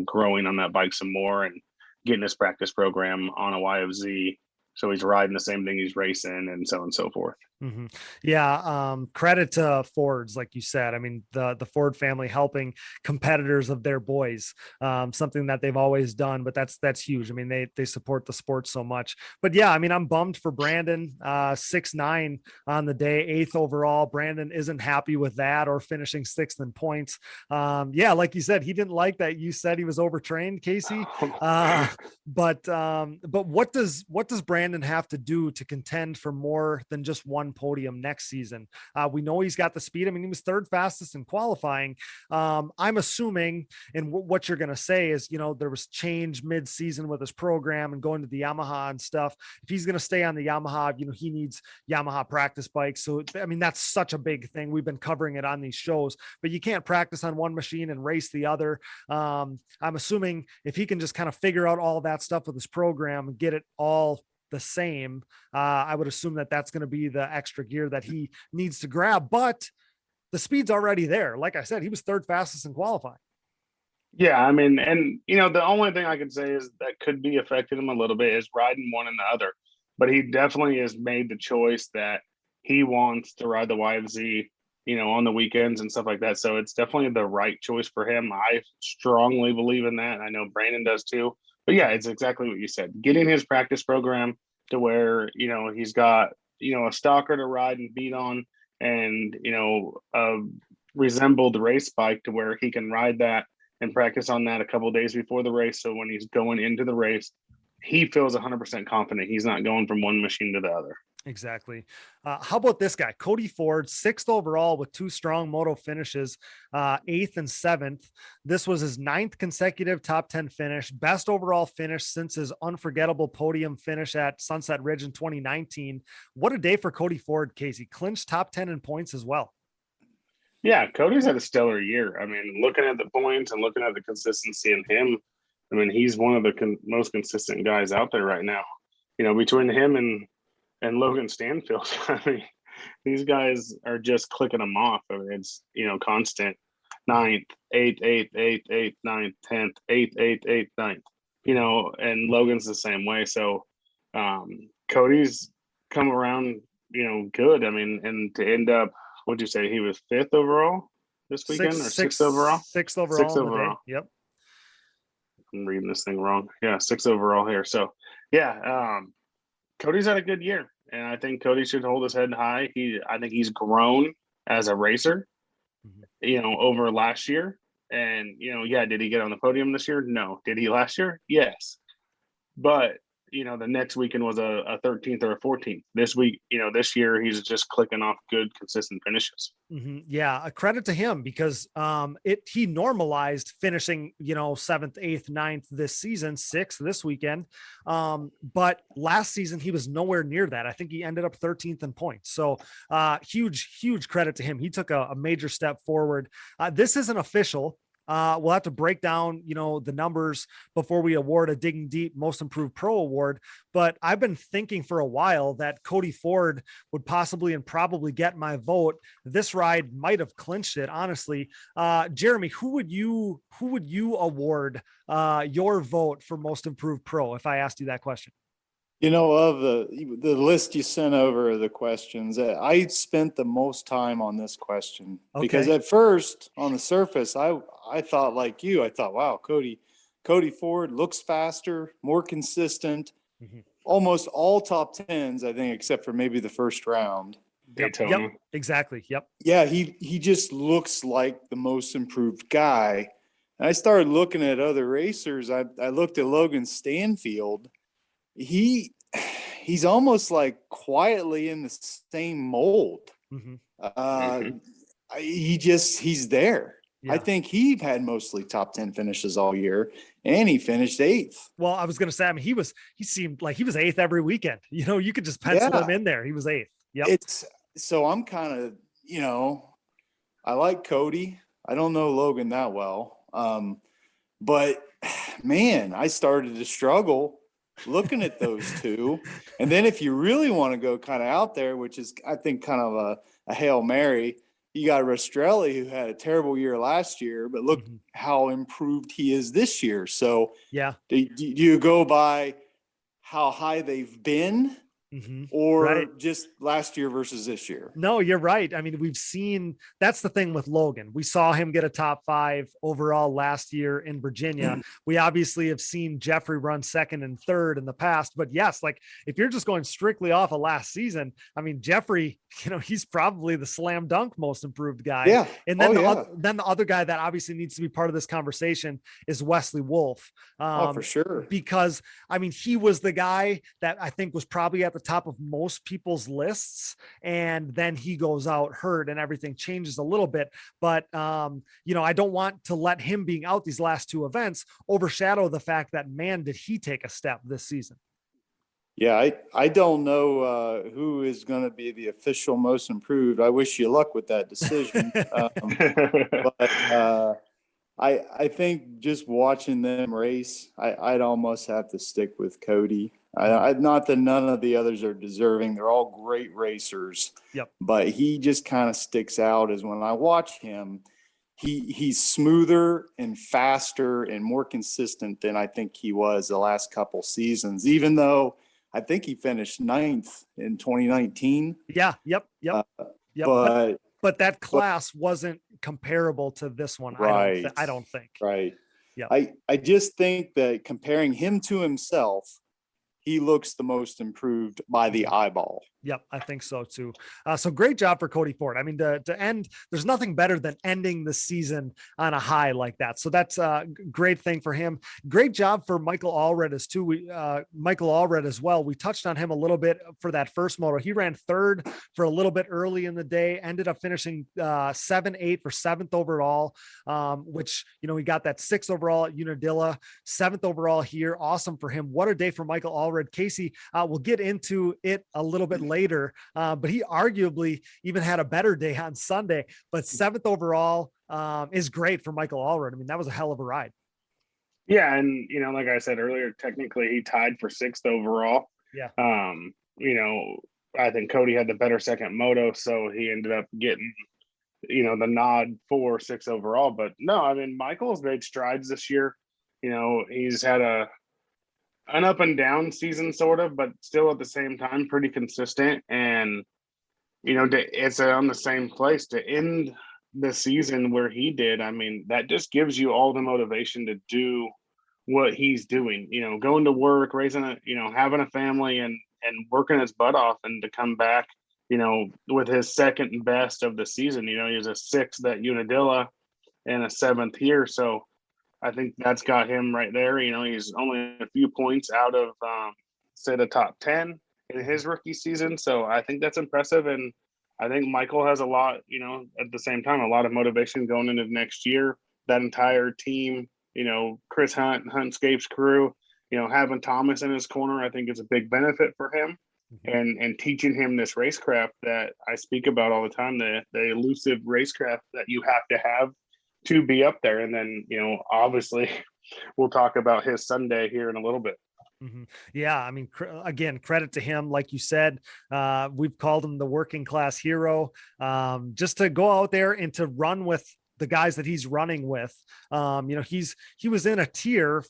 growing on that bike some more and getting his practice program on a YFZ. So he's riding the same thing he's racing and so on and so forth. Yeah. Credit to Fords, like you said. I mean, the Ford family helping competitors of their boys, something that they've always done, but that's huge. I mean, they support the sport so much. But yeah, I mean, I'm bummed for Brandon, 6'9" on the day, 8th overall. Brandon isn't happy with that or finishing 6th in points. Yeah, like you said, he didn't like that you said he was overtrained, Casey. But what does Brandon have to do to contend for more than just one podium next season? We know he's got the speed. I mean, he was 3rd fastest in qualifying. I'm assuming, and what you're going to say is, there was change mid-season with his program and going to the Yamaha and stuff. If he's going to stay on the Yamaha, he needs Yamaha practice bikes. So, I mean, that's such a big thing. We've been covering it on these shows, but you can't practice on one machine and race the other. I'm assuming if he can just kind of figure out all that stuff with his program and get it all the same, I would assume that that's going to be the extra gear that he needs to grab, but the speed's already there. Like I said, he was 3rd fastest in qualifying. Yeah. I mean, and the only thing I could say is that could be affected him a little bit is riding one and the other, but he definitely has made the choice that he wants to ride the YFZ, on the weekends and stuff like that. So it's definitely the right choice for him. I strongly believe in that. I know Brandon does too. But yeah, it's exactly what you said. Getting his practice program to where, he's got, a stalker to ride and beat on and, a resembled race bike to where he can ride that and practice on that a couple of days before the race. So when he's going into the race, he feels 100% confident. He's not going from one machine to the other. Exactly. How about this guy, Cody Ford, 6th overall with 2 strong moto finishes, 8th and 7th. This was his 9th consecutive top 10 finish, best overall finish since his unforgettable podium finish at Sunset Ridge in 2019. What a day for Cody Ford, Casey. Clinched top 10 in points as well. Yeah, Cody's had a stellar year. I mean, looking at the points and looking at the consistency in him, I mean, he's one of the most consistent guys out there right now. Between him and Logan Stanfield, I mean, these guys are just clicking them off. I mean, it's, constant. ninth, eighth, ninth, 10th, eighth, ninth, and Logan's the same way. So Cody's come around, good. I mean, and to end up, what'd you say? He was 5th overall this weekend, or sixth overall? Sixth overall. Sixth overall. Yep. I'm reading this thing wrong. Yeah, 6th overall here. So yeah, Cody's had a good year, and I think Cody should hold his head high. I think he's grown as a racer, over last year. And did he get on the podium this year? No. Did he last year? Yes. But the next weekend was a 13th or a 14th. This week, this year, he's just clicking off good, consistent finishes. Yeah, a credit to him, because he normalized finishing, 7th, 8th, 9th this season, 6th this weekend. But last season he was nowhere near that. I think he ended up 13th in points. So huge credit to him. He took a major step forward. This isn't official. We'll have to break down, the numbers before we award a Digging Deep Most Improved Pro award. But I've been thinking for a while that Cody Ford would possibly and probably get my vote. This ride might have clinched it, honestly. Jeremy, who would you award your vote for Most Improved Pro if I asked you that question? Of the list you sent over the questions, I spent the most time on this question because at first on the surface, I thought like you, I thought, wow, Cody Ford looks faster, more consistent, almost all top 10s, I think, except for maybe the first round. Daytona. Yep, exactly. Yep. Yeah. He just looks like the most improved guy. And I started looking at other racers. I looked at Logan Stanfield. He's almost like quietly in the same mold. He's there. Yeah. I think he had mostly top 10 finishes all year, and he finished 8th. Well, I was going to say, I mean, he seemed like he was 8th every weekend. You could just pencil him in there. He was 8th. Yep. So I'm kind of, I like Cody. I don't know Logan that well. But man, I started to struggle looking at those two. And then if you really want to go kind of out there, which is, I think, kind of a Hail Mary, you got Rastrelli, who had a terrible year last year, but look how improved he is this year. So yeah, do you go by how high they've been or just last year versus this year? No, you're right. I mean, we've seen, that's the thing with Logan. We saw him get a top 5 overall last year in Virginia. We obviously have seen Jeffrey run 2nd and 3rd in the past, but yes, like if you're just going strictly off of last season, I mean, Jeffrey, he's probably the slam dunk most improved guy. Yeah. And then then the other guy that obviously needs to be part of this conversation is Wesley Wolf. For sure. Because I mean, he was the guy that I think was probably at the top of most people's lists, and then he goes out hurt and everything changes a little bit. But I don't want to let him being out these last 2 events overshadow the fact that, man, did he take a step this season. Yeah, I don't know who is going to be the official most improved. I wish you luck with that decision. But I think just watching them race, I'd almost have to stick with Cody. Not that none of the others are deserving. They're all great racers. Yep. But he just kind of sticks out as when I watch him, he's smoother and faster and more consistent than I think he was the last couple seasons, even though I think he finished 9th in 2019. Yeah. Yep. But that class wasn't comparable to this one. Right. I don't think. Right. Yeah. I just think that comparing him to himself, he looks the most improved by the eyeball. Yep, I think so too. So great job for Cody Ford. I mean, to end, there's nothing better than ending the season on a high like that. So that's a great thing for him. Great job for Michael Allred Michael Allred as well. We touched on him a little bit for that first moto. He ran 3rd for a little bit early in the day, ended up finishing 7-8 for 7th overall, which, he got that 6th overall at Unadilla, 7th overall here. Awesome for him. What a day for Michael Allred. Casey, we'll get into it a little bit later, but he arguably even had a better day on Sunday. But 7th overall is great for Michael Allred. I mean, that was a hell of a ride. Yeah, and like I said earlier, technically he tied for 6th overall. Yeah. I think Cody had the better second moto, so he ended up getting the nod for 6 overall. But no, I mean, Michael's made strides this year. He's had an up and down season sort of, but still at the same time pretty consistent. And it's on the same place to end the season where he did. I mean, that just gives you all the motivation to do what he's doing, going to work, raising having a family and working his butt off, and to come back, with his second best of the season. He was a 6th at Unadilla and a 7th here. So I think that's got him right there. He's only a few points out of, say, the top 10 in his rookie season. So I think that's impressive. And I think Michael has a lot, at the same time, a lot of motivation going into next year. That entire team, Chris Hunt, Huntscape's crew, having Thomas in his corner, I think is a big benefit for him. And teaching him this racecraft that I speak about all the time, the elusive racecraft that you have to be up there. And then, obviously we'll talk about his Sunday here in a little bit. Mm-hmm. Yeah. I mean, again, credit to him. Like you said, we've called him the working class hero, just to go out there and to run with the guys that he's running with. He was in a tier,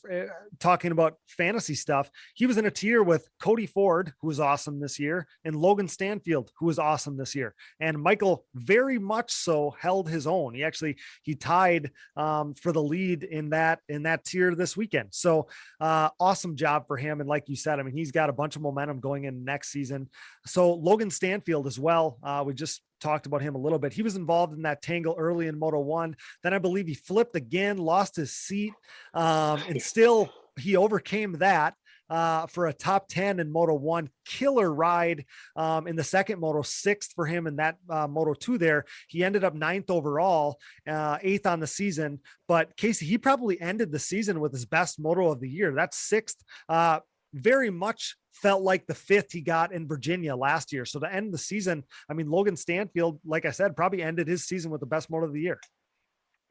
talking about fantasy stuff. He was in a tier with Cody Ford, who was awesome this year, and Logan Stanfield, who was awesome this year. And Michael very much so held his own. He tied for the lead in that tier this weekend. So awesome job for him. And like you said, I mean, he's got a bunch of momentum going in next season. So Logan Stanfield as well. We just talked about him a little bit. He was involved in that tangle early in Moto 1. Then I believe he flipped again, lost his seat, and still he overcame that for a top 10 in Moto 1. Killer ride in the second Moto, 6th for him in that Moto 2 there. He ended up 9th overall, 8th on the season. But Casey, he probably ended the season with his best Moto of the year. That's 6th. Very much felt like the 5th he got in Virginia last year. So to end the season, I mean, Logan Stanfield, like I said, probably ended his season with the best moto of the year.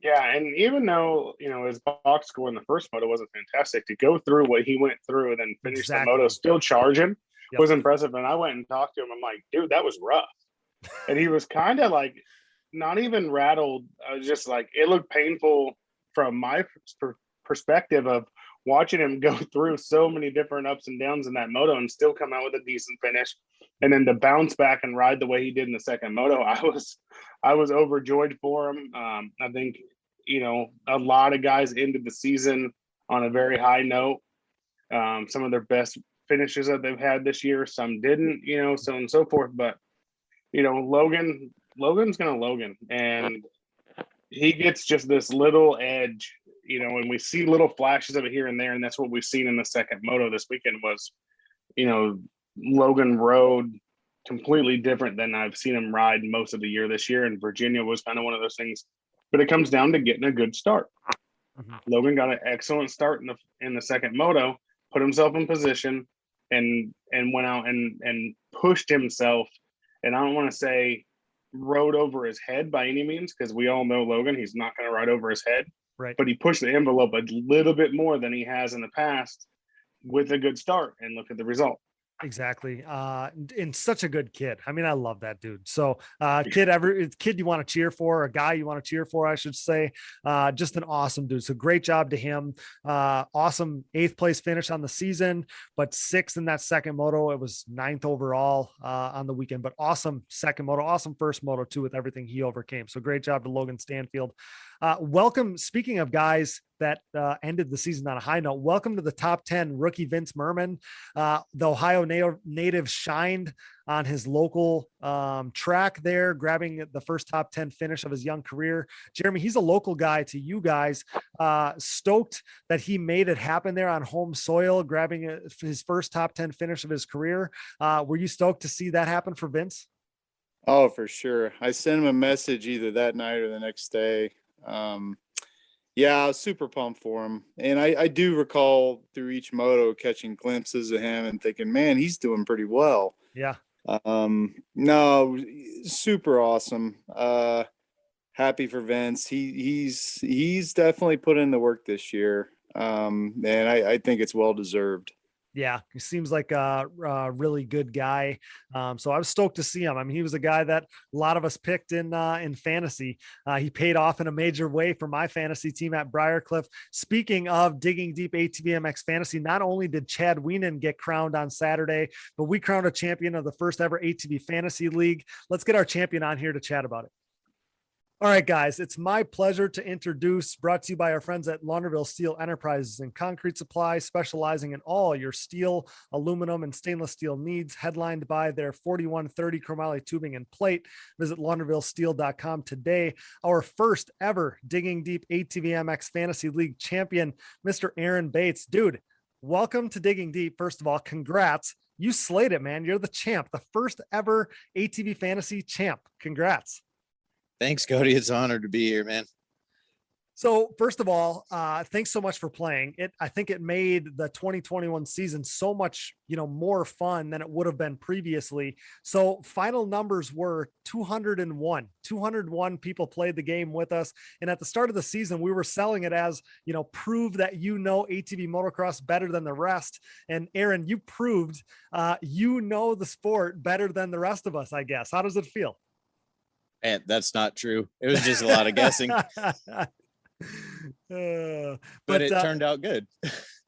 Yeah. And even though, his box score in the first moto wasn't fantastic, to go through what he went through and then finish the moto still charging was impressive. And I went and talked to him. I'm like, dude, that was rough. And he was kind of like, not even rattled. I was just like, it looked painful from my perspective of watching him go through so many different ups and downs in that moto and still come out with a decent finish, and then to bounce back and ride the way he did in the second moto. I was overjoyed for him. I think, a lot of guys ended the season on a very high note. Some of their best finishes that they've had this year, some didn't, so on and so forth. But, Logan's going to Logan, and he gets just this little edge, and we see little flashes of it here and there. And that's what we've seen in the second moto this weekend was, Logan rode completely different than I've seen him ride most of the year this year. And Virginia was kind of one of those things, but it comes down to getting a good start. Mm-hmm. Logan got an excellent start in the second moto, put himself in position and went out and pushed himself. And I don't want to say rode over his head by any means, because we all know Logan, he's not going to ride over his head. Right. But he pushed the envelope a little bit more than he has in the past with a good start, and look at the result. Exactly. And such a good kid. I mean, I love that dude. So kid you want to cheer for, a guy you want to cheer for, I should say. Just an awesome dude. So great job to him. Awesome 8th place finish on the season, but 6th in that second moto. It was 9th overall on the weekend, but awesome second moto, awesome first moto too, with everything he overcame. So great job to Logan Stanfield. Welcome. Speaking of guys that ended the season on a high note, welcome to the top 10 rookie Vince Merman. The Ohio native shined on his local track there, grabbing the first top 10 finish of his young career. Jeremy, he's a local guy to you guys. Stoked that he made it happen there on home soil, grabbing his first top 10 finish of his career. Were you stoked to see that happen for Vince? Oh, for sure. I sent him a message either that night or the next day. Yeah, I was super pumped for him. And I do recall through each moto catching glimpses of him and thinking, man, he's doing pretty well. Yeah. No, super awesome. Happy for Vince. He's definitely put in the work this year. And I think it's well deserved. Yeah, he seems like a really good guy. So I was stoked to see him. I mean, he was a guy that a lot of us picked in fantasy. He paid off in a major way for my fantasy team at Briarcliff. Speaking of Digging Deep ATVMX Fantasy, not only did Chad Wienen get crowned on Saturday, but we crowned a champion of the first ever ATV Fantasy League. Let's get our champion on here to chat about it. All right, guys, it's my pleasure to introduce, brought to you by our friends at Launderville Steel Enterprises and Concrete Supply, specializing in all your steel, aluminum, and stainless steel needs, headlined by their 4130 chromoly tubing and plate. Visit laundervillesteel.com today. Our first ever Digging Deep ATVMX Fantasy League champion, Mr. Aaron Bates. Dude, welcome to Digging Deep. First of all, congrats. You slayed it, man. You're the champ, the first ever ATV Fantasy champ. Congrats. Thanks, Cody. It's an honor to be here, man. So first of all, thanks so much for playing it. I think it made the 2021 season so much, more fun than it would have been previously. So final numbers were 201 people played the game with us. And at the start of the season, we were selling it as, prove that ATV motocross better than the rest. And Aaron, you proved, the sport better than the rest of us, I guess. How does it feel? And that's not true. It was just a lot of guessing, but it turned out good.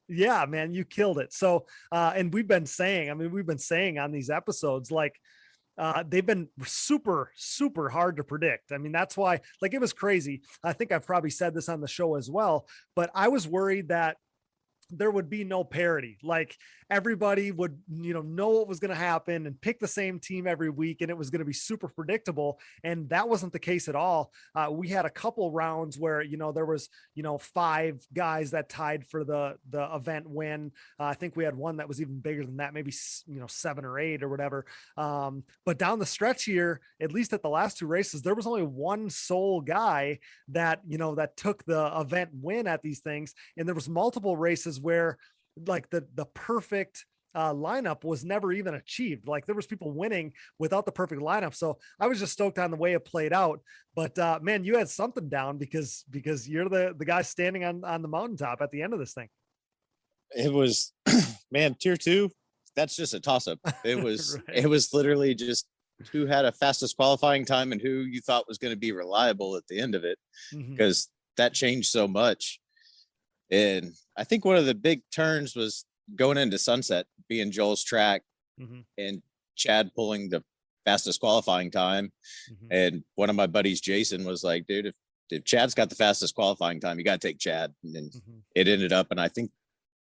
Yeah, man, you killed it. So, and we've been saying on these episodes, like, they've been super, super hard to predict. I mean, that's why, like, it was crazy. I think I've probably said this on the show as well, but I was worried that there would be no parity. Like everybody would, know what was going to happen and pick the same team every week. And it was going to be super predictable. And that wasn't the case at all. We had a couple rounds where, there was, 5 guys that tied for the event win. I think we had one that was even bigger than that, maybe, 7 or 8 or whatever. But down the stretch here, at least at the last 2 races, there was only one sole guy that, that took the event win at these things. And there was multiple races where like the perfect lineup was never even achieved. Like there was people winning without the perfect lineup. So I was just stoked on the way it played out, but man, you had something down because you're the guy standing on the mountaintop at the end of this thing. It was, man, tier 2. That's just a toss up. It was, Right. It was literally just who had a fastest qualifying time and who you thought was going to be reliable at the end of it, because that changed so much. And I think one of the big turns was going into Sunset being Joel's track and Chad pulling the fastest qualifying time. And one of my buddies, Jason, was like, dude, if Chad's got the fastest qualifying time, you got to take Chad. And then it ended up, and I think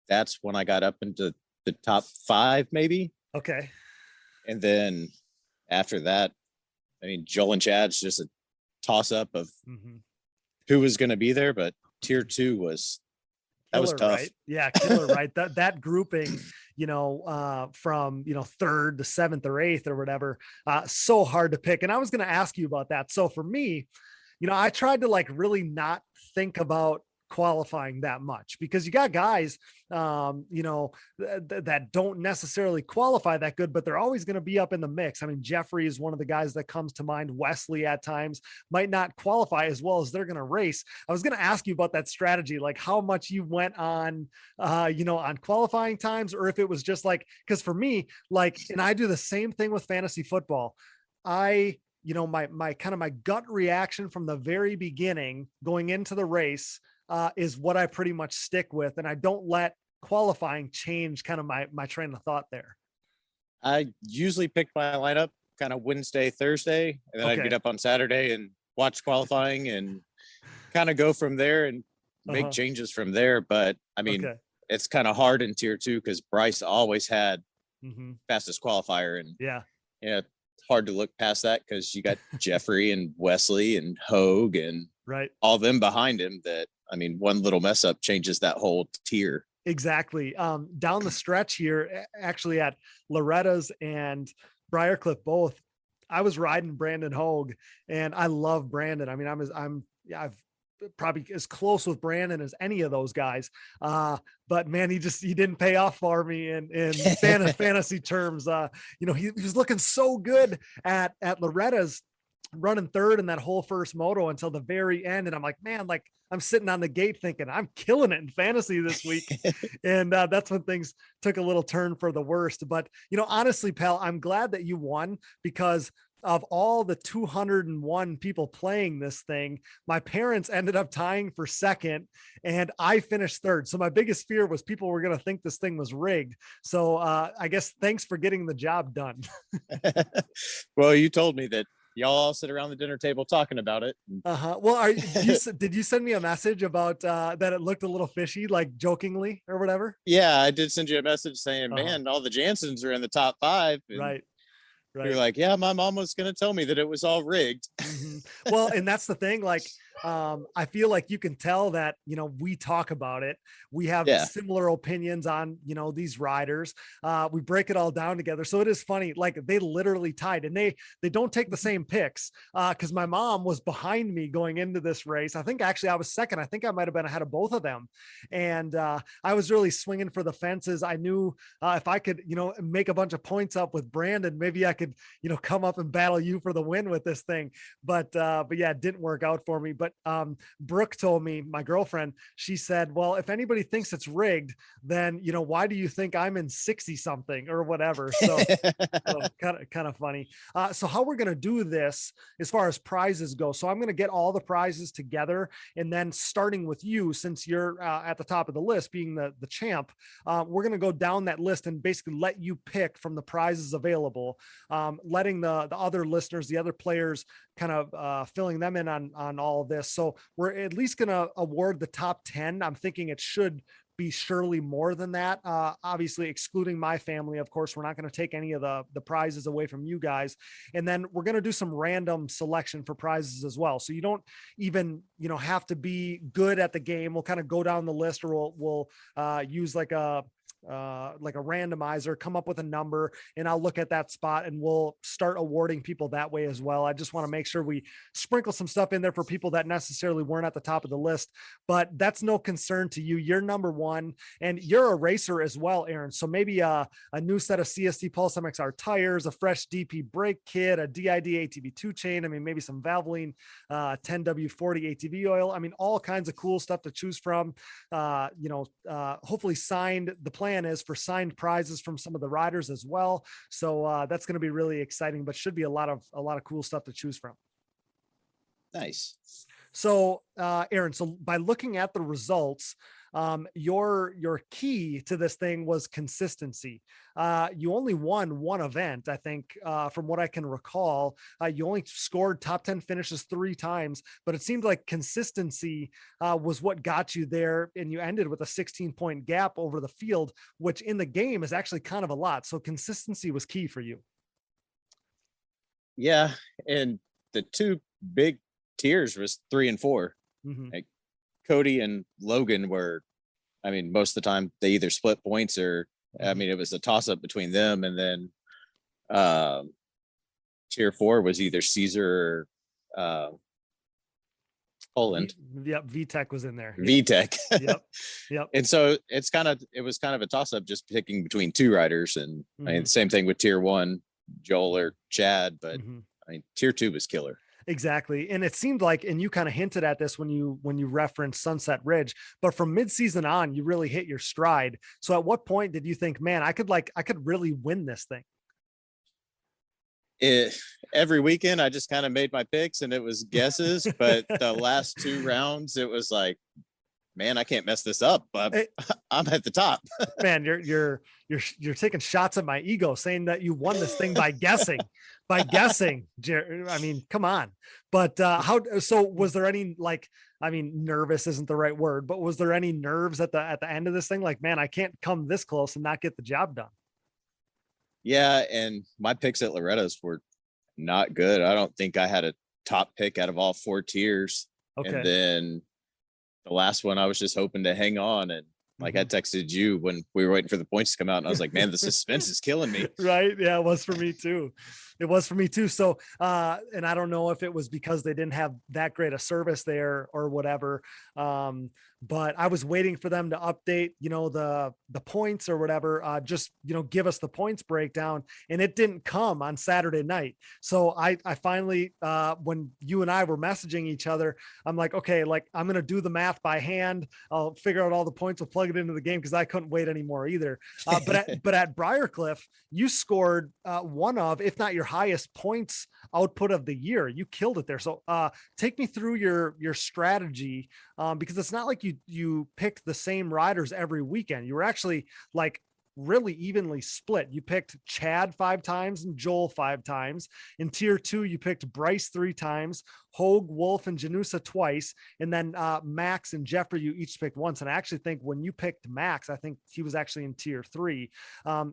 that's when I got up into the top 5, maybe. Okay. And then after that, I mean, Joel and Chad's just a toss up of who was going to be there, but tier 2 was, that was tough. Right? Yeah. Killer, right. That grouping, from, 3rd to 7th or 8th or whatever, so hard to pick. And I was going to ask you about that. So for me, I tried to like really not think about qualifying that much because you got guys, that don't necessarily qualify that good, but they're always going to be up in the mix. I mean, Jeffrey is one of the guys that comes to mind. Wesley at times might not qualify as well as they're going to race. I was going to ask you about that strategy, like how much you went on, on qualifying times, or if it was just like, because for me, like, and I do the same thing with fantasy football. My kind of my gut reaction from the very beginning going into the race is what I pretty much stick with. And I don't let qualifying change kind of my train of thought there. I usually pick my lineup kind of Wednesday, Thursday, and then I'd get up on Saturday and watch qualifying and kind of go from there and make changes from there. But I mean, it's kind of hard in tier 2 because Bryce always had fastest qualifier. And yeah, it's hard to look past that because you got Jeffrey and Wesley and Hogue and all them behind him that, I mean, one little mess up changes that whole tier. Exactly. Down the stretch here, actually at Loretta's and Briarcliff both, I was riding Brandon Hogue, and I love Brandon. I mean, I've probably as close with Brandon as any of those guys. But man, he didn't pay off for me in fantasy terms. He was looking so good at Loretta's. running third in that whole first moto until the very end. And I'm like, man, like I'm sitting on the gate thinking I'm killing it in fantasy this week. And that's when things took a little turn for the worst. But, honestly, pal, I'm glad that you won, because of all the 201 people playing this thing, my parents ended up tying for second and I finished third. So my biggest fear was people were going to think this thing was rigged. So I guess thanks for getting the job done. Well, you told me that y'all all sit around the dinner table talking about it. Well, did you send me a message about that it looked a little fishy, like jokingly or whatever? Yeah, I did send you a message saying, man, all the Jansons are in the top 5. Right. You're like, yeah, my mom was going to tell me that it was all rigged. Well, and that's the thing. Like, I feel like you can tell that, we talk about it. We have similar opinions on, these riders. We break it all down together. So it is funny. Like they literally tied, and they don't take the same picks. Cause my mom was behind me going into this race. I think actually I was second. I think I might've been ahead of both of them. And, I was really swinging for the fences. I knew, if I could, make a bunch of points up with Brandon, maybe I could, come up and battle you for the win with this thing. But yeah, it didn't work out for me. But Brooke told me, my girlfriend, she said, well, if anybody thinks it's rigged, then, why do you think I'm in 60 something or whatever? So, kind of funny. So how we're going to do this as far as prizes go. So I'm going to get all the prizes together, and then starting with you, since you're at the top of the list being the champ, we're going to go down that list and basically let you pick from the prizes available, letting the other listeners, the other players, kind of filling them in on all of this. So we're at least going to award the top 10. I'm thinking it should be surely more than that. Obviously excluding my family. Of course, we're not going to take any of the prizes away from you guys. And then we're going to do some random selection for prizes as well. So you don't even, have to be good at the game. We'll kind of go down the list, or we'll use like a randomizer, come up with a number, and I'll look at that spot and we'll start awarding people that way as well. I just want to make sure we sprinkle some stuff in there for people that necessarily weren't at the top of the list, but that's no concern to you. You're number one, and you're a racer as well, Aaron. So maybe a new set of CST Pulse MXR tires, a fresh DP brake kit, a DID ATV 2 chain. I mean, maybe some Valvoline 10W40 ATV oil. I mean, all kinds of cool stuff to choose from. Hopefully signed. The plan is for signed prizes from some of the riders as well. So that's going to be really exciting, but should be a lot of cool stuff to choose from. Nice. So Aaron, so by looking at the results, your key to this thing was consistency. You only won one event, I think, from what I can recall. You only scored top 10 finishes 3 times, but it seemed like consistency was what got you there, and you ended with a 16-point gap over the field, which in the game is actually kind of a lot. So consistency was key for you. Yeah, and the 2 big tiers was 3 and 4. Like Cody and Logan were, I mean, most of the time they either split points or, I mean, it was a toss up between them. And then tier 4 was either Caesar or Poland. Yep. VTech was in there. VTech. Yep. And so it was kind of a toss up just picking between 2 riders. And I mean, same thing with tier 1, Joel or Chad, but I mean, tier 2 was killer. Exactly. And it seemed like, and you kind of hinted at this when you referenced Sunset Ridge, but from mid-season on, you really hit your stride. So at what point did you think, man, I could really win this thing? Every weekend I just kind of made my picks and it was guesses, but the last 2 rounds, it was like, man, I can't mess this up, but I'm at the top. Man, you're taking shots at my ego, saying that you won this thing by guessing. I mean, come on. But so was there any, like, I mean, nervous isn't the right word, but was there any nerves at the end of this thing? Like, man, I can't come this close and not get the job done. Yeah. And my picks at Loretta's were not good. I don't think I had a top pick out of all 4 tiers. Okay. And then the last one, I was just hoping to hang on, and Like I texted you when we were waiting for the points to come out, and I was like, man, the suspense is killing me. Right. Yeah, it was for me too. It was for me too. So, and I don't know if it was because they didn't have that great a service there or whatever. But I was waiting for them to update, the points or whatever, just, give us the points breakdown, and it didn't come on Saturday night. So I finally, when you and I were messaging each other, I'm like, okay, like I'm going to do the math by hand. I'll figure out all the points. We'll plug it into the game, because I couldn't wait anymore either. But at Briarcliff, you scored one of, if not your highest points output of the year. You killed it there. So take me through your strategy, because it's not like you picked the same riders every weekend. You were actually like really evenly split. You picked Chad 5 times and Joel 5 times. In tier 2, you picked Bryce 3 times, Hogue, Wolf, and Janusa twice. And then Max and Jeffrey, you each picked once. And I actually think when you picked Max, I think he was actually in tier 3.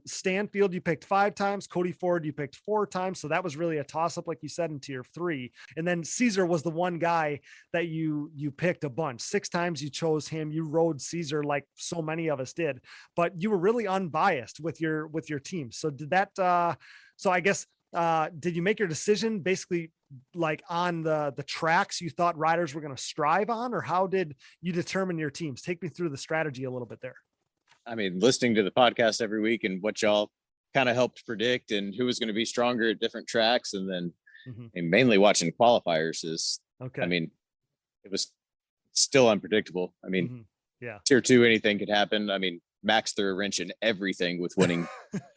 Stanfield, you picked 5 times. Cody Ford, you picked 4 times. So that was really a toss up, like you said, in tier 3. And then Caesar was the one guy that you picked a bunch. 6 times you chose him. You rode Caesar like so many of us did, but you were really unbiased with your team. So did that, so I guess, did you make your decision basically like on the tracks you thought riders were going to strive on, or how did you determine your teams? Take me through the strategy a little bit there. I mean, listening to the podcast every week and what y'all kind of helped predict and who was going to be stronger at different tracks. And then and mainly watching qualifiers is, okay. I mean, it was still unpredictable. I mean, yeah, tier 2, anything could happen. I mean, Max threw a wrench in everything with winning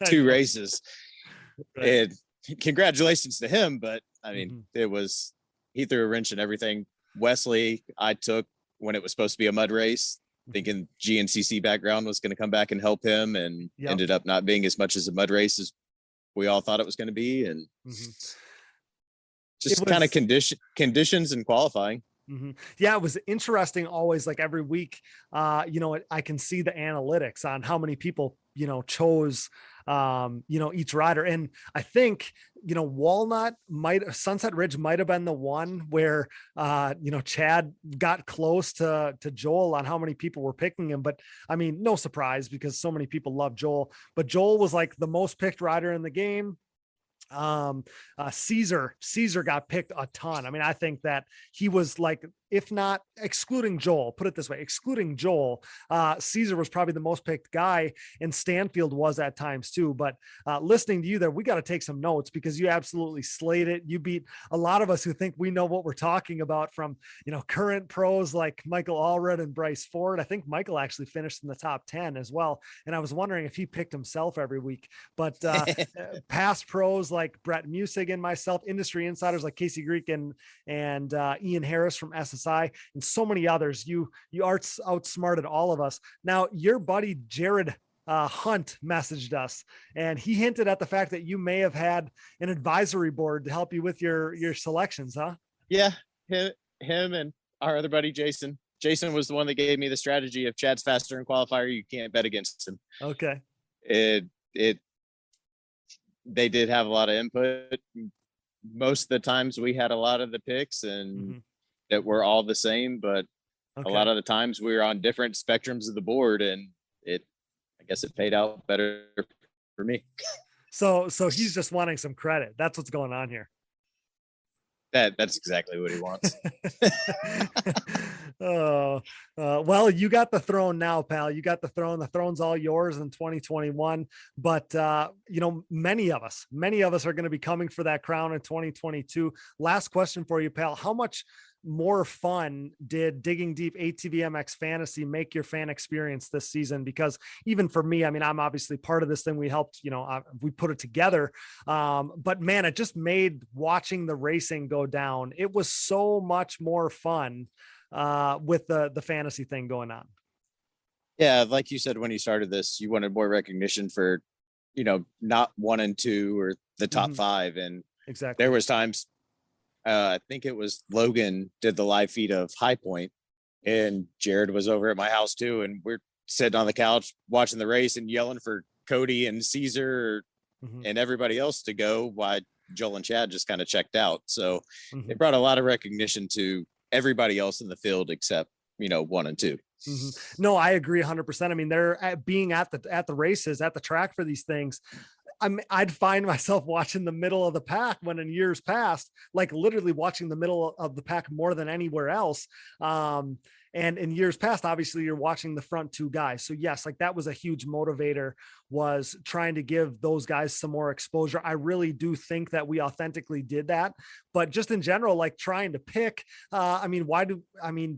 2 races. Right. And congratulations to him. But I mean, he threw a wrench in everything. Wesley, I took when it was supposed to be a mud race, thinking GNCC background was going to come back and help him, and ended up not being as much as a mud race as we all thought it was going to be. And just kind of conditions and qualifying. Yeah, it was interesting always, like every week, I can see the analytics on how many people, chose, each rider. And I think, Sunset Ridge might've been the one where, Chad got close to Joel on how many people were picking him. But I mean, no surprise, because so many people love Joel, but Joel was like the most picked rider in the game. Caesar got picked a ton. I mean, I think that he was like, if not excluding Joel, put it this way, excluding Joel, Caesar was probably the most picked guy, and Stanfield was at times too. But listening to you there, we got to take some notes, because you absolutely slayed it. You beat a lot of us who think we know what we're talking about, from, current pros like Michael Allred and Bryce Ford. I think Michael actually finished in the top 10 as well. And I was wondering if he picked himself every week, but past pros like Brett Musig and myself, industry insiders like Casey Greek and Ian Harris from SSI, and so many others. You outsmarted all of us. Now, your buddy Jared Hunt messaged us, and he hinted at the fact that you may have had an advisory board to help you with your selections, huh? Yeah, him and our other buddy Jason. Jason was the one that gave me the strategy of Chad's faster in qualifier, you can't bet against him. Okay. They did have a lot of input. Most of the times we had a lot of the picks and that were all the same, but a lot of the times we were on different spectrums of the board, and I guess it paid out better for me. So he's just wanting some credit. That's what's going on here. That's exactly what he wants. Well, you got the throne now, pal. You got the throne. The throne's all yours in 2021. But many of us are going to be coming for that crown in 2022. Last question for you, pal. How much more fun did Digging Deep ATVMX Fantasy make your fan experience this season? Because even for me, I mean, I'm obviously part of this thing. We helped, we put it together. But man, it just made watching the racing go down. It was so much more fun with the fantasy thing going on. Yeah, like you said, when you started this, you wanted more recognition for, not 1 and 2 or the top 5. And exactly, there was times, I think it was Logan did the live feed of High Point, and Jared was over at my house too. And we're sitting on the couch watching the race and yelling for Cody and Caesar and everybody else to go, while Joel and Chad just kind of checked out. So it brought a lot of recognition to everybody else in the field except, 1 and 2. No, I agree 100%. I mean, they're being at the races, at the track for these things. I'd find myself watching the middle of the pack when in years past, like literally watching the middle of the pack more than anywhere else. And in years past, obviously you're watching the front two guys. So yes, like that was a huge motivator, was trying to give those guys some more exposure. I really do think that we authentically did that, but just in general, like trying to pick,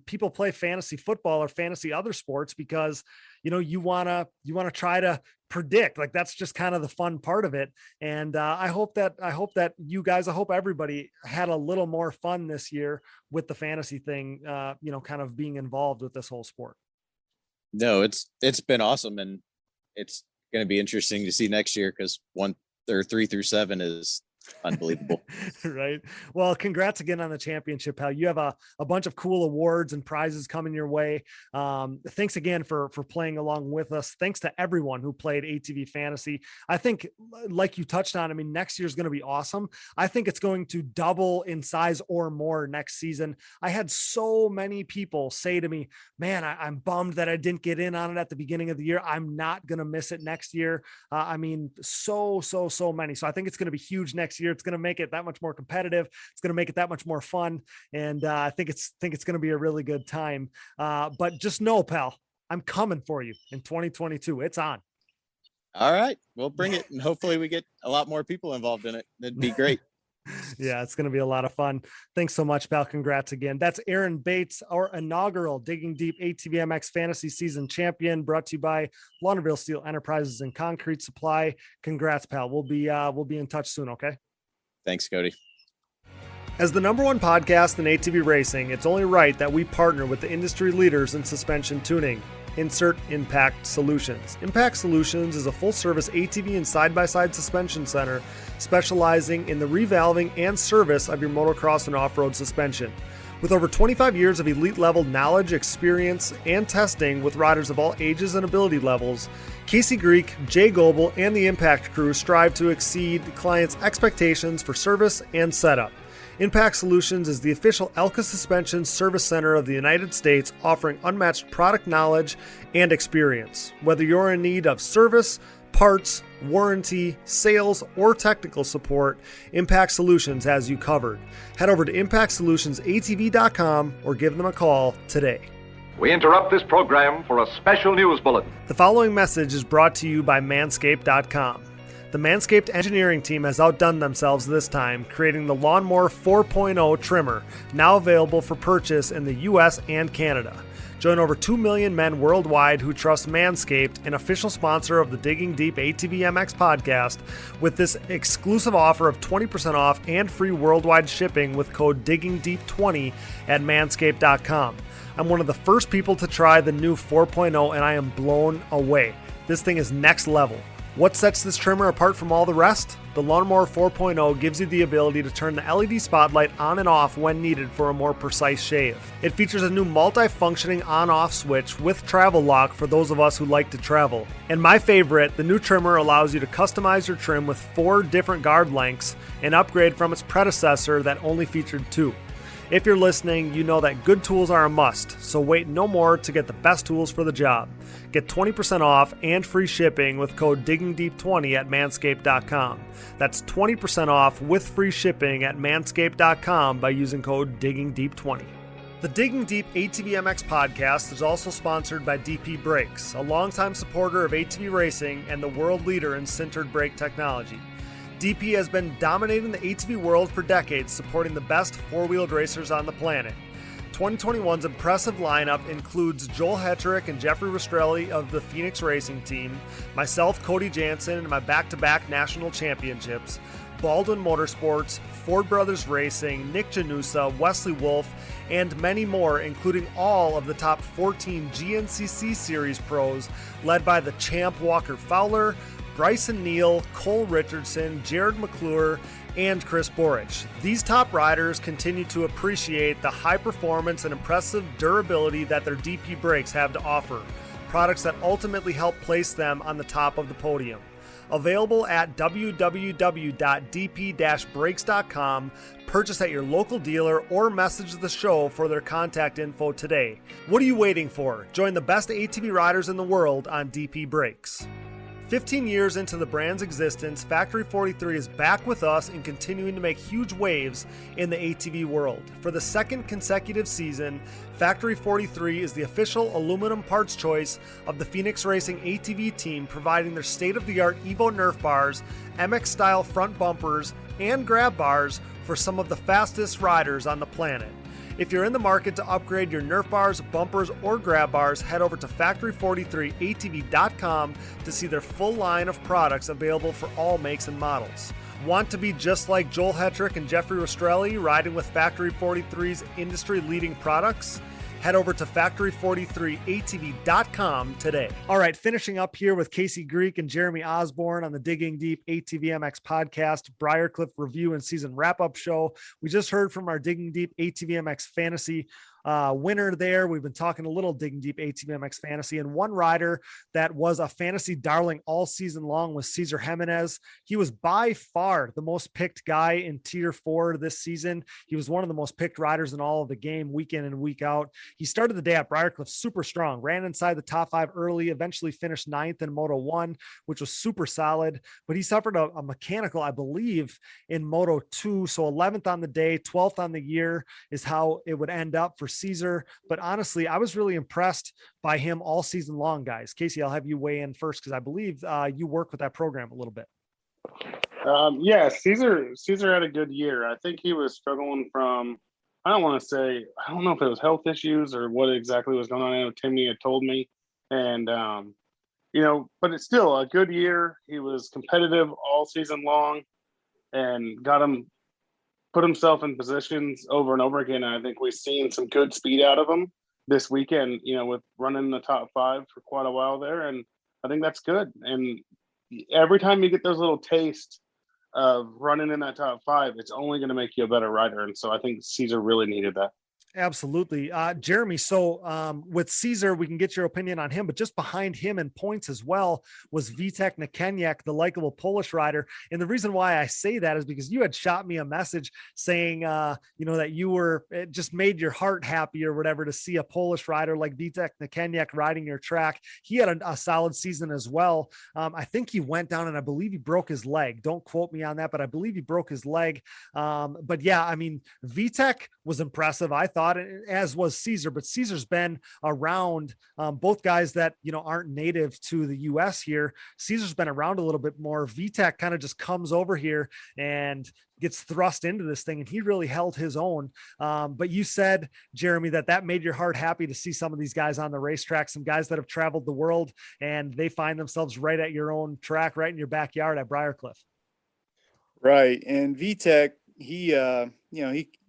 people play fantasy football or fantasy other sports because, you want to try to predict, like that's just kind of the fun part of it. And I hope that you guys, I hope everybody had a little more fun this year with the fantasy thing, kind of being involved with this whole sport. No, it's been awesome. And it's going to be interesting to see next year, because 3 through 7 is unbelievable. Right. Well, congrats again on the championship, pal. You have a bunch of cool awards and prizes coming your way. Thanks again for playing along with us. Thanks to everyone who played ATV Fantasy. I think, like you touched on, I mean, next year is going to be awesome. I think it's going to double in size or more next season. I had so many people say to me, man, I'm bummed that I didn't get in on it at the beginning of the year. I'm not going to miss it next year. So many. So I think it's going to be huge next year. It's going to make it that much more competitive. It's going to make it that much more fun. And I think it's going to be a really good time. But just know, pal, I'm coming for you in 2022. It's on. All right, we'll bring it. And hopefully we get a lot more people involved in it. That'd be great. Yeah, it's going to be a lot of fun. Thanks so much, pal. Congrats again. That's Aaron Bates, our inaugural Digging Deep ATVMX Fantasy Season champion, brought to you by Lauderdale Steel Enterprises and Concrete Supply. Congrats, pal. We'll be in touch soon. Okay. Thanks, Cody. As the #1 podcast in ATV racing, it's only right that we partner with the industry leaders in suspension tuning. Insert Impact Solutions. Impact Solutions is a full-service ATV and side-by-side suspension center specializing in the revalving and service of your motocross and off-road suspension. With over 25 years of elite-level knowledge, experience, and testing with riders of all ages and ability levels, Casey Greek, Jay Goebel, and the Impact crew strive to exceed clients' expectations for service and setup. Impact Solutions is the official Elka Suspension Service Center of the United States, offering unmatched product knowledge and experience. Whether you're in need of service, parts, warranty, sales, or technical support, Impact Solutions has you covered. Head over to impactsolutionsatv.com or give them a call today. We interrupt this program for a special news bulletin. The following message is brought to you by Manscaped.com. The Manscaped engineering team has outdone themselves this time, creating the Lawnmower 4.0 trimmer, now available for purchase in the US and Canada. Join over 2 million men worldwide who trust Manscaped, an official sponsor of the Digging Deep ATVMX podcast, with this exclusive offer of 20% off and free worldwide shipping with code DiggingDeep20 at Manscaped.com. I'm one of the first people to try the new 4.0 and I am blown away. This thing is next level. What sets this trimmer apart from all the rest? The Lawnmower 4.0 gives you the ability to turn the LED spotlight on and off when needed for a more precise shave. It features a new multi-functioning on-off switch with travel lock for those of us who like to travel. And my favorite, the new trimmer allows you to customize your trim with 4 different guard lengths, an upgrade from its predecessor that only featured 2. If you're listening, you know that good tools are a must, so wait no more to get the best tools for the job. Get 20% off and free shipping with code DiggingDeep20 at Manscaped.com. That's 20% off with free shipping at Manscaped.com by using code DiggingDeep20. The Digging Deep ATVMX podcast is also sponsored by DP Brakes, a longtime supporter of ATV racing and the world leader in sintered brake technology. DP has been dominating the ATV world for decades, supporting the best four-wheeled racers on the planet. 2021's impressive lineup includes Joel Hetrick and Jeffrey Rastrelli of the Phoenix Racing Team, myself, Cody Jansen, and my back-to-back national championships, Baldwin Motorsports, Ford Brothers Racing, Nick Janusa, Wesley Wolf, and many more, including all of the top 14 GNCC Series pros, led by the champ Walker Fowler, Bryson Neal, Cole Richardson, Jared McClure, and Chris Borich. These top riders continue to appreciate the high performance and impressive durability that their DP brakes have to offer, products that ultimately help place them on the top of the podium. Available at www.dp-brakes.com. Purchase at your local dealer or message the show for their contact info today. What are you waiting for? Join the best ATV riders in the world on DP Brakes. 15 years into the brand's existence, Factory 43 is back with us and continuing to make huge waves in the ATV world. For the second consecutive season, Factory 43 is the official aluminum parts choice of the Phoenix Racing ATV team, providing their state-of-the-art Evo Nerf bars, MX-style front bumpers, and grab bars for some of the fastest riders on the planet. If you're in the market to upgrade your Nerf bars, bumpers, or grab bars, head over to factory43atv.com to see their full line of products available for all makes and models. Want to be just like Joel Hetrick and Jeffrey Rastrelli riding with Factory 43's industry-leading products? Head over to factory43atv.com today. All right, finishing up here with Casey Greek and Jeremy Osborn on the Digging Deep ATVMX podcast, Briarcliff review and season wrap-up show. We just heard from our Digging Deep ATVMX Fantasy winner there. We've been talking a little Digging Deep ATVMX Fantasy, and one rider that was a fantasy darling all season long was Cesar Jimenez. He was by far the most picked guy in Tier 4 this season. He was one of the most picked riders in all of the game, week in and week out. He started the day at Briarcliff super strong, ran inside the top 5 early, eventually finished 9th in Moto 1, which was super solid, but he suffered a mechanical, I believe, in Moto 2. So 11th on the day, 12th on the year is how it would end up for Cesar. But honestly, I was really impressed by him all season long, guys. Casey, I'll have you weigh in first, because I believe you work with that program a little bit. Yeah, Cesar had a good year. I think he was struggling from, I don't know if it was health issues or what exactly was going on. I know Timmy had told me. And, but it's still a good year. He was competitive all season long and put himself in positions over and over again. And I think we've seen some good speed out of him this weekend, with running the top 5 for quite a while there. And I think that's good. And every time you get those little tastes of running in that top 5, it's only going to make you a better rider. And so I think Cesar really needed that. Absolutely. Jeremy, so with Cesar, we can get your opinion on him, but just behind him in points as well was Vitek Nakeniak, the likable Polish rider. And the reason why I say that is because you had shot me a message saying, that it just made your heart happy or whatever to see a Polish rider like Vitek Nakeniak riding your track. He had a solid season as well. I think he went down and I believe he broke his leg. Don't quote me on that, but I believe he broke his leg. But yeah, I mean, Vitek was impressive, I thought, as was Cesar, but Cesar's been around, both guys that, aren't native to the US here. Cesar's been around a little bit more. Vitek kind of just comes over here and gets thrust into this thing, and he really held his own. But you said, Jeremy, that made your heart happy to see some of these guys on the racetrack, some guys that have traveled the world, and they find themselves right at your own track, right in your backyard at Briarcliff. Right. And Vitek,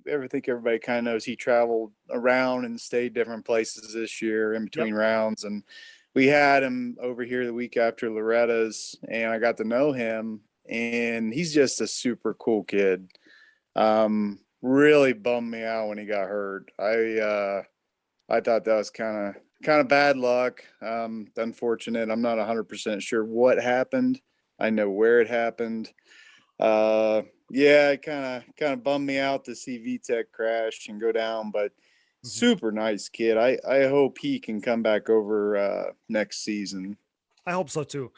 I think everybody kind of knows he traveled around and stayed different places this year in between rounds. And we had him over here the week after Loretta's, and I got to know him, and he's just a super cool kid. Really bummed me out when he got hurt. I thought that was kind of bad luck. Unfortunate. I'm not 100% sure what happened. I know where it happened. It kind of bummed me out to see Vitek crash and go down, but super nice kid. I hope he can come back over next season. I hope so too.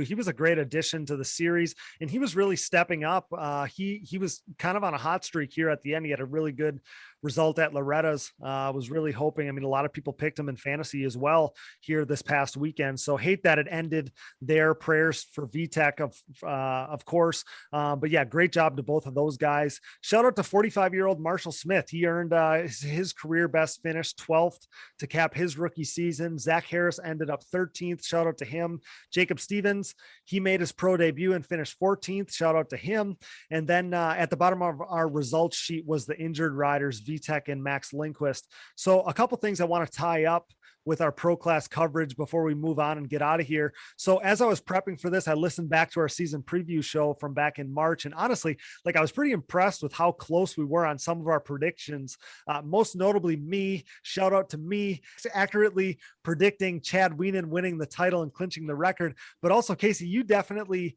He was a great addition to the series, and he was really stepping up. He was kind of on a hot streak here at the end. He had a really good result at Loretta's. Was really hoping. I mean, a lot of people picked him in fantasy as well here this past weekend. So hate that it ended there. Prayers for Vitek, of course. But yeah, great job to both of those guys. Shout out to 45-year-old Marshall Smith. He earned his career best finish, 12th to cap his rookie season. Zach Harris ended up 13th. Shout out to him. Jacob Stevens, he made his pro debut and finished 14th. Shout out to him. And then at the bottom of our results sheet was the injured riders, Vitek and Max Lindquist. So a couple things I want to tie up with our pro class coverage before we move on and get out of here. So as I was prepping for this, I listened back to our season preview show from back in March. And honestly, I was pretty impressed with how close we were on some of our predictions. Most notably me, shout out to me, accurately predicting Chad Wienen winning the title and clinching the record. But also, Casey, you definitely,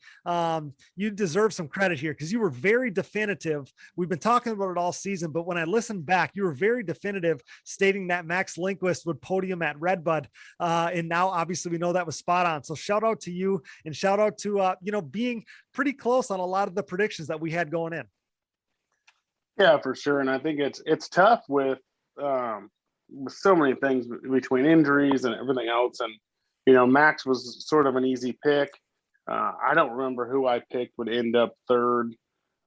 you deserve some credit here because you were very definitive. We've been talking about it all season, but when I listened back, you were very definitive stating that Max Lindquist would podium at Redbud. And now obviously we know that was spot on. So shout out to you and shout out to, being pretty close on a lot of the predictions that we had going in. Yeah, for sure. And I think it's tough with so many things between injuries and everything else. And, Max was sort of an easy pick. I don't remember who I picked would end up third.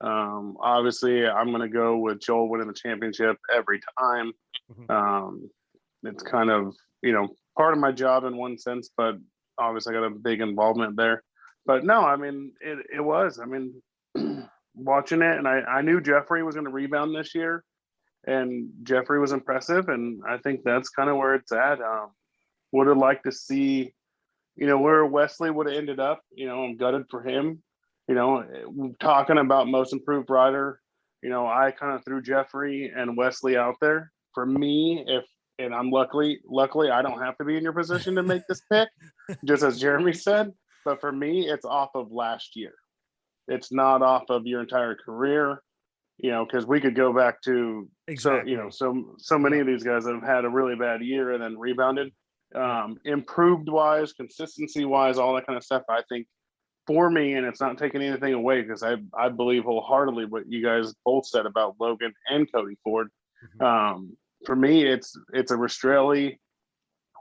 Obviously, I'm going to go with Joel winning the championship every time. It's kind of, part of my job in one sense, but obviously I got a big involvement there. But no, I mean, it was. I mean, watching it, and I knew Jeffrey was going to rebound this year, and Jeffrey was impressive, and I think that's kind of where it's at. Would have liked to see, where Wesley would have ended up. I'm gutted for him. Talking about most improved rider, I kind of threw Jeffrey and Wesley out there. For me, and I'm luckily I don't have to be in your position to make this pick, just as Jeremy said. But for me, it's off of last year. It's not off of your entire career, because we could go back to exactly. So many of these guys that have had a really bad year and then rebounded, improved wise, consistency wise, all that kind of stuff. I think for me, and it's not taking anything away because I believe wholeheartedly what you guys both said about Logan and Cody Ford. For me, it's a Rastrelli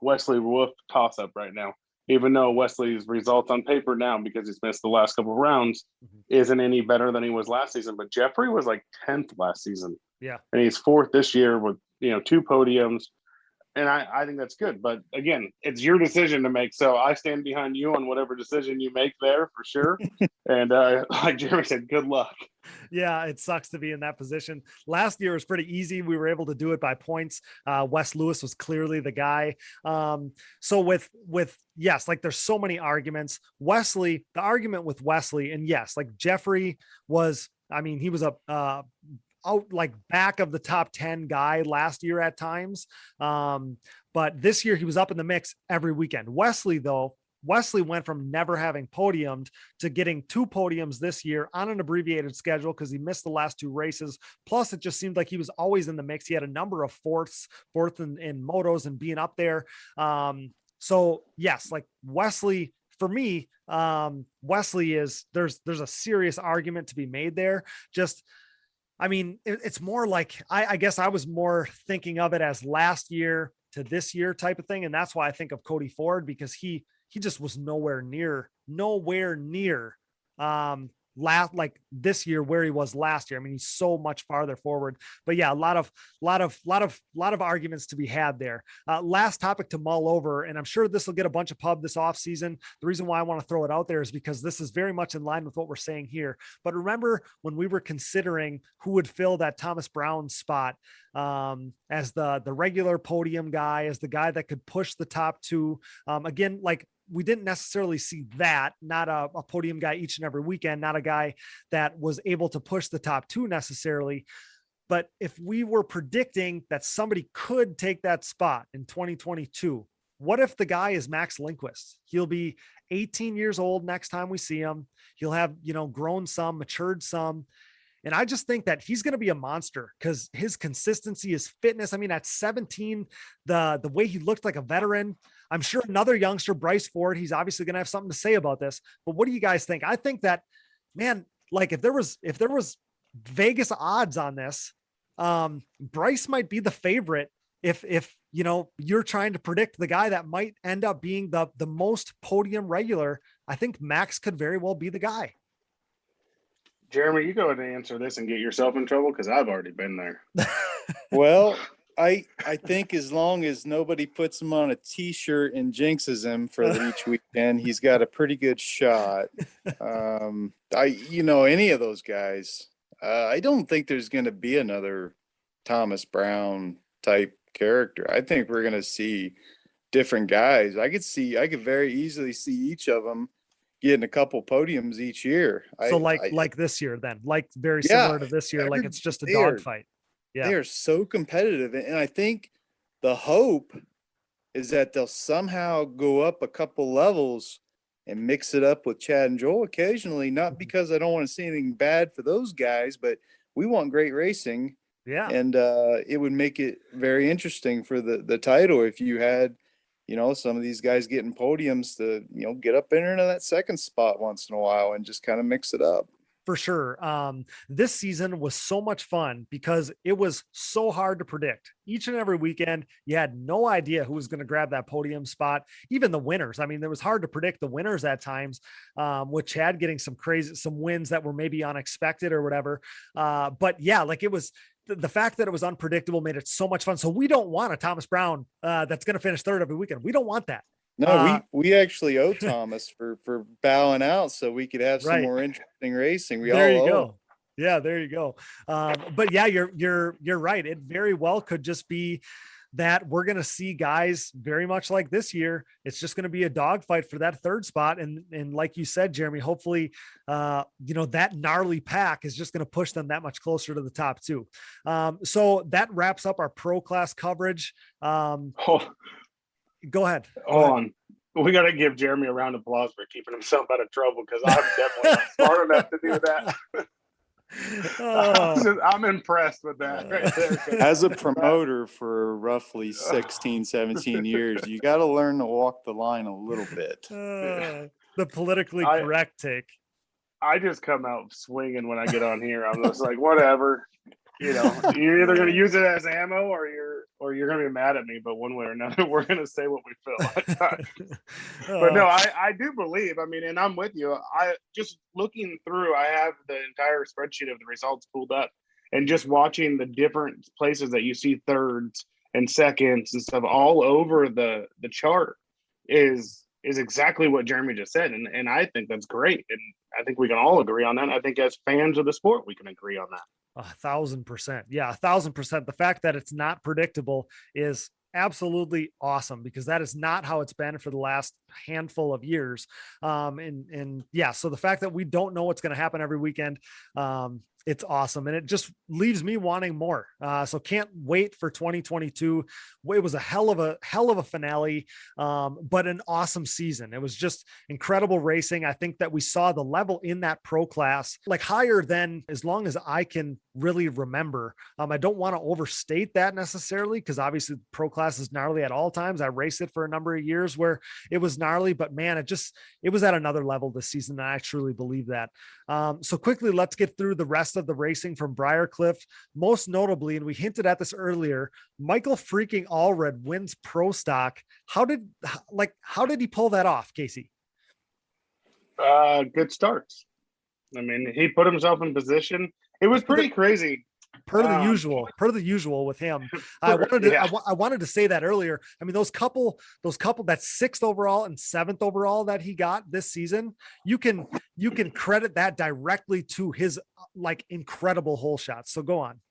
Wesley Wolf toss up right now. Even though Wesley's results on paper now, because he's missed the last couple of rounds, isn't any better than he was last season. But Jeffrey was like 10th last season. Yeah. And he's 4th this year with, 2 podiums. And I think that's good. But again, it's your decision to make. So I stand behind you on whatever decision you make there for sure. And like Jeremy said, good luck. Yeah, it sucks to be in that position. Last year was pretty easy. We were able to do it by points. Wes Lewis was clearly the guy. So with yes, like there's so many arguments. Wesley, the argument with Wesley, and yes, like Jeffrey was, he was out like back of the top 10 guy last year at times. But this year he was up in the mix every weekend. Wesley went from never having podiumed to getting 2 podiums this year on an abbreviated schedule because he missed the last 2 races. Plus, it just seemed like he was always in the mix. He had a number of fourth in motos and being up there. So yes, like Wesley, for me, Wesley is there's a serious argument to be made there. It's more like, I guess I was more thinking of it as last year to this year type of thing. And that's why I think of Cody Ford, because he just was nowhere near like this year where he was last year. He's so much farther forward, but yeah, a lot of arguments to be had there. Last topic to mull over, and I'm sure this will get a bunch of pub this off season. The reason why I want to throw it out there is because this is very much in line with what we're saying here. But remember when we were considering who would fill that Thomas Brown spot as the regular podium guy, as the guy that could push the top 2, again, like we didn't necessarily see that, not a podium guy each and every weekend, not a guy that was able to push the top 2 necessarily. But if we were predicting that somebody could take that spot in 2022, what if the guy is Max Lindquist? He'll be 18 years old next time we see him. He'll have, grown some, matured some. And I just think that he's going to be a monster because his consistency, his fitness. At 17, the way he looked like a veteran, I'm sure another youngster, Bryce Ford, he's obviously going to have something to say about this, but what do you guys think? I think that, man, like if there was Vegas odds on this, Bryce might be the favorite. If you're trying to predict the guy that might end up being the most podium regular, I think Max could very well be the guy. Jeremy, you go ahead and answer this and get yourself in trouble because I've already been there. Well, I think as long as nobody puts him on a T-shirt and jinxes him for each weekend, he's got a pretty good shot. Any of those guys, I don't think there's going to be another Thomas Brown type character. I think we're going to see different guys. I could very easily see each of them getting a couple podiums each year. So like this year then, like very similar to this year, like it's just a dogfight. Yeah. They are so competitive. And I think the hope is that they'll somehow go up a couple levels and mix it up with Chad and Joel occasionally, not because I don't want to see anything bad for those guys, but we want great racing. Yeah. And it would make it very interesting for the title if you had, some of these guys getting podiums to, get up into that second spot once in a while and just kind of mix it up. For sure. This season was so much fun because it was so hard to predict. Each and every weekend, you had no idea who was going to grab that podium spot, even the winners. I mean, it was hard to predict the winners at times, with Chad getting some wins that were maybe unexpected or whatever. But yeah, like it was, the fact that it was unpredictable made it so much fun. So we don't want a Thomas Brown that's going to finish third every weekend. We don't want that. No, we actually owe Thomas for bowing out so we could have some Right. more interesting racing. There you go. Yeah, there you go. But yeah, you're right. It very well could just be that we're going to see guys very much like this year. It's just going to be a dogfight for that third spot. And like you said, Jeremy, hopefully, that gnarly pack is just going to push them that much closer to the top too. So that wraps up our pro class coverage. Go ahead. Hold on. We got to give Jeremy a round of applause for keeping himself out of trouble, because I'm definitely not smart enough to do that. I'm impressed with that right there. As a promoter for roughly 16, 17 years, you got to learn to walk the line a little bit. The politically correct take. I just come out swinging when I get on here. I'm just like, whatever. You're either going to use it as ammo or you're going to be mad at me, but one way or another, we're going to say what we feel. But no, I do believe, and I'm with you. I just looking through, I have the entire spreadsheet of the results pulled up, and just watching the different places that you see thirds and seconds and stuff all over the chart is exactly what Jeremy just said. And I think that's great. And I think we can all agree on that. I think as fans of the sport, we can agree on that. 1,000%. Yeah, 1,000%. The fact that it's not predictable is absolutely awesome, because that is not how it's been for the last handful of years. And yeah, so the fact that we don't know what's going to happen every weekend, it's awesome. And it just leaves me wanting more. So can't wait for 2022. It was a hell of a finale, but an awesome season. It was just incredible racing. I think that we saw the level in that pro class, like higher than as long as I can really remember. I don't want to overstate that necessarily, because obviously pro class is gnarly at all times. I raced it for a number of years where it was gnarly, but man, it was at another level this season. And I truly believe that. So quickly, let's get through the rest of the racing from Briarcliff. Most notably, and we hinted at this earlier, Michael freaking Allred wins pro stock. How did he pull that off, Casey? Good starts. He put himself in position. It was pretty crazy. Per the usual with him. I wanted to say that earlier. Those couple, that 6th overall and 7th overall that he got this season, you can credit that directly to his incredible hole shots. So go on.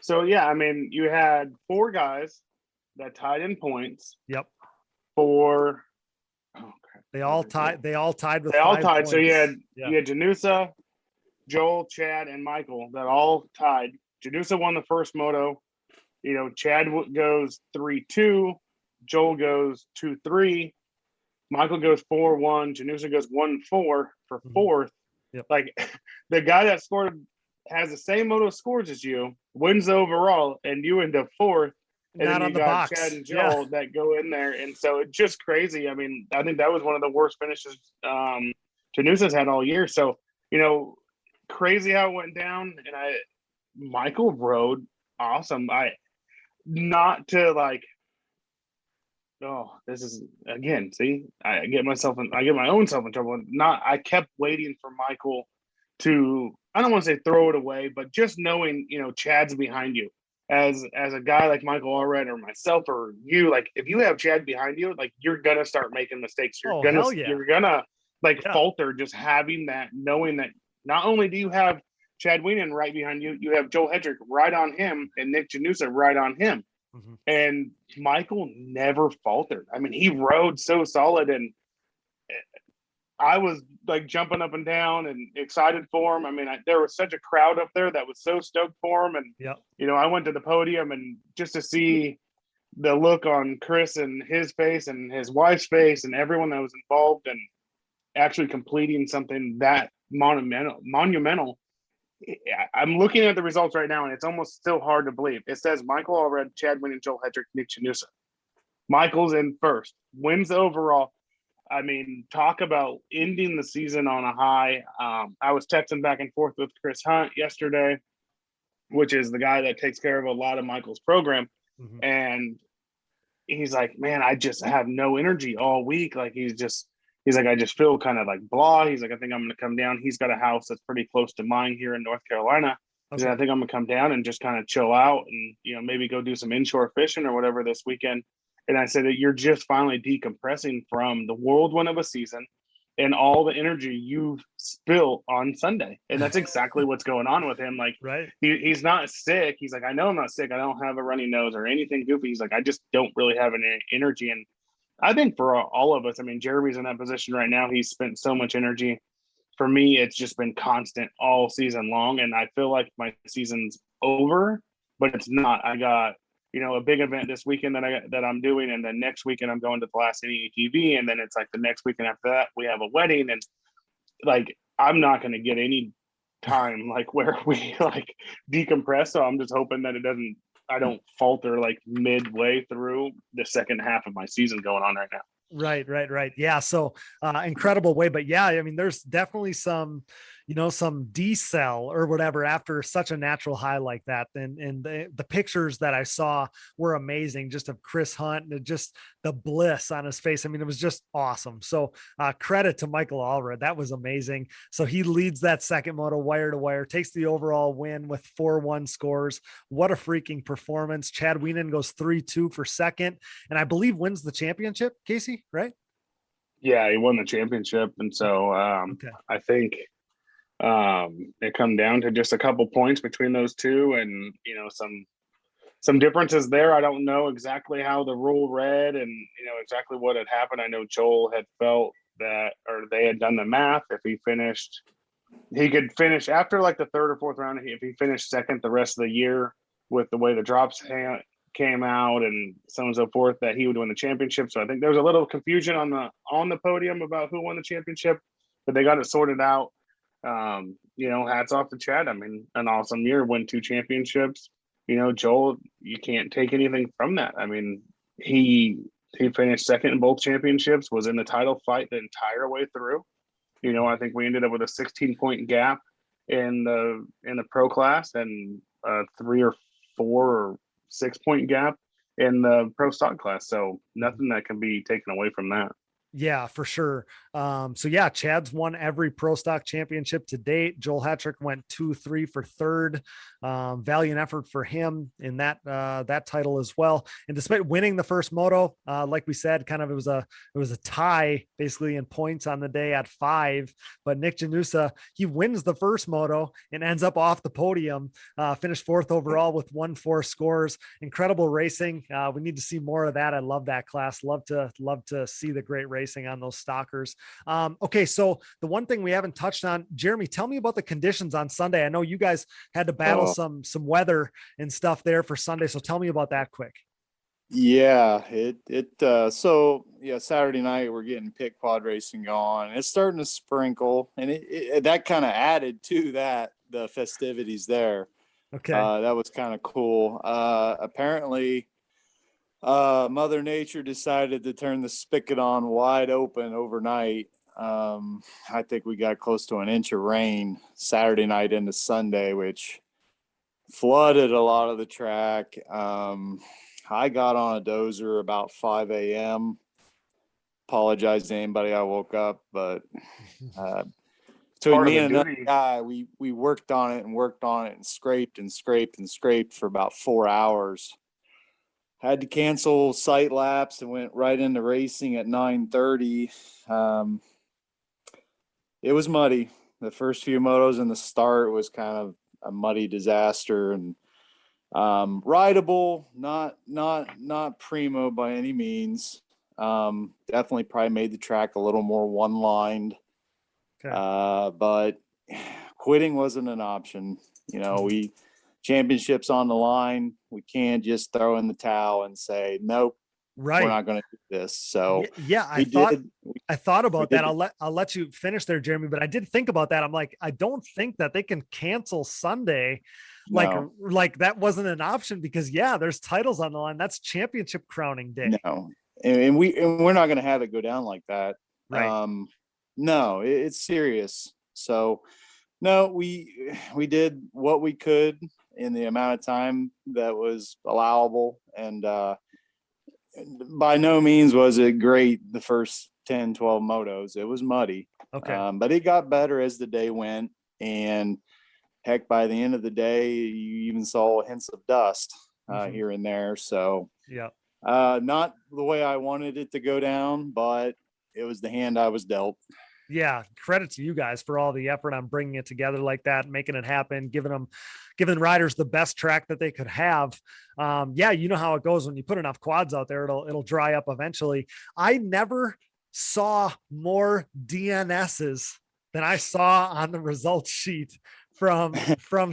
So yeah, you had 4 guys that tied in points. Yep. They all tied. They all tied. Points. So you had Janusa, Joel, Chad, and Michael that all tied. Janusa won the first moto. Chad goes 3-2. Joel goes 2-3. Michael goes 4-1. Janusa goes 1-4 for 4th. Yep. The guy that has the same moto scores as you wins the overall, and you end up 4th. And Not then on you the got box. Chad and Joel that go in there. And so it's just crazy. I think that was one of the worst finishes Janusa's had all year. So, crazy how it went down. And Michael rode awesome. This is again, see, I get my own self in trouble. I kept waiting for Michael to, I don't want to say throw it away, but just knowing, Chad's behind you. As a guy like Michael Allred or myself or you, if you have Chad behind you, you're gonna start making mistakes. You're gonna falter just having that, knowing that not only do you have Chad Wienen right behind you, you have Joel Hetrick right on him and Nick Janusa right on him. Mm-hmm. And Michael never faltered. He rode so solid, and I was jumping up and down and excited for him. There was such a crowd up there that was so stoked for him. And, yep. I went to the podium, and just to see the look on Chris and his face and his wife's face and everyone that was involved and actually completing something that monumental. I'm looking at the results right now, and it's almost still hard to believe. It says Michael Allred, Chad Wienen, Joel Hetrick, Nick Janusa. Michael's in first, wins overall. I mean, talk about ending the season on a high. I was texting back and forth with Chris Hunt yesterday, which is the guy that takes care of a lot of Michael's program. Mm-hmm. And he's like, man, I just have no energy all week. Like, he's like, I just feel kind of like blah. He's like, I think I'm going to come down. He's got a house that's pretty close to mine here in North Carolina. He said, I think I'm going to come down and just kind of chill out and, you know, maybe go do some inshore fishing or whatever this weekend. And I said that you're just finally decompressing from the whirlwind of a season and all the energy you've spilled on Sunday. And that's exactly what's going on with him. Like, right. He's not sick. He's like, I know I'm not sick. I don't have a runny nose or anything goofy. He's like, I just don't really have any energy. And I think for all of us, I mean, Jeremy's in that position right now. He's spent so much energy. For me, it's just been constant all season long. And I feel like my season's over, but it's not. I got, you know, a big event this weekend that I'm doing, and then next weekend I'm going to the Last Inning ATV, and then it's like the next weekend after that we have a wedding, and like I'm not going to get any time like where we like decompress. So I'm just hoping that I don't falter like midway through the second half of my season going on right now. Right. Yeah. So incredible way, but yeah, I mean, there's definitely some decel or whatever after such a natural high like that. And the pictures that I saw were amazing, just of Chris Hunt and just the bliss on his face. I mean, it was just awesome. So credit to Michael Allred. That was amazing. So he leads that second moto wire to wire, takes the overall win with 4-1 scores. What a freaking performance. Chad Wienen goes 3-2 for second, and I believe wins the championship, Casey, right? Yeah, he won the championship. And so I think it come down to just a couple points between those two, and you know, some differences there. I don't know exactly how the rule read and you know exactly what had happened. I know Joel had felt that, or they had done the math, if he could finish after like the third or fourth round, if he finished second the rest of the year with the way the drops came out and so on and so forth, that he would win the championship. So I think there was a little confusion on the podium about who won the championship, but they got it sorted out. You know, hats off to Chad. I mean, an awesome year, win 2 championships. You know, Joel, you can't take anything from that. I mean, he finished second in both championships, was in the title fight the entire way through. You know, I think we ended up with a 16-point gap in the pro class and a 3 or 4 or 6-point gap in the pro stock class. So nothing that can be taken away from that. Yeah, for sure. So yeah, Chad's won every pro stock championship to date. Joel Hetrick went 2-3 for third. Valiant effort for him in that title as well. And despite winning the first moto, like we said, kind of it was a tie basically in points on the day at 5. But Nick Janusa, he wins the first moto and ends up off the podium. Finished 4th overall with 1-4 scores. Incredible racing. We need to see more of that. I love that class. Love to see the great racing on those stalkers. Okay, so the one thing we haven't touched on, Jeremy, tell me about the conditions on Sunday. I know you guys had to battle some weather and stuff there for Sunday, so tell me about that quick. Yeah, so Saturday night we're getting pit quad racing going. It's starting to sprinkle, and it that kind of added to that, the festivities there. Okay. That was kind of cool. Apparently Mother Nature decided to turn the spigot on wide open overnight. I think we got close to an inch of rain Saturday night into Sunday, which flooded a lot of the track. I got on a dozer about 5 a.m. Apologize to anybody I woke up, but between me and another guy, we worked on it and scraped for about 4 hours. Had to cancel sight laps and went right into racing at 9:30. It was muddy. The first few motos in the start was kind of a muddy disaster, and rideable, not primo by any means. Definitely probably made the track a little more one-lined. Okay. But quitting wasn't an option. You know, championship's on the line. We can't just throw in the towel and say, nope, Right. we're not going to do this. So yeah, I thought about that. I'll let you finish there, Jeremy, but I did think about that. I'm like, I don't think that they can cancel Sunday. No. Like that wasn't an option because there's titles on the line. That's championship crowning day. No. And we're not going to have it go down like that. Right. No, it's serious. So no, we did what we could in the amount of time that was allowable. And by no means was it great the first 10, 12 motos. It was muddy. Okay. But it got better as the day went. And heck, by the end of the day, you even saw hints of dust here and there. So yeah. Not the way I wanted it to go down, but it was the hand I was dealt. Yeah. Credit to you guys for all the effort on bringing it together like that, making it happen, giving riders the best track that they could have. You know how it goes when you put enough quads out there, it'll dry up eventually. I never saw more DNSs than I saw on the results sheet from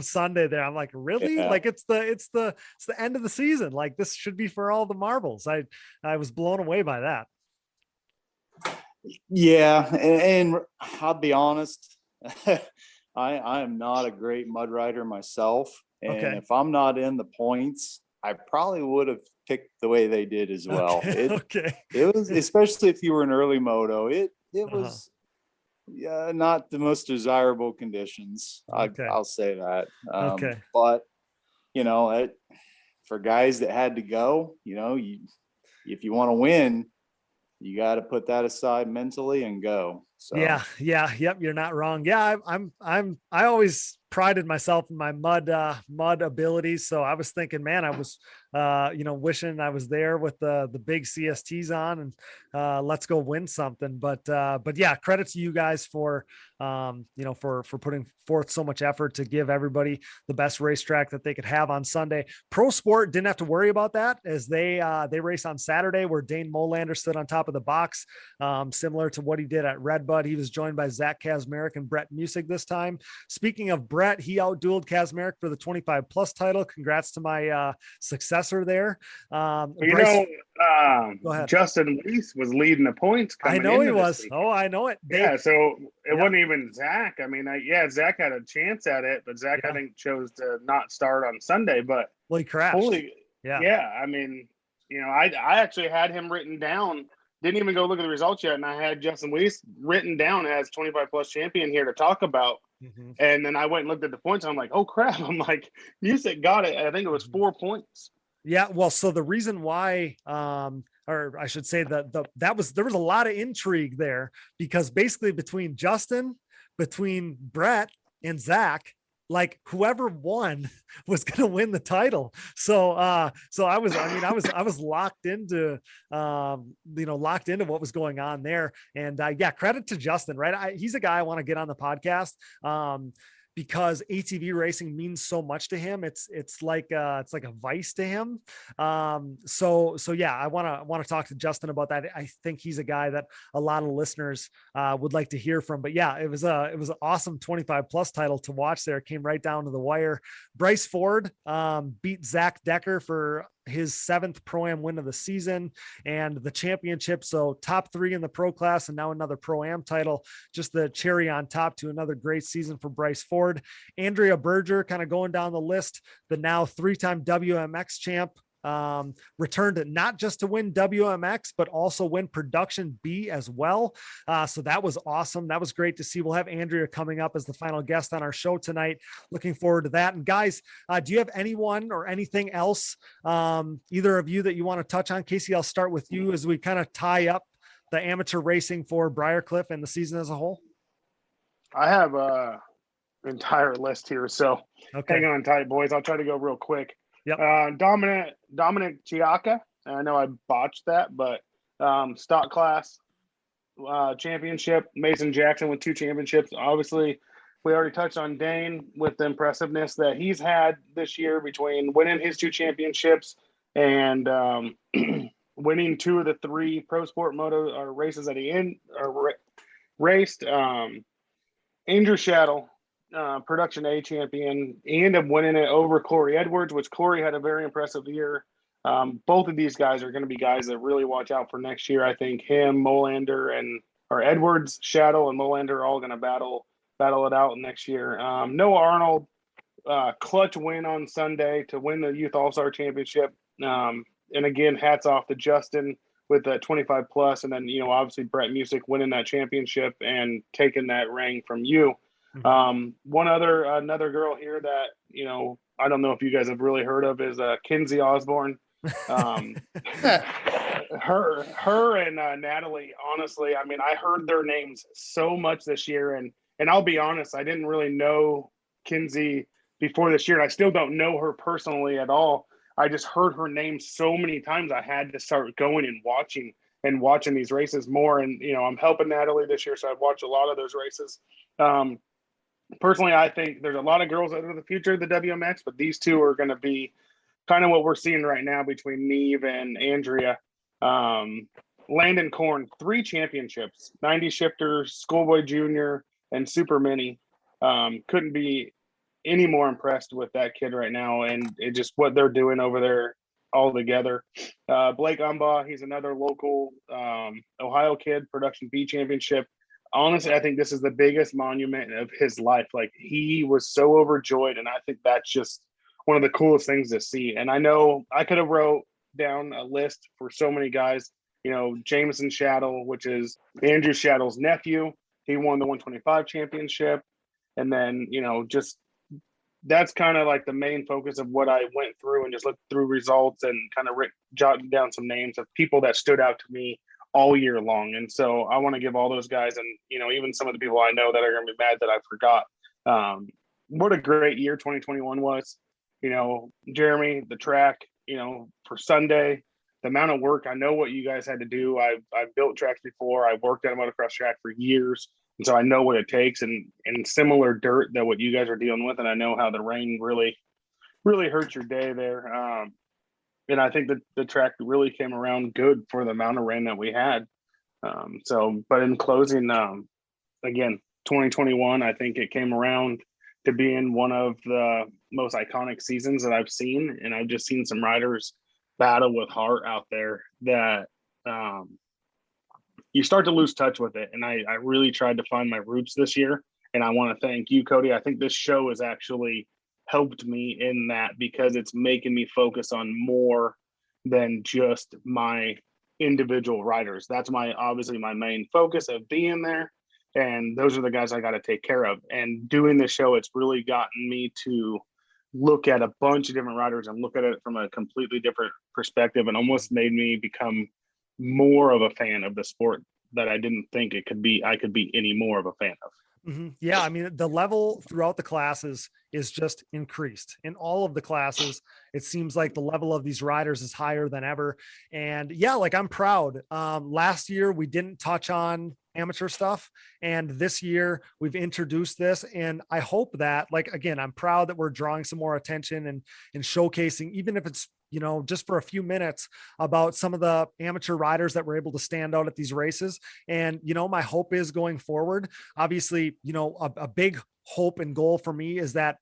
Sunday there. I'm like, really? Yeah. Like it's the end of the season. Like this should be for all the marbles. I was blown away by that. Yeah. And I'll be honest, I am not a great mud rider myself. And if I'm not in the points, I probably would have picked the way they did as well. Okay. It was, especially if you were an early moto, it was not the most desirable conditions. I'll say that. But for guys that had to go, if you want to win, you got to put that aside mentally and go. So yep, you're not wrong. Yeah, I always prided myself in my mud abilities. So I was thinking, man, I was wishing I was there with the big CSTs on and let's go win something. But yeah, credit to you guys for for putting forth so much effort to give everybody the best racetrack that they could have on Sunday. Pro Sport didn't have to worry about that as they race on Saturday where Dane Molander stood on top of the box, similar to what he did at Redbud. He was joined by Zach Kazmarek and Brett Musick this time. Speaking of Brett, he outdueled Kazmarek for the 25 plus title. Congrats to my successor there. Go ahead. Justin Weiss was leading the points. I know he was. Oh, I know it. So it wasn't even Zach. I mean, Zach had a chance at it, but Zach, I think, chose to not start on Sunday. But he crashed. I mean, I actually had him written down. Didn't even go look at the results yet, and I had Justin Weiss written down as 25 plus champion here to talk about. And then I went and looked at the points. And I'm like, oh crap! I'm like, Musick got it. I think it was 4 points. Yeah. Well, so the reason why, or I should say there was a lot of intrigue there because basically between Brett and Zach, like whoever won was going to win the title. So I was locked into what was going on there. And credit to Justin, right? He's a guy I want to get on the podcast. Because ATV racing means so much to him. It's like a vice to him. I want to talk to Justin about that. I think he's a guy that a lot of listeners would like to hear from. But it was an awesome 25 plus title to watch there. It came right down to the wire. Bryce Ford beat Zach Decker for his 7th Pro-Am win of the season and the championship. So top 3 in the pro class and now another Pro-Am title, just the cherry on top to another great season for Bryce Ford. Andrea Berger kind of going down the list, the now 3-time WMX champ, returned not just to win WMX, but also win Production B as well. So that was awesome. That was great to see. We'll have Andrea coming up as the final guest on our show tonight. Looking forward to that. And guys, do you have anyone or anything else, either of you that you want to touch on? Casey, I'll start with you as we kind of tie up the amateur racing for Briarcliff and the season as a whole. I have an entire list here. So hang on tight, boys. I'll try to go real quick. Yep. Dominic Chiaka. I know I botched that, but stock class championship. Mason Jackson with 2 championships. Obviously, we already touched on Dane with the impressiveness that he's had this year between winning his 2 championships and winning 2 of the 3 pro sport moto races that he raced. Andrew Shaddle Production A champion. He ended up winning it over Corey Edwards, which Corey had a very impressive year. Both of these guys are going to be guys that really watch out for next year. I think him, Molander, or Edwards, Shadow, and Molander are all going to battle it out next year. Noah Arnold, clutch win on Sunday to win the Youth All-Star Championship. And again, hats off to Justin with the 25 plus, and then, obviously Brett Music winning that championship and taking that ring from you. Another girl here that, I don't know if you guys have really heard of is Kinsey Osborn. Her and Natalie, honestly, I mean, I heard their names so much this year, and I'll be honest, I didn't really know Kinsey before this year. I still don't know her personally at all. I just heard her name so many times I had to start going and watching these races more. And, I'm helping Natalie this year, so I've watched a lot of those races. Personally, I think there's a lot of girls out of the future of the WMX, but these two are going to be kind of what we're seeing right now between Neve and Andrea. Landon Korn, 3 championships, 90 shifters, Schoolboy Junior, and Super Mini. Couldn't be any more impressed with that kid right now, and it just what they're doing over there all together. Blake Umbaugh, he's another local Ohio kid, Production B championship. Honestly, I think this is the biggest monument of his life. Like, he was so overjoyed, and I think that's just one of the coolest things to see. And I know I could have wrote down a list for so many guys. Jameson Shaddle, which is Andrew Shaddle's nephew. He won the 125 championship. And then, just that's kind of like the main focus of what I went through and just looked through results and kind of jotted down some names of people that stood out to me all year long. And so I want to give all those guys, and, even some of the people I know that are going to be mad that I forgot, what a great year 2021 was. Jeremy, the track, for Sunday, the amount of work, I know what you guys had to do. I've built tracks before. I worked at a motocross track for years. And so I know what it takes, and similar dirt that what you guys are dealing with. And I know how the rain really, really hurts your day there. And I think that the track really came around good for the amount of rain that we had. But in closing, again, 2021, I think it came around to being one of the most iconic seasons that I've seen. And I've just seen some riders battle with heart out there that you start to lose touch with it. And I really tried to find my roots this year. And I want to thank you, Cody. I think this show has actually helped me in that, because it's making me focus on more than just my individual riders. That's obviously my main focus of being there. And those are the guys I got to take care of. And doing this show, it's really gotten me to look at a bunch of different riders and look at it from a completely different perspective, and almost made me become more of a fan of the sport that I didn't think I could be any more of a fan of. Mm-hmm. Yeah. I mean, the level throughout the classes is just increased in all of the classes. It seems like the level of these riders is higher than ever. And yeah, like, I'm proud. Last year we didn't touch on amateur stuff, and this year we've introduced this, and I hope that, like, again, I'm proud that we're drawing some more attention and showcasing, even if it's, just for a few minutes, about some of the amateur riders that were able to stand out at these races. And, my hope is going forward, obviously, a big hope and goal for me is that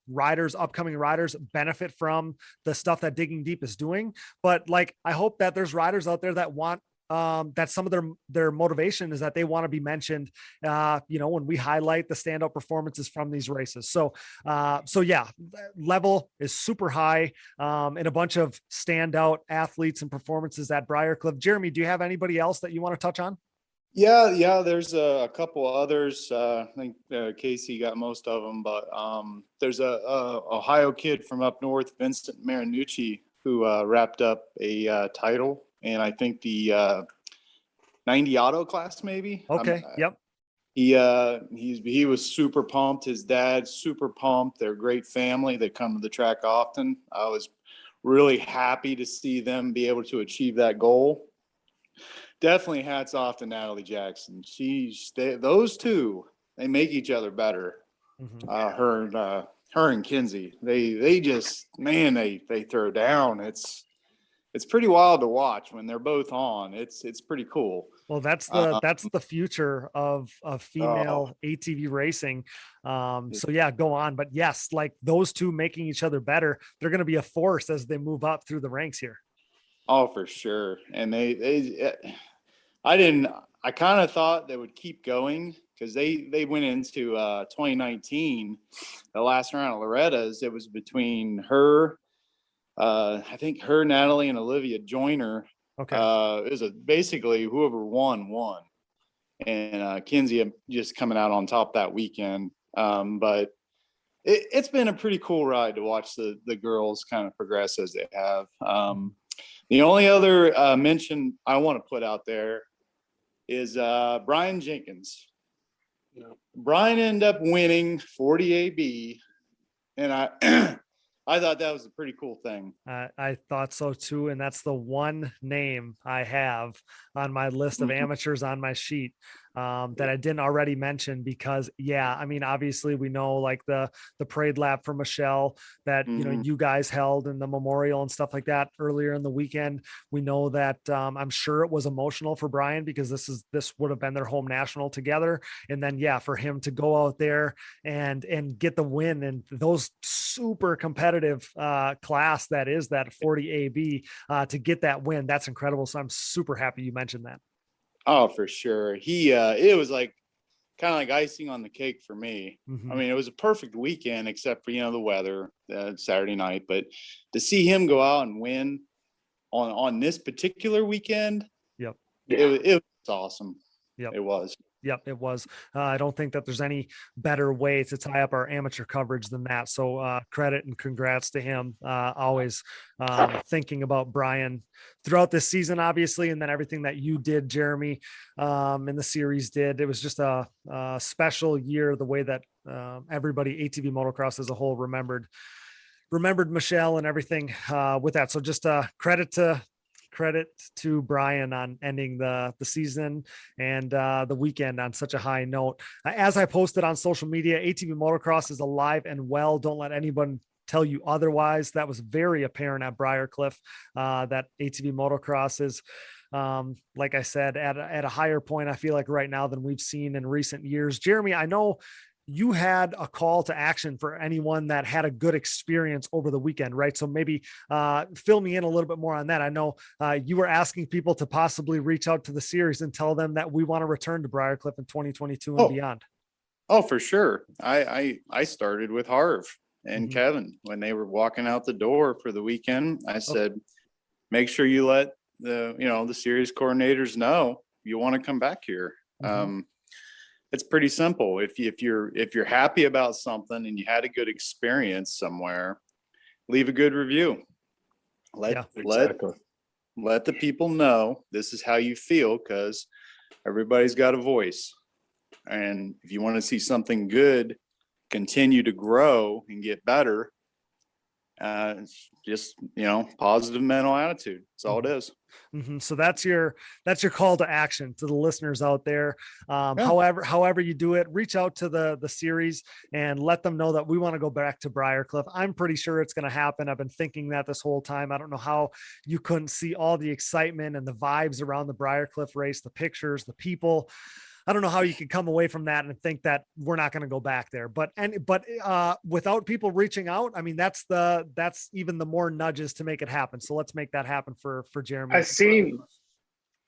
upcoming riders benefit from the stuff that Digging Deep is doing. But, like, I hope that there's riders out there that want that some of their motivation is that they want to be mentioned, when we highlight the standout performances from these races. So yeah, level is super high, and a bunch of standout athletes and performances at Briarcliff. Jeremy, do you have anybody else that you want to touch on? Yeah. There's a couple others. I think Casey got most of them, but there's a Ohio kid from up north, Vincent Marinucci, who wrapped up a title. And I think the 90 auto class, maybe. Okay. Yep. He was super pumped. His dad's super pumped. They're a great family. They come to the track often. I was really happy to see them be able to achieve that goal. Definitely hats off to Natalie Jackson. Those two, they make each other better. Mm-hmm. Her and Kinsey, they just, man, they throw down. It's pretty wild to watch when they're both on. It's pretty cool. Well, that's the future of female ATV racing. So yeah, go on. But yes, like those two making each other better, they're going to be a force as they move up through the ranks here. Oh, for sure. And I kind of thought they would keep going because they went into 2019, the last round of Loretta's. It was between her, I think her, Natalie, and Olivia Joyner. Okay. It was basically whoever won. And Kinsey just coming out on top that weekend. But it's been a pretty cool ride to watch the girls kind of progress as they have. The only other mention I want to put out there is Brian Jenkins. Brian ended up winning 40 AB, and I thought that was a pretty cool thing. I thought so too, and that's the one name I have on my list of amateurs on my sheet that I didn't already mention because, yeah, I mean, obviously we know like the parade lap for Michelle that, you know, you guys held in the memorial and stuff like that earlier in the weekend. We know that I'm sure it was emotional for Brian because this would have been their home national together. And then, yeah, for him to go out there and get the win and those super competitive class that is that 40 AB to get that win, that's incredible. So I'm super happy you mentioned that. Oh, for sure. It was like kind of like icing on the cake for me. I mean, it was a perfect weekend except for, the weather Saturday night, but to see him go out and win on this particular weekend, yep, it was awesome. Yep. It was. Yep, it was. I don't think that there's any better way to tie up our amateur coverage than that. So credit and congrats to him. Always thinking about Brian throughout this season, obviously, and then everything that you did, Jeremy, in the series did. It was just a special year, the way that everybody, ATV motocross as a whole, remembered Michelle and everything with that. So just credit to Brian on ending the season and the weekend on such a high note. As I posted on social media, ATV motocross is alive and well. Don't let anyone tell you otherwise. That was very apparent at Briarcliff, that ATV motocross is, like I said, at a higher point, I feel like right now than we've seen in recent years. Jeremy, I know you had a call to action for anyone that had a good experience over the weekend, right? So maybe fill me in a little bit more on that. I know you were asking people to possibly reach out to the series and tell them that we want to return to Briarcliff in 2022 and beyond. Oh, for sure. I started with Harv and Kevin when they were walking out the door for the weekend. I said, make sure you let the series coordinators know you want to come back here. It's pretty simple. If you're happy about something and you had a good experience somewhere, leave a good review. Let the people know this is how you feel, because everybody's got a voice. And if you want to see something good continue to grow and get better, it's just positive mental attitude. That's all it is. So that's your call to action to the listeners out there. However you do it, reach out to the series and let them know that we want to go back to Briarcliff. I'm pretty sure it's going to happen. I've been thinking that this whole time. I don't know how you couldn't see all the excitement and the vibes around the Briarcliff race, the pictures, the people. I don't know how you can come away from that and think that we're not going to go back there, but without people reaching out, I mean, that's even the more nudges to make it happen. So let's make that happen for Jeremy. I seen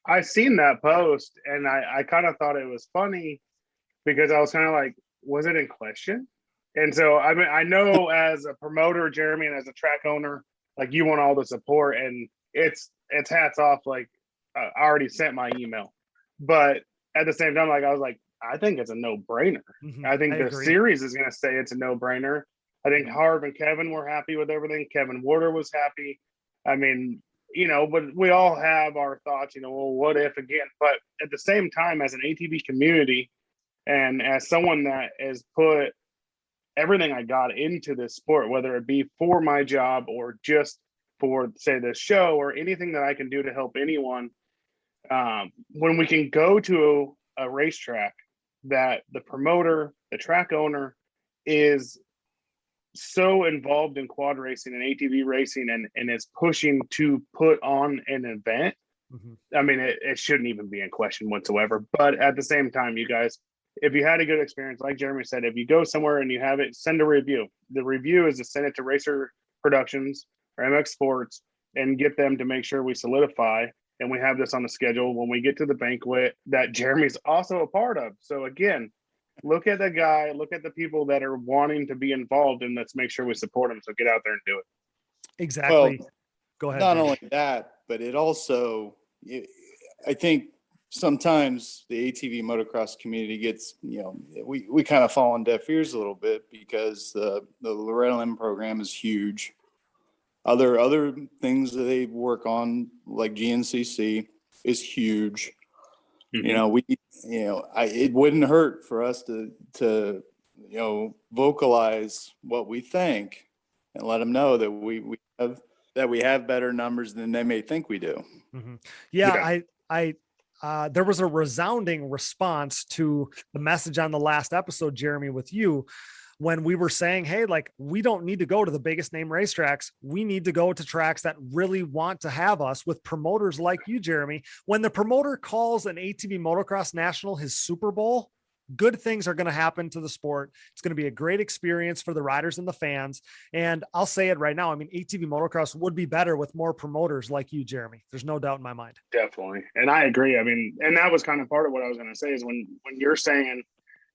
that post and I kind of thought it was funny because I was kind of like, was it in question? And so, I mean, I know as a promoter, Jeremy, and as a track owner, like you want all the support and it's hats off. Like I already sent my email, but at the same time, like I was like, I think it's a no-brainer. I think the series is going to say it's a no-brainer. I think Harv and Kevin were happy with everything. Kevin Warder was happy. I mean, but we all have our thoughts, well, what if again? But at the same time, as an ATV community and as someone that has put everything I got into this sport, whether it be for my job or just for, say, this show or anything that I can do to help anyone, when we can go to a racetrack that the promoter, the track owner is so involved in quad racing and ATV racing and is pushing to put on an event I mean, it shouldn't even be in question whatsoever. But at the same time, you guys, if you had a good experience, like Jeremy said, if you go somewhere and you have it, send a review. The review is to send it to Racer Productions or MX Sports and get them to make sure we solidify and we have this on the schedule when we get to the banquet that Jeremy's also a part of. So again, look at the guy, look at the people that are wanting to be involved, and let's make sure we support them. So get out there and do it. Exactly. Well, Go ahead. not Jeremy. only that, but it also, I think sometimes the ATV motocross community gets, we kind of fall on deaf ears a little bit because the Loretta Lynn program is huge. Other things that they work on, like GNCC, is huge. It wouldn't hurt for us to vocalize what we think and let them know that we have better numbers than they may think we do. Yeah. There was a resounding response to the message on the last episode, Jeremy, with you, when we were saying, hey, like, we don't need to go to the biggest name racetracks. We need to go to tracks that really want to have us with promoters like you, Jeremy. When the promoter calls an ATV Motocross National his Super Bowl, good things are going to happen to the sport. It's going to be a great experience for the riders and the fans. And I'll say it right now. I mean, ATV Motocross would be better with more promoters like you, Jeremy. There's no doubt in my mind. Definitely. And I agree. I mean, and that was kind of part of what I was going to say is when you're saying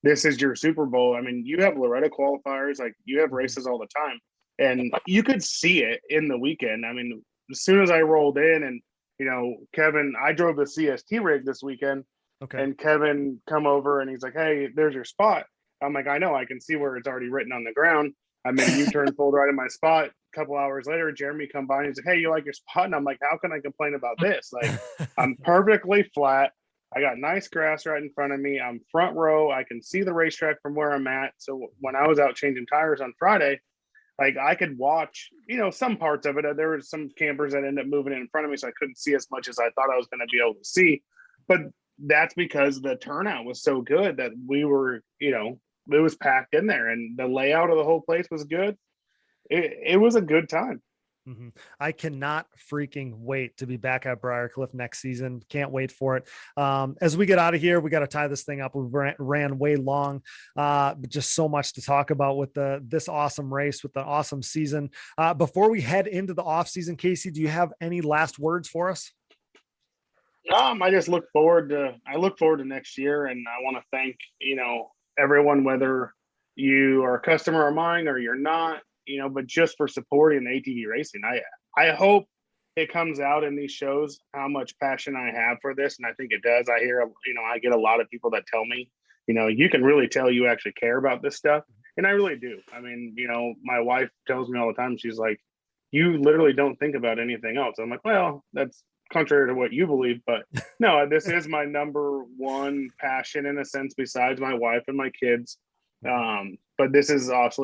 this is your Super Bowl, I mean, you have Loretta qualifiers, like you have races all the time, and you could see it in the weekend. I mean, as soon as I rolled in and, Kevin, I drove the CST rig this weekend. Okay. And Kevin come over and he's like, hey, there's your spot. I'm like, I know, I can see where it's already written on the ground. I mean, U-turn pulled right in my spot. A couple hours later, Jeremy come by and he's like, hey, you like your spot? And I'm like, how can I complain about this? Like, I'm perfectly flat. I got nice grass right in front of me. I'm front row. I can see the racetrack from where I'm at. So when I was out changing tires on Friday, like I could watch, some parts of it. There were some campers that ended up moving in front of me, so I couldn't see as much as I thought I was going to be able to see. But that's because the turnout was so good that we were, it was packed in there, and the layout of the whole place was good. It was a good time. I cannot freaking wait to be back at Briarcliff next season. Can't wait for it. As we get out of here, we got to tie this thing up. We ran way long, but just so much to talk about with this awesome race, with the awesome season. Before we head into the off season, Casey, do you have any last words for us? I just look forward to next year, and I want to thank, everyone, whether you are a customer of mine or you're not, but just for supporting ATV racing. I hope it comes out in these shows how much passion I have for this, and I think it does. I hear, I get a lot of people that tell me, you can really tell you actually care about this stuff, and I really do. I mean, my wife tells me all the time, she's like, you literally don't think about anything else. I'm like, well, that's contrary to what you believe, but no, this is my number one passion in a sense, besides my wife and my kids. But this is also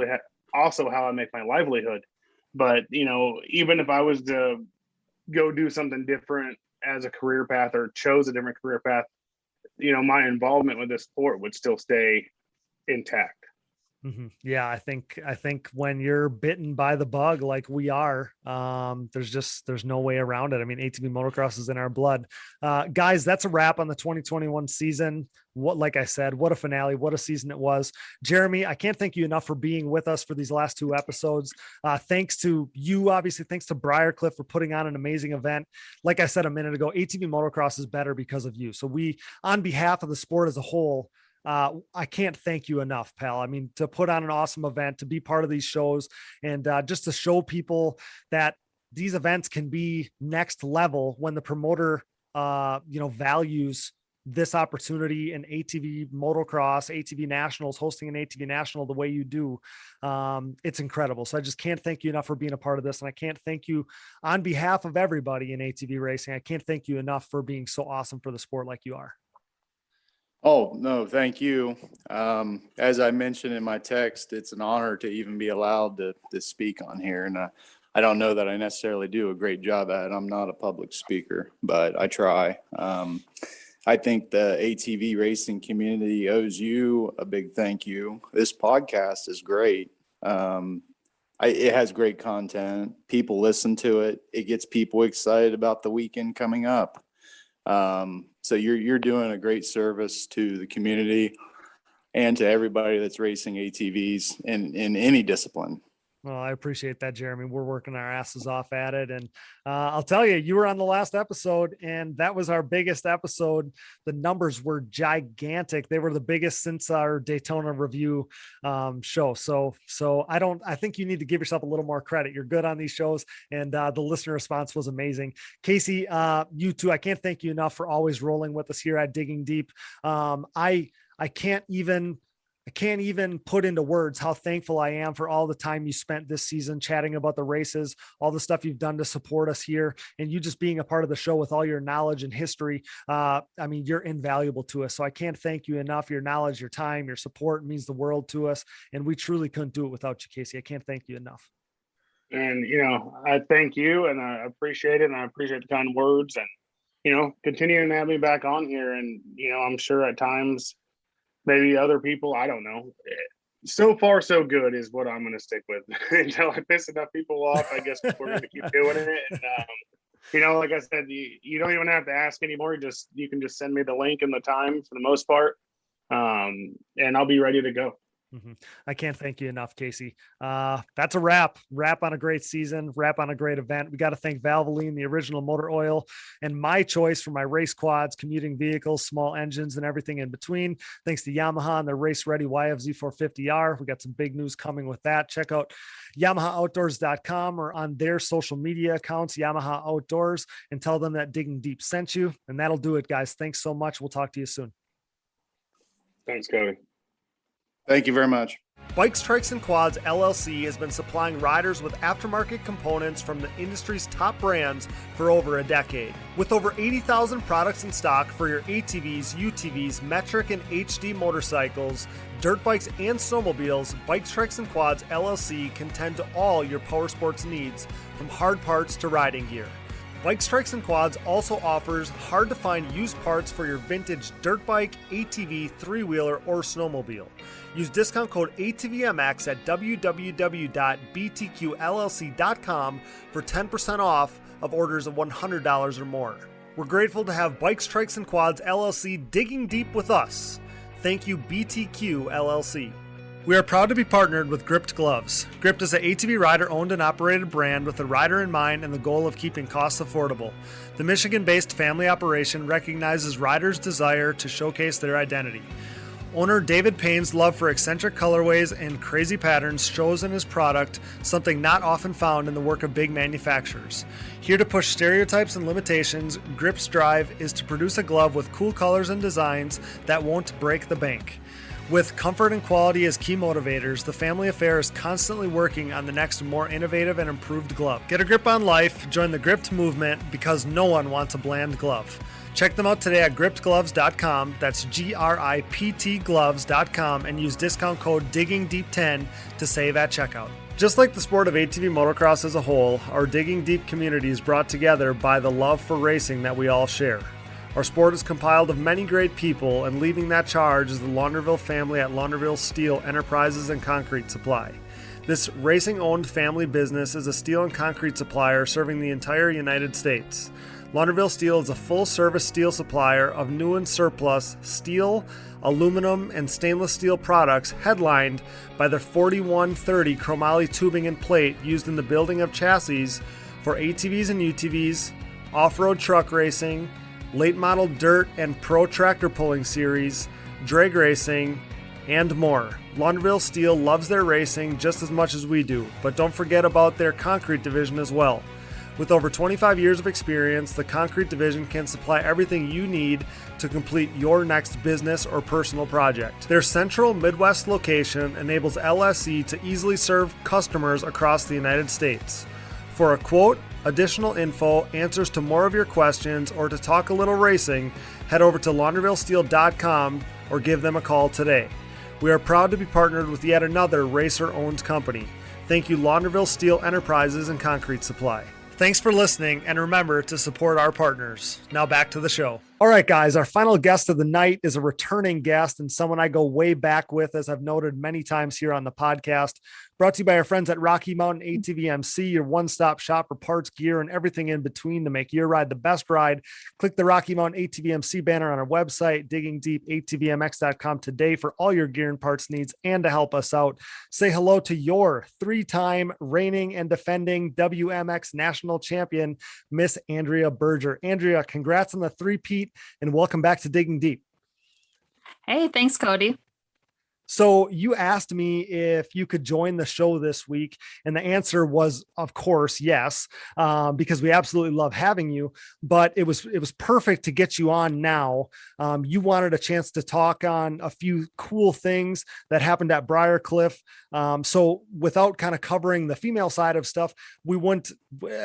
how I make my livelihood. But, even if I was to go do something different as a career path or chose a different career path, my involvement with this sport would still stay intact. Yeah, I think when you're bitten by the bug like we are, there's no way around it. I mean, ATV motocross is in our blood. Guys, that's a wrap on the 2021 season. Like I said, what a finale, what a season it was. Jeremy, I can't thank you enough for being with us for these last two episodes. Thanks to you, obviously, thanks to Briarcliff for putting on an amazing event. Like I said a minute ago, ATV motocross is better because of you. So we, on behalf of the sport as a whole, I can't thank you enough, pal. I mean, to put on an awesome event, to be part of these shows, and just to show people that these events can be next level when the promoter, values this opportunity in ATV motocross, ATV nationals, hosting an ATV national the way you do. It's incredible. So I just can't thank you enough for being a part of this. And I can't thank you on behalf of everybody in ATV racing. I can't thank you enough for being so awesome for the sport like you are. Oh, no, thank you. As I mentioned in my text, it's an honor to even be allowed to speak on here. And I don't know that I necessarily do a great job at it. I'm not a public speaker, but I try. I think the ATV racing community owes you a big thank you. This podcast is great. It has great content. People listen to it. It gets people excited about the weekend coming up. So you're doing a great service to the community and to everybody that's racing ATVs in any discipline. Well, I appreciate that, Jeremy. We're working our asses off at it. And I'll tell you, you were on the last episode, and that was our biggest episode. The numbers were gigantic. They were the biggest since our Daytona review show. So I think you need to give yourself a little more credit. You're good on these shows, and the listener response was amazing. Casey, you too, I can't thank you enough for always rolling with us here at Digging Deep. I can't even put into words how thankful I am for all the time you spent this season chatting about the races, all the stuff you've done to support us here, and you just being a part of the show with all your knowledge and history. I mean, you're invaluable to us. So I can't thank you enough. Your knowledge, your time, your support means the world to us. And we truly couldn't do it without you, Casey. I can't thank you enough. And, I thank you, and I appreciate it. And I appreciate the kind words, and, continuing to have me back on here. And, I'm sure at times, maybe other people, I don't know. So far, so good is what I'm going to stick with. Until I piss enough people off, I guess we're going to keep doing it. And, like I said, you don't even have to ask anymore. You can just send me the link and the time for the most part. And I'll be ready to go. I can't thank you enough, Casey. That's a wrap on a great season, wrap on a great event. We got to thank Valvoline, the original motor oil, and my choice for my race quads, commuting vehicles, small engines, and everything in between. Thanks to Yamaha and their race ready YFZ 450R. We got some big news coming with that. Check out YamahaOutdoors.com or on their social media accounts, Yamaha Outdoors, and tell them that Digging Deep sent you. And that'll do it, guys. Thanks so much. We'll talk to you soon. Thanks, Cody. Thank you very much. Bikes, Trikes, and Quads LLC has been supplying riders with aftermarket components from the industry's top brands for over a decade. With over 80,000 products in stock for your ATVs, UTVs, metric and HD motorcycles, dirt bikes, and snowmobiles, Bikes, Trikes, and Quads LLC can tend to all your power sports needs, from hard parts to riding gear. Bikes, Trikes, and Quads also offers hard-to-find used parts for your vintage dirt bike, ATV, three-wheeler, or snowmobile. Use discount code ATVMX at www.btqllc.com for 10% off of orders of $100 or more. We're grateful to have Bikes, Trikes, and Quads LLC digging deep with us. Thank you, BTQ LLC. We are proud to be partnered with Gripped Gloves. Gripped is an ATV rider owned and operated brand with the rider in mind and the goal of keeping costs affordable. The Michigan-based family operation recognizes riders' desire to showcase their identity. Owner David Payne's love for eccentric colorways and crazy patterns shows in his product, something not often found in the work of big manufacturers. Here to push stereotypes and limitations, Grip's drive is to produce a glove with cool colors and designs that won't break the bank. With comfort and quality as key motivators, the family affair is constantly working on the next more innovative and improved glove. Get a grip on life, join the Gripped movement, because no one wants a bland glove. Check them out today at grippedgloves.com, that's GRIPT gloves.com, and use discount code DIGGINGDEEP10 to save at checkout. Just like the sport of ATV motocross as a whole, our Digging Deep community is brought together by the love for racing that we all share. Our sport is compiled of many great people, and leading that charge is the Launderville family at Launderville Steel Enterprises and Concrete Supply. This racing-owned family business is a steel and concrete supplier serving the entire United States. Launderville Steel is a full-service steel supplier of new and surplus steel, aluminum, and stainless steel products, headlined by their 4130 chromoly tubing and plate used in the building of chassis for ATVs and UTVs, off-road truck racing, late model dirt and pro tractor pulling series, drag racing, and more. Launderville Steel loves their racing just as much as we do, but don't forget about their concrete division as well. With over 25 years of experience, the concrete division can supply everything you need to complete your next business or personal project. Their central Midwest location enables LSC to easily serve customers across the United States. For a quote, additional info, answers to more of your questions, or to talk a little racing, head over to laundervillesteel.com or give them a call today. We are proud to be partnered with yet another racer-owned company. Thank you, Launderville Steel Enterprises and Concrete Supply. Thanks for listening, and remember to support our partners. Now back to the show. All right, guys, our final guest of the night is a returning guest and someone I go way back with, as I've noted many times here on the podcast. Brought to you by our friends at Rocky Mountain ATVMC, your one-stop shop for parts, gear, and everything in between to make your ride the best ride. Click the Rocky Mountain ATVMC banner on our website, diggingdeepatvmx.com today for all your gear and parts needs and to help us out. Say hello to your three-time reigning and defending WMX national champion, Miss Andrea Berger. Andrea, congrats on the three-peat and welcome back to Digging Deep. Hey, thanks, Cody. So you asked me if you could join the show this week, and the answer was, of course, yes, because we absolutely love having you. But it was perfect to get you on now. You wanted a chance to talk on a few cool things that happened at Briarcliff. So without kind of covering the female side of stuff, we wouldn't.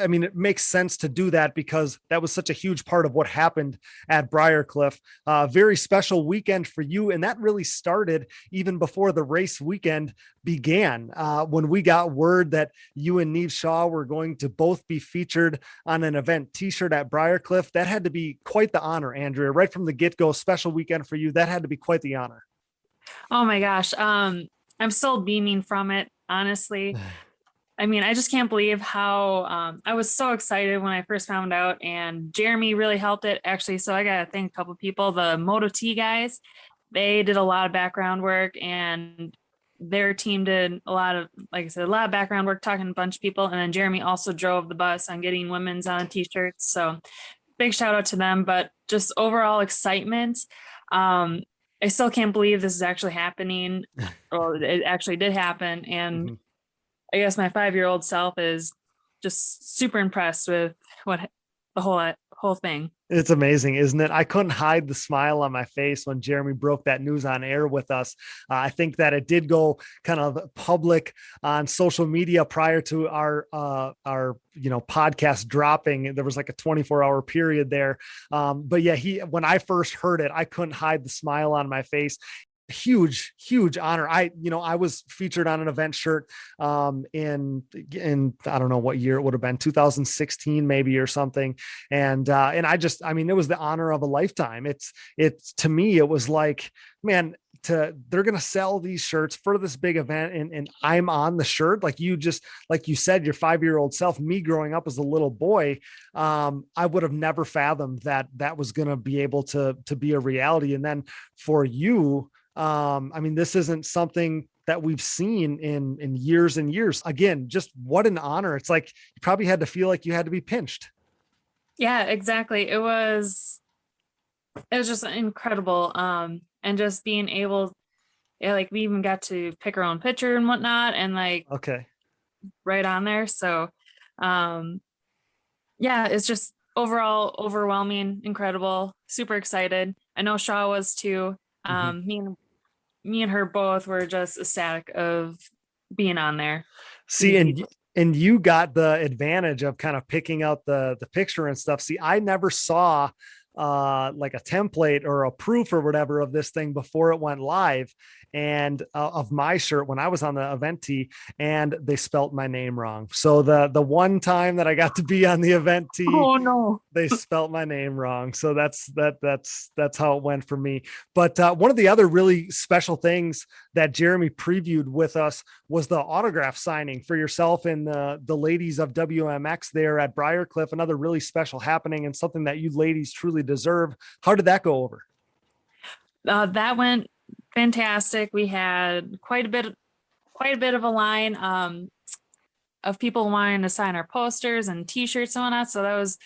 I mean, it makes sense to do that because that was such a huge part of what happened at Briarcliff. Very special weekend for you, and that really started even before the race weekend began, when we got word that you and Neve Shaw were going to both be featured on an event t-shirt at Briarcliff. That had to be quite the honor, Andrea, right from the get-go. Special weekend for you. That had to be quite the honor. Oh my gosh. I'm still beaming from it, honestly. I mean, I just can't believe how I was so excited when I first found out, and Jeremy really helped it actually. So I got to thank a couple of people, the Moto T guys. They did a lot of background work, and their team did a lot of, like I said, a lot of background work, talking to a bunch of people. And then Jeremy also drove the bus on getting women's on t-shirts. So big shout out to them, but just overall excitement. I still can't believe this is actually happening. Well, it actually did happen. And I guess my 5-year-old self is just super impressed with what the whole thing. It's amazing, isn't it? I couldn't hide the smile on my face when Jeremy broke that news on air with us. I think that it did go kind of public on social media prior to our podcast dropping. There was like a 24-hour period there. But yeah, when I first heard it, I couldn't hide the smile on my face. Huge honor. I was featured on an event shirt in I don't know what year it would have been, 2016 maybe or something. And I mean, it was the honor of a lifetime. It's to me, it was like, man, they're going to sell these shirts for this big event. And I'm on the shirt. Like you said, your 5-year-old self, me growing up as a little boy, I would have never fathomed that was going to be able to be a reality. And then for you, I mean, this isn't something that we've seen in years and years. Again, just what an honor. It's like, you probably had to feel like you had to be pinched. Yeah, exactly. It was just incredible. And just being able, like we even got to pick our own picture and whatnot, and like, okay, right on there. So, yeah, it's just overall overwhelming, incredible, super excited. I know Shaw was too. Me and her both were just ecstatic of being on there. See, and you got the advantage of kind of picking out the picture and stuff. See, I never saw like a template or a proof or whatever of this thing before it went live, and of my shirt when I was on the event tee, and they spelt my name wrong. So the one time that I got to be on the event tee, oh no, they spelt my name wrong. So that's how it went for me. But one of the other really special things that Jeremy previewed with us was the autograph signing for yourself and the ladies of WMX there at Briarcliff. Another really special happening and something that you ladies truly deserve. How did that go over? That went fantastic. We had quite a bit of a line of people wanting to sign our posters and t-shirts and whatnot. So that was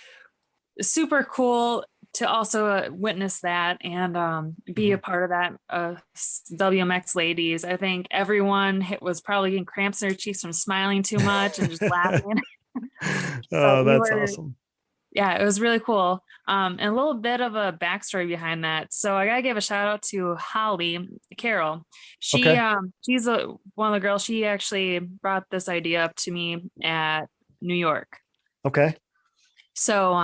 super cool to also witness that and be a part of that. WMX ladies, I think everyone was probably getting cramps in their cheeks from smiling too much and just laughing. Oh, that's awesome. Yeah, it was really cool. And a little bit of a backstory behind that. So I gotta give a shout out to Holly Carroll. She's one of the girls. She actually brought this idea up to me at New York. Okay. So,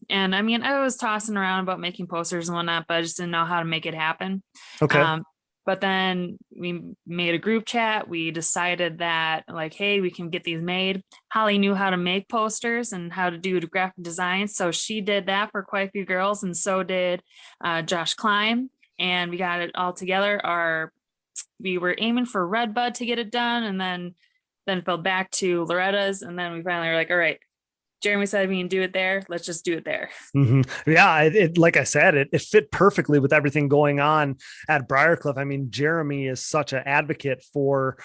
and I mean, I was tossing around about making posters and whatnot, but I just didn't know how to make it happen. Okay. But then we made a group chat. We decided that like, hey, we can get these made. Holly knew how to make posters and how to do graphic design. So she did that for quite a few girls. And so did Josh Klein. And we got it all together. We were aiming for Redbud to get it done, and then fell back to Loretta's. And then we finally were like, all right, Jeremy said we can do it there. Let's just do it there. Yeah, it like I said, it fit perfectly with everything going on at Briarcliff. I mean, Jeremy is such an advocate for,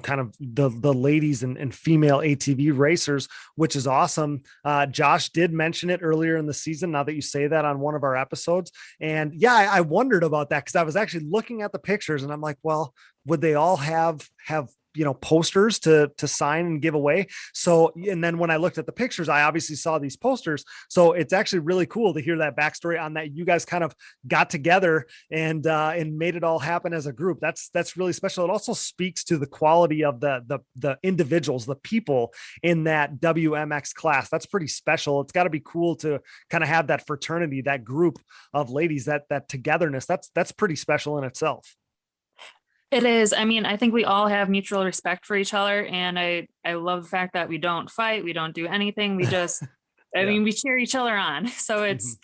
kind of the ladies and female ATV racers, which is awesome. Josh did mention it earlier in the season, now that you say that, on one of our episodes. And yeah, I wondered about that because I was actually looking at the pictures and I'm like, well, would they all have posters to sign and give away? So, and then when I looked at the pictures, I obviously saw these posters. So it's actually really cool to hear that backstory on that. You guys kind of got together and made it all happen as a group. That's really special. It also speaks to the quality of the individuals, the people in that WMX class. That's pretty special. It's got to be cool to kind of have that fraternity, that group of ladies, that togetherness. That's pretty special in itself. It is. I mean, I think we all have mutual respect for each other. And I love the fact that we don't fight. We don't do anything. We just, I mean, we cheer each other on. So it's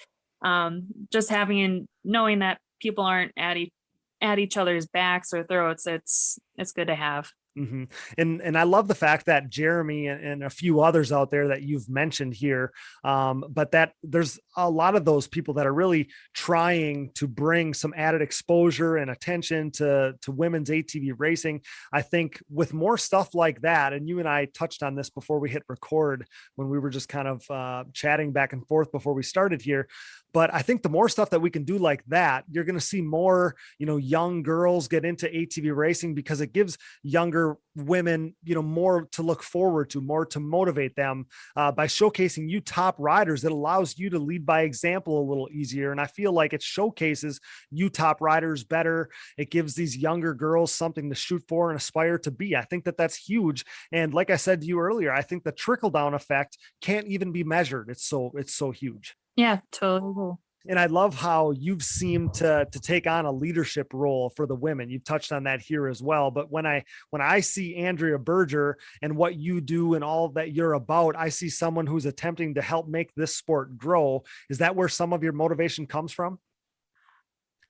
just having and knowing that people aren't at each other's backs or throats. It's good to have. And I love the fact that Jeremy and a few others out there that you've mentioned here, but that there's a lot of those people that are really trying to bring some added exposure and attention to women's ATV racing. I think with more stuff like that, and you and I touched on this before we hit record when we were just kind of chatting back and forth before we started here. But I think the more stuff that we can do like that, you're going to see more, young girls get into ATV racing, because it gives younger women, more to look forward to, more to motivate them by showcasing you top riders. It allows you to lead by example a little easier. And I feel like it showcases you top riders better. It gives these younger girls something to shoot for and aspire to be. I think that that's huge. And like I said to you earlier, I think the trickle down effect can't even be measured. It's so huge. Yeah, totally. And I love how you've seemed to take on a leadership role for the women. You've touched on that here as well. But when I see Andrea Berger and what you do and all that you're about, I see someone who's attempting to help make this sport grow. Is that where some of your motivation comes from?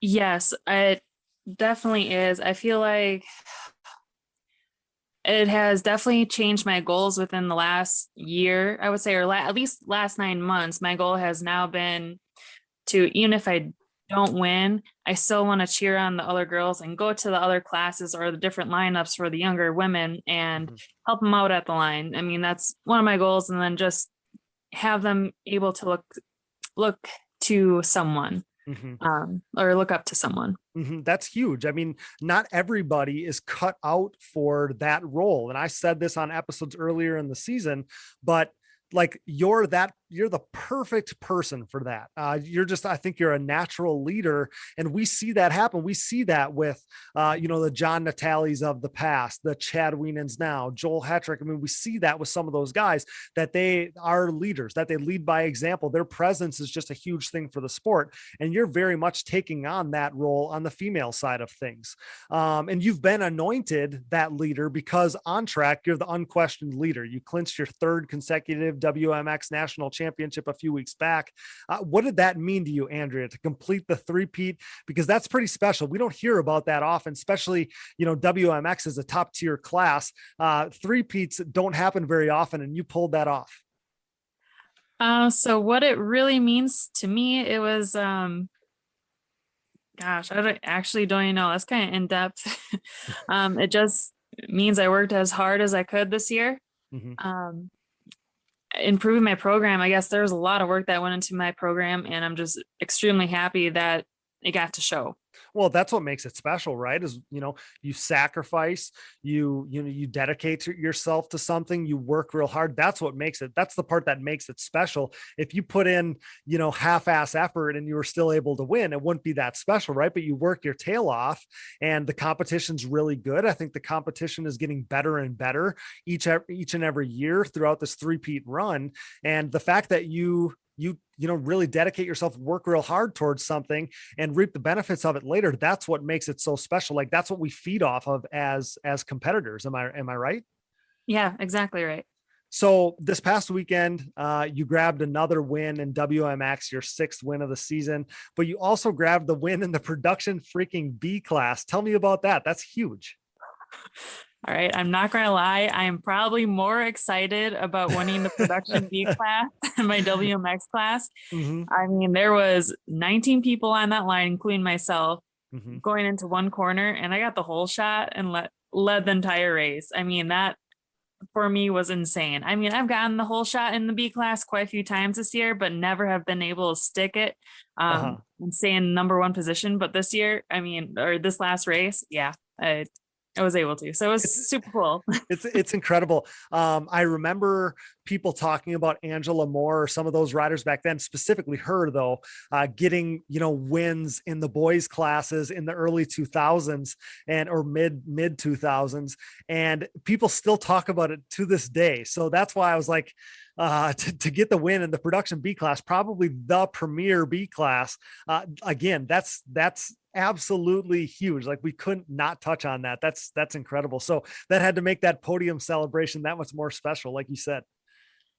Yes, it definitely is. I feel like it has definitely changed my goals within the last year, I would say, or at least last 9 months. My goal has now been to, even if I don't win, I still want to cheer on the other girls and go to the other classes or the different lineups for the younger women and help them out at the line. I mean, that's one of my goals. And then just have them able to look to someone. Or look up to someone. That's huge. I mean, not everybody is cut out for that role. And I said this on episodes earlier in the season, but like you're the perfect person for that. I think you're a natural leader, and we see that happen. We see that with, the John Natalies of the past, the Chad Wienens now, Joel Hetrick. I mean, we see that with some of those guys, that they are leaders, that they lead by example. Their presence is just a huge thing for the sport. And you're very much taking on that role on the female side of things. And you've been anointed that leader because on track, you're the unquestioned leader. You clinched your third consecutive WMX national championship a few weeks back. What did that mean to you, Andrea, to complete the three-peat? Because that's pretty special. We don't hear about that often, especially, WMX is a top tier class. Three-peats don't happen very often, and you pulled that off. So what it really means to me, it was, I actually don't even know. That's kind of in depth. It just means I worked as hard as I could this year. Improving my program. I guess there was a lot of work that went into my program, and I'm just extremely happy that it got to show. Well, that's what makes it special, right? Is, you sacrifice, you dedicate yourself to something, you work real hard. That's the part that makes it special. If you put in, half-ass effort and you were still able to win, it wouldn't be that special, right? But you work your tail off, and the competition's really good. I think the competition is getting better and better each and every year throughout this three-peat run. And the fact that you really dedicate yourself, work real hard towards something and reap the benefits of it later. That's what makes it so special. Like that's what we feed off of as competitors. Am I right? Yeah, exactly right. So this past weekend, you grabbed another win in WMX, your 6th win of the season, but you also grabbed the win in the production freaking B class. Tell me about that. That's huge. All right. I'm not going to lie. I am probably more excited about winning the production B class than my WMX class. Mm-hmm. I mean, there was 19 people on that line, including myself, Mm-hmm. going into one corner, and I got the whole shot and led the entire race. I mean, that for me was insane. I mean, I've gotten the whole shot in the B class quite a few times this year, but never have been able to stick it and stay in number 1 position. But this year, I mean, or this last race, yeah, I was able to. So it was super cool. It's incredible. I remember people talking about Angela Moore or some of those riders back then, specifically her though, getting, wins in the boys classes in the early 2000s or mid 2000s. And people still talk about it to this day. So that's why I was like, to get the win in the production B class, probably the premier B class. Again, that's absolutely huge. Like we couldn't not touch on that. That's incredible. So that had to make that podium celebration that much more special, like you said.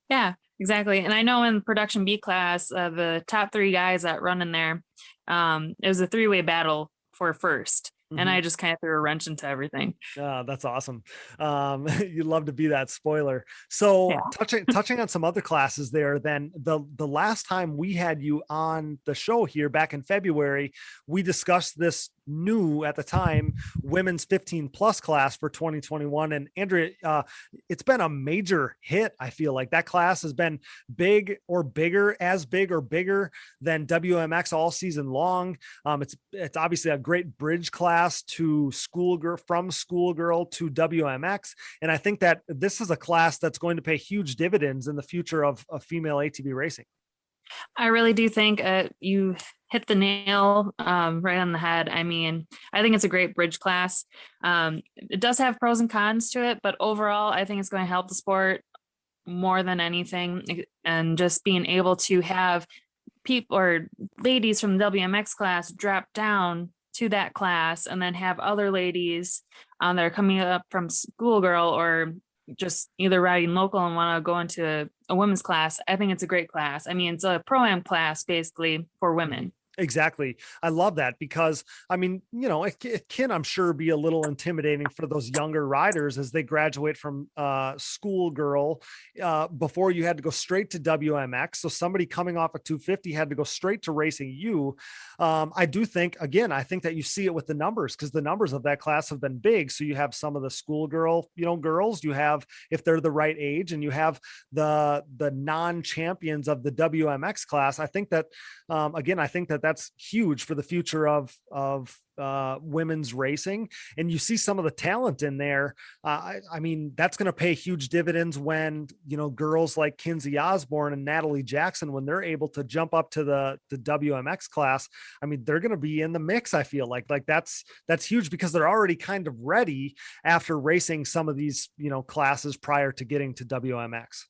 Yeah, exactly. And I know in production B class, the top 3 guys that run in there, it was a 3-way battle for first. And I just kind of threw a wrench into everything. That's awesome. You'd love to be that spoiler. So Yeah. touching on some other classes there, then the last time we had you on the show here back in February, we discussed this new at the time women's 15 plus class for 2021. And Andrea, it's been a major hit. I feel like that class has been big or bigger than WMX all season long. It's obviously a great bridge class to from schoolgirl to WMX. And I think that this is a class that's going to pay huge dividends in the future of female ATV racing. I really do think you hit the nail right on the head. I mean, I think it's a great bridge class. It does have pros and cons to it, but overall, I think it's going to help the sport more than anything. And just being able to have people or ladies from the WMX class drop down to that class and then have other ladies that are coming up from schoolgirl or just either riding local and want to go into a women's class. I think it's a great class. I mean, it's a pro-am class basically for women. Exactly. I love that because I mean, it can, I'm sure, be a little intimidating for those younger riders as they graduate from schoolgirl. Before you had to go straight to WMX. So somebody coming off a 250 had to go straight to racing you. I do think, again, I think that you see it with the numbers because the numbers of that class have been big. So you have some of the schoolgirl, girls, you have, if they're the right age, and you have the non-champions of the WMX class. I think that, again, that's huge for the future of women's racing. And you see some of the talent in there. I mean, that's going to pay huge dividends when, girls like Kinsey Osborn and Natalie Jackson, when they're able to jump up to the WMX class, I mean, they're going to be in the mix. I feel like that's huge because they're already kind of ready after racing some of these, classes prior to getting to WMX.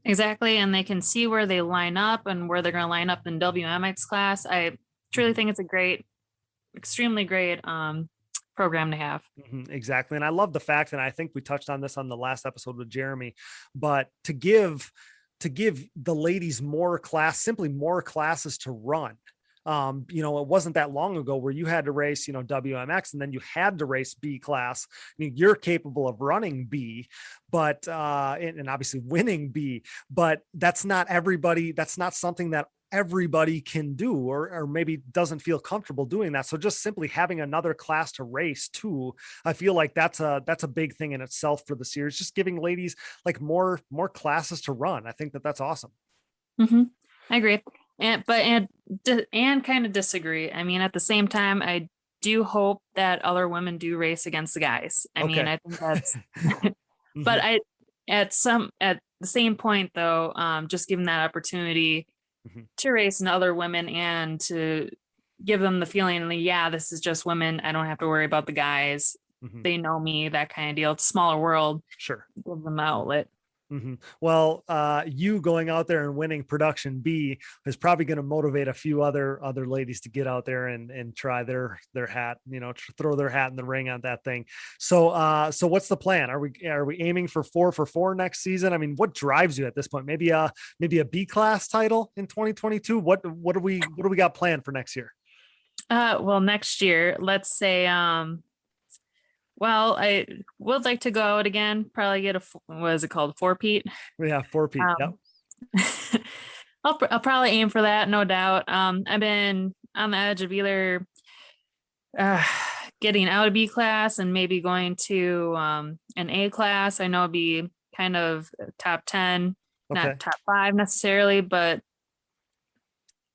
Exactly. And they can see where they line up and where they're going to line up in WMX class. I truly think it's a extremely great program to have. Exactly. And I love the fact, and I think we touched on this on the last episode with Jeremy, but to give the ladies more classes to run. It wasn't that long ago where you had to race, WMX, and then you had to race B class. I mean, you're capable of running B, but, and obviously winning B, but that's not everybody. That's not something that everybody can do, or maybe doesn't feel comfortable doing that. So just simply having another class to race too, I feel like that's a big thing in itself for the series, just giving ladies like more classes to run. I think that's awesome. I agree. And kind of disagree. I mean, at the same time, I do hope that other women do race against the guys. I mean, I think that's, but at the same point though, just giving that opportunity to race in other women and to give them the feeling, like, yeah, this is just women. I don't have to worry about the guys. They know me, that kind of deal. It's a smaller world. Sure. Give them an outlet. Well, you going out there and winning production B is probably going to motivate a few other ladies to get out there and try their hat, throw their hat in the ring on that thing. So what's the plan? Are we aiming for 4 for 4 next season? I mean, what drives you at this point? Maybe a B class title in 2022. What do we got planned for next year? Well, next year, let's say, well, I would like to go out again, probably get what is it called? 4-peat. Yeah, 4-peat. Yep. I'll probably aim for that, no doubt. I've been on the edge of either getting out of B class and maybe going to an A class. I know it'd be kind of top 10, not top 5 necessarily, but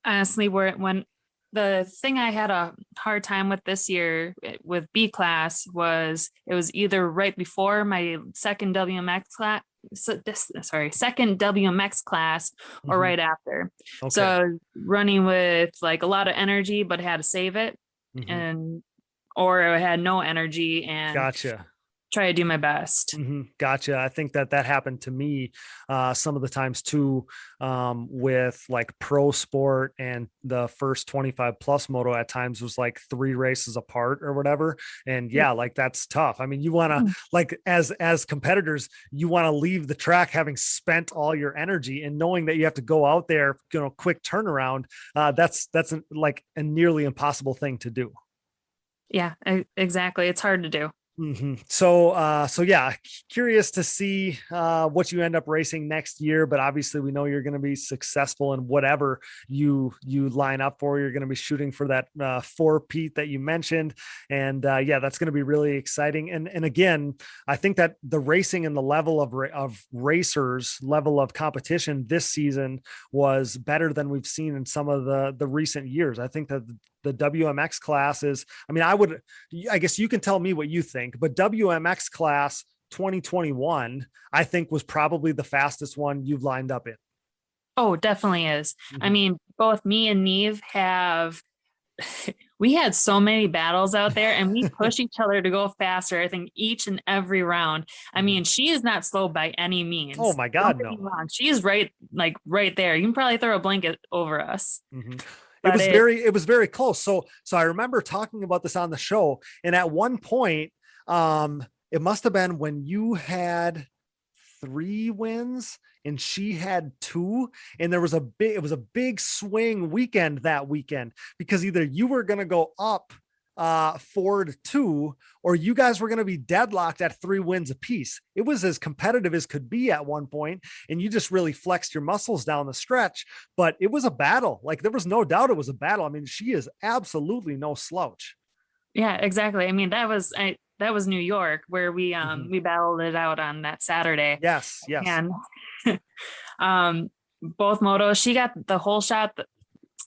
honestly, when the thing I had a hard time with this year with B class was it was either right before my second WMX class, second WMX class, or right after. Okay. So I was running with like a lot of energy, but had to save it, or I had no energy and Gotcha. try to do my best. Gotcha. I think that happened to me some of the times too, with like pro sport, and the first 25 plus moto at times was like 3 races apart or whatever. And yeah, like that's tough. I mean, you want to like, as competitors, you want to leave the track having spent all your energy and knowing that you have to go out there, quick turnaround. That's like a nearly impossible thing to do. Yeah, exactly. It's hard to do. So yeah, curious to see what you end up racing next year, but obviously we know you're going to be successful in whatever you line up for. You're going to be shooting for that 4-peat that you mentioned. And yeah, that's going to be really exciting. And again, I think that the racing and the level of racers, level of competition this season was better than we've seen in some of the recent years. I think that the WMX class is, I guess you can tell me what you think, but WMX class 2021, I think was probably the fastest one you've lined up in. Oh, definitely is. I mean, both me and Neve we had so many battles out there, and we push each other to go faster, I think, each and every round. I mean, she is not slow by any means. Oh my God, no. She is right there. You can probably throw a blanket over us. It was very close. So I remember talking about this on the show. And at one point, it must've been when you had 3 wins and she had 2, and it was a big swing weekend that weekend, because either you were going to go up 4-2, or you guys were going to be deadlocked at 3 wins apiece. It was as competitive as could be at one point, and you just really flexed your muscles down the stretch. But it was a battle. Like, there was no doubt it was a battle. I mean, she is absolutely no slouch. Yeah, exactly. I mean, that was New York, where we battled it out on that Saturday. Yes. And both motos, she got the whole shot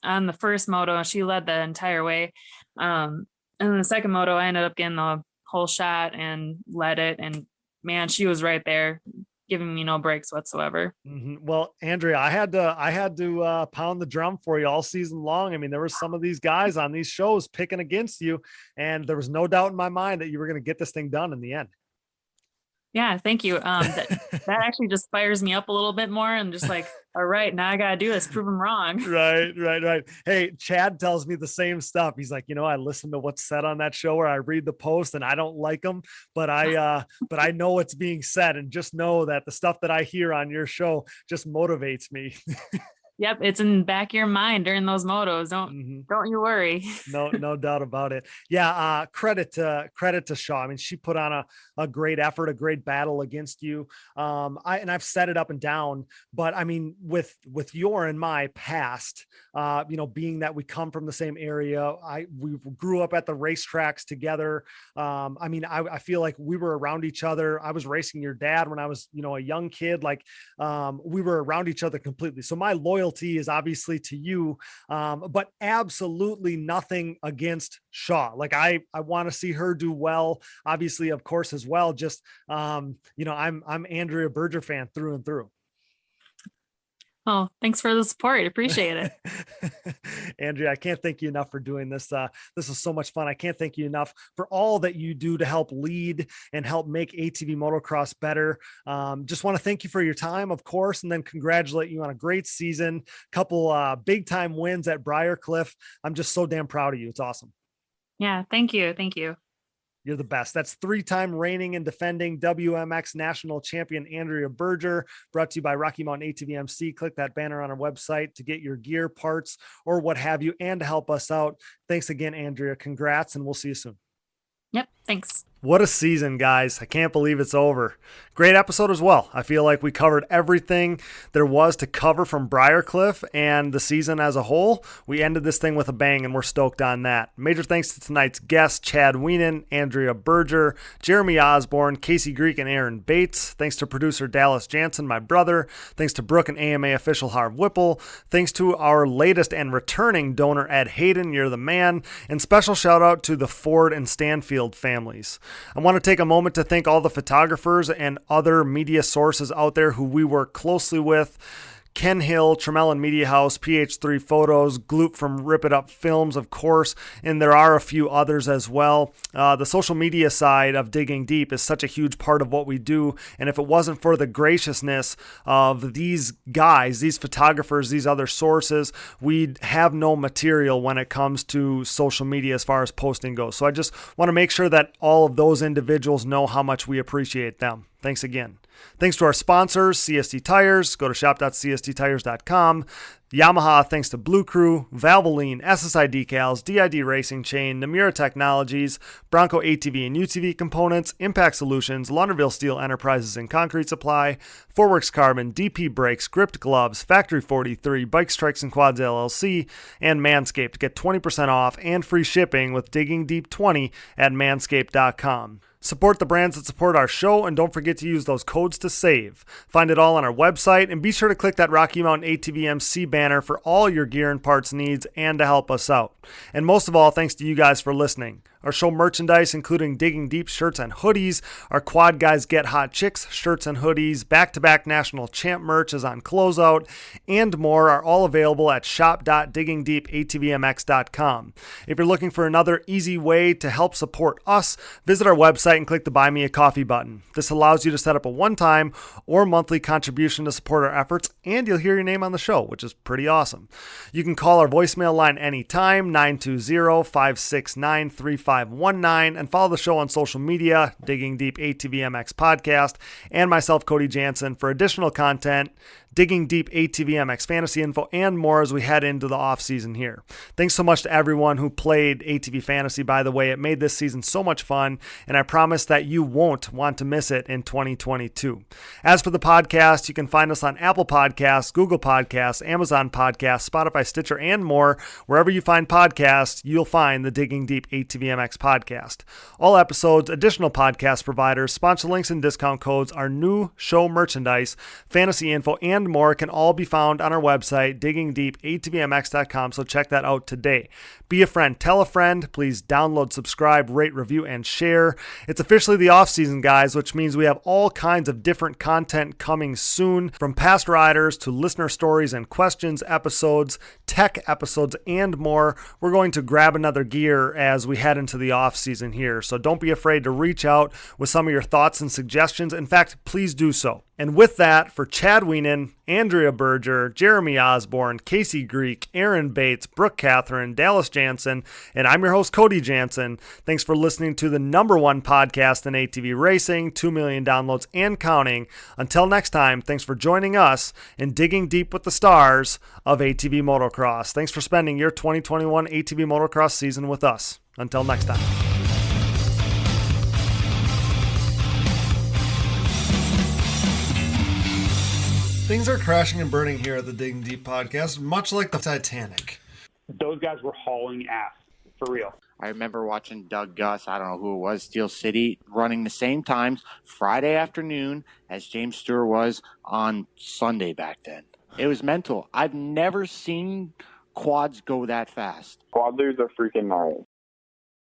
on the first moto. She led the entire way. And the second moto, I ended up getting the whole shot and led it. And man, she was right there, giving me no breaks whatsoever. Well, Andrea, I had to pound the drum for you all season long. I mean, there were some of these guys on these shows picking against you, and there was no doubt in my mind that you were going to get this thing done in the end. Yeah, thank you. That actually just fires me up a little bit more. I'm just like, all right, now I got to do this, prove them wrong. Right. Hey, Chad tells me the same stuff. He's like, I listen to what's said on that show, or I read the post and I don't like them, but I know what's being said, and just know that the stuff that I hear on your show just motivates me. Yep, it's in the back of your mind during those motos. Don't you worry. No doubt about it. Yeah, credit to Shaw. I mean, she put on a great effort, a great battle against you. I've said it up and down, but I mean, with your and my past, being that we come from the same area, we grew up at the racetracks together. I mean, I feel like we were around each other. I was racing your dad when I was, a young kid. Like, we were around each other completely. So my loyalty is obviously to you, but absolutely nothing against Shaw. Like, I want to see her do well, obviously, of course, as well. Just, I'm Andrea Berger fan through and through. Oh, thanks for the support. Appreciate it. Andrea, I can't thank you enough for doing this. This is so much fun. I can't thank you enough for all that you do to help lead and help make ATV motocross better. Just want to thank you for your time, of course, and then congratulate you on a great season. Couple big time wins at Briarcliff. I'm just so damn proud of you. It's awesome. Yeah, thank you. Thank you. You're the best. That's 3-time reigning and defending WMX national champion Andrea Berger, brought to you by Rocky Mountain ATVMC. Click that banner on our website to get your gear, parts, or what have you, and to help us out. Thanks again, Andrea. Congrats, and we'll see you soon. Yep. Thanks. What a season, guys. I can't believe it's over. Great episode as well. I feel like we covered everything there was to cover from Briarcliff and the season as a whole. We ended this thing with a bang, and we're stoked on that. Major thanks to tonight's guests, Chad Wienen, Andrea Berger, Jeremy Osborn, Casey Greek, and Aaron Bates. Thanks to producer Dallas Jansen, my brother. Thanks to Brooke and AMA official Harv Whipple. Thanks to our latest and returning donor, Ed Hayden. You're the man. And special shout out to the Ford and Stanfield families. I want to take a moment to thank all the photographers and other media sources out there who we work closely with. Ken Hill, Tremelin Media House, PH3 Photos, Gloop from Rip It Up Films, of course, and there are a few others as well. The social media side of Digging Deep is such a huge part of what we do, and if it wasn't for the graciousness of these guys, these photographers, these other sources, we'd have no material when it comes to social media as far as posting goes. So I just want to make sure that all of those individuals know how much we appreciate them. Thanks again. Thanks to our sponsors, CST Tires. Go to shop.csttires.com. Yamaha, thanks to Blue Crew, Valvoline, SSI Decals, DID Racing Chain, Namura Technologies, Bronco ATV and UTV Components, Impact Solutions, Launderville Steel Enterprises and Concrete Supply, Forworks Carbon, DP Brakes, Gripped Gloves, Factory 43, Bike Strikes and Quads LLC, and Manscaped. Get 20% off and free shipping with Digging Deep 20 at manscaped.com. Support the brands that support our show, and don't forget to use those codes to save. Find it all on our website, and be sure to click that Rocky Mountain ATVMC banner for all your gear and parts needs and to help us out. And most of all, thanks to you guys for listening. Our show merchandise, including Digging Deep shirts and hoodies, our Quad Guys Get Hot Chicks shirts and hoodies, back-to-back national champ merch is on closeout, and more are all available at shop.diggingdeepatvmx.com. If you're looking for another easy way to help support us, visit our website and click the Buy Me a Coffee button. This allows you to set up a one-time or monthly contribution to support our efforts, and you'll hear your name on the show, which is pretty awesome. You can call our voicemail line anytime, 920-569-3519, and follow the show on social media, Digging Deep ATVMX Podcast, and myself, Cody Jansen, for additional content, Digging Deep ATVMX Fantasy info, and more as we head into the off season here. Thanks so much to everyone who played ATV Fantasy, by the way. It made this season so much fun, and I promise that you won't want to miss it in 2022. As for the podcast, you can find us on Apple Podcasts, Google Podcasts, Amazon Podcasts, Spotify, Stitcher, and more. Wherever you find podcasts, you'll find the Digging Deep ATVMX podcast. All episodes, additional podcast providers, sponsor links, and discount codes, our new show merchandise, fantasy info, and more can all be found on our website, diggingdeepatvmx.com, so check that out today. Be a friend, tell a friend, please download, subscribe, rate, review, and share. It's officially the off season, guys, which means we have all kinds of different content coming soon, from past riders to listener stories and questions episodes, tech episodes, and more. We're going to grab another gear as we head into the off season here, so don't be afraid to reach out with some of your thoughts and suggestions. In fact, please do so. And with that, for Chad Wienen, Andrea Berger, Jeremy Osborn, Casey Greek, Aaron Bates, Brooke Catherine, Dallas Jansen, and I'm your host, Cody Jansen. Thanks for listening to the #1 podcast in ATV racing, 2 million downloads and counting. Until next time, thanks for joining us in Digging Deep with the Stars of ATV Motocross. Thanks for spending your 2021 ATV Motocross season with us. Until next time. Things are crashing and burning here at the Digging Deep podcast, much like the Titanic. Those guys were hauling ass, for real. I remember watching Doug Gus, I don't know who it was, Steel City, running the same times Friday afternoon as James Stewart was on Sunday back then. It was mental. I've never seen quads go that fast. Quadlers are freaking gnarly.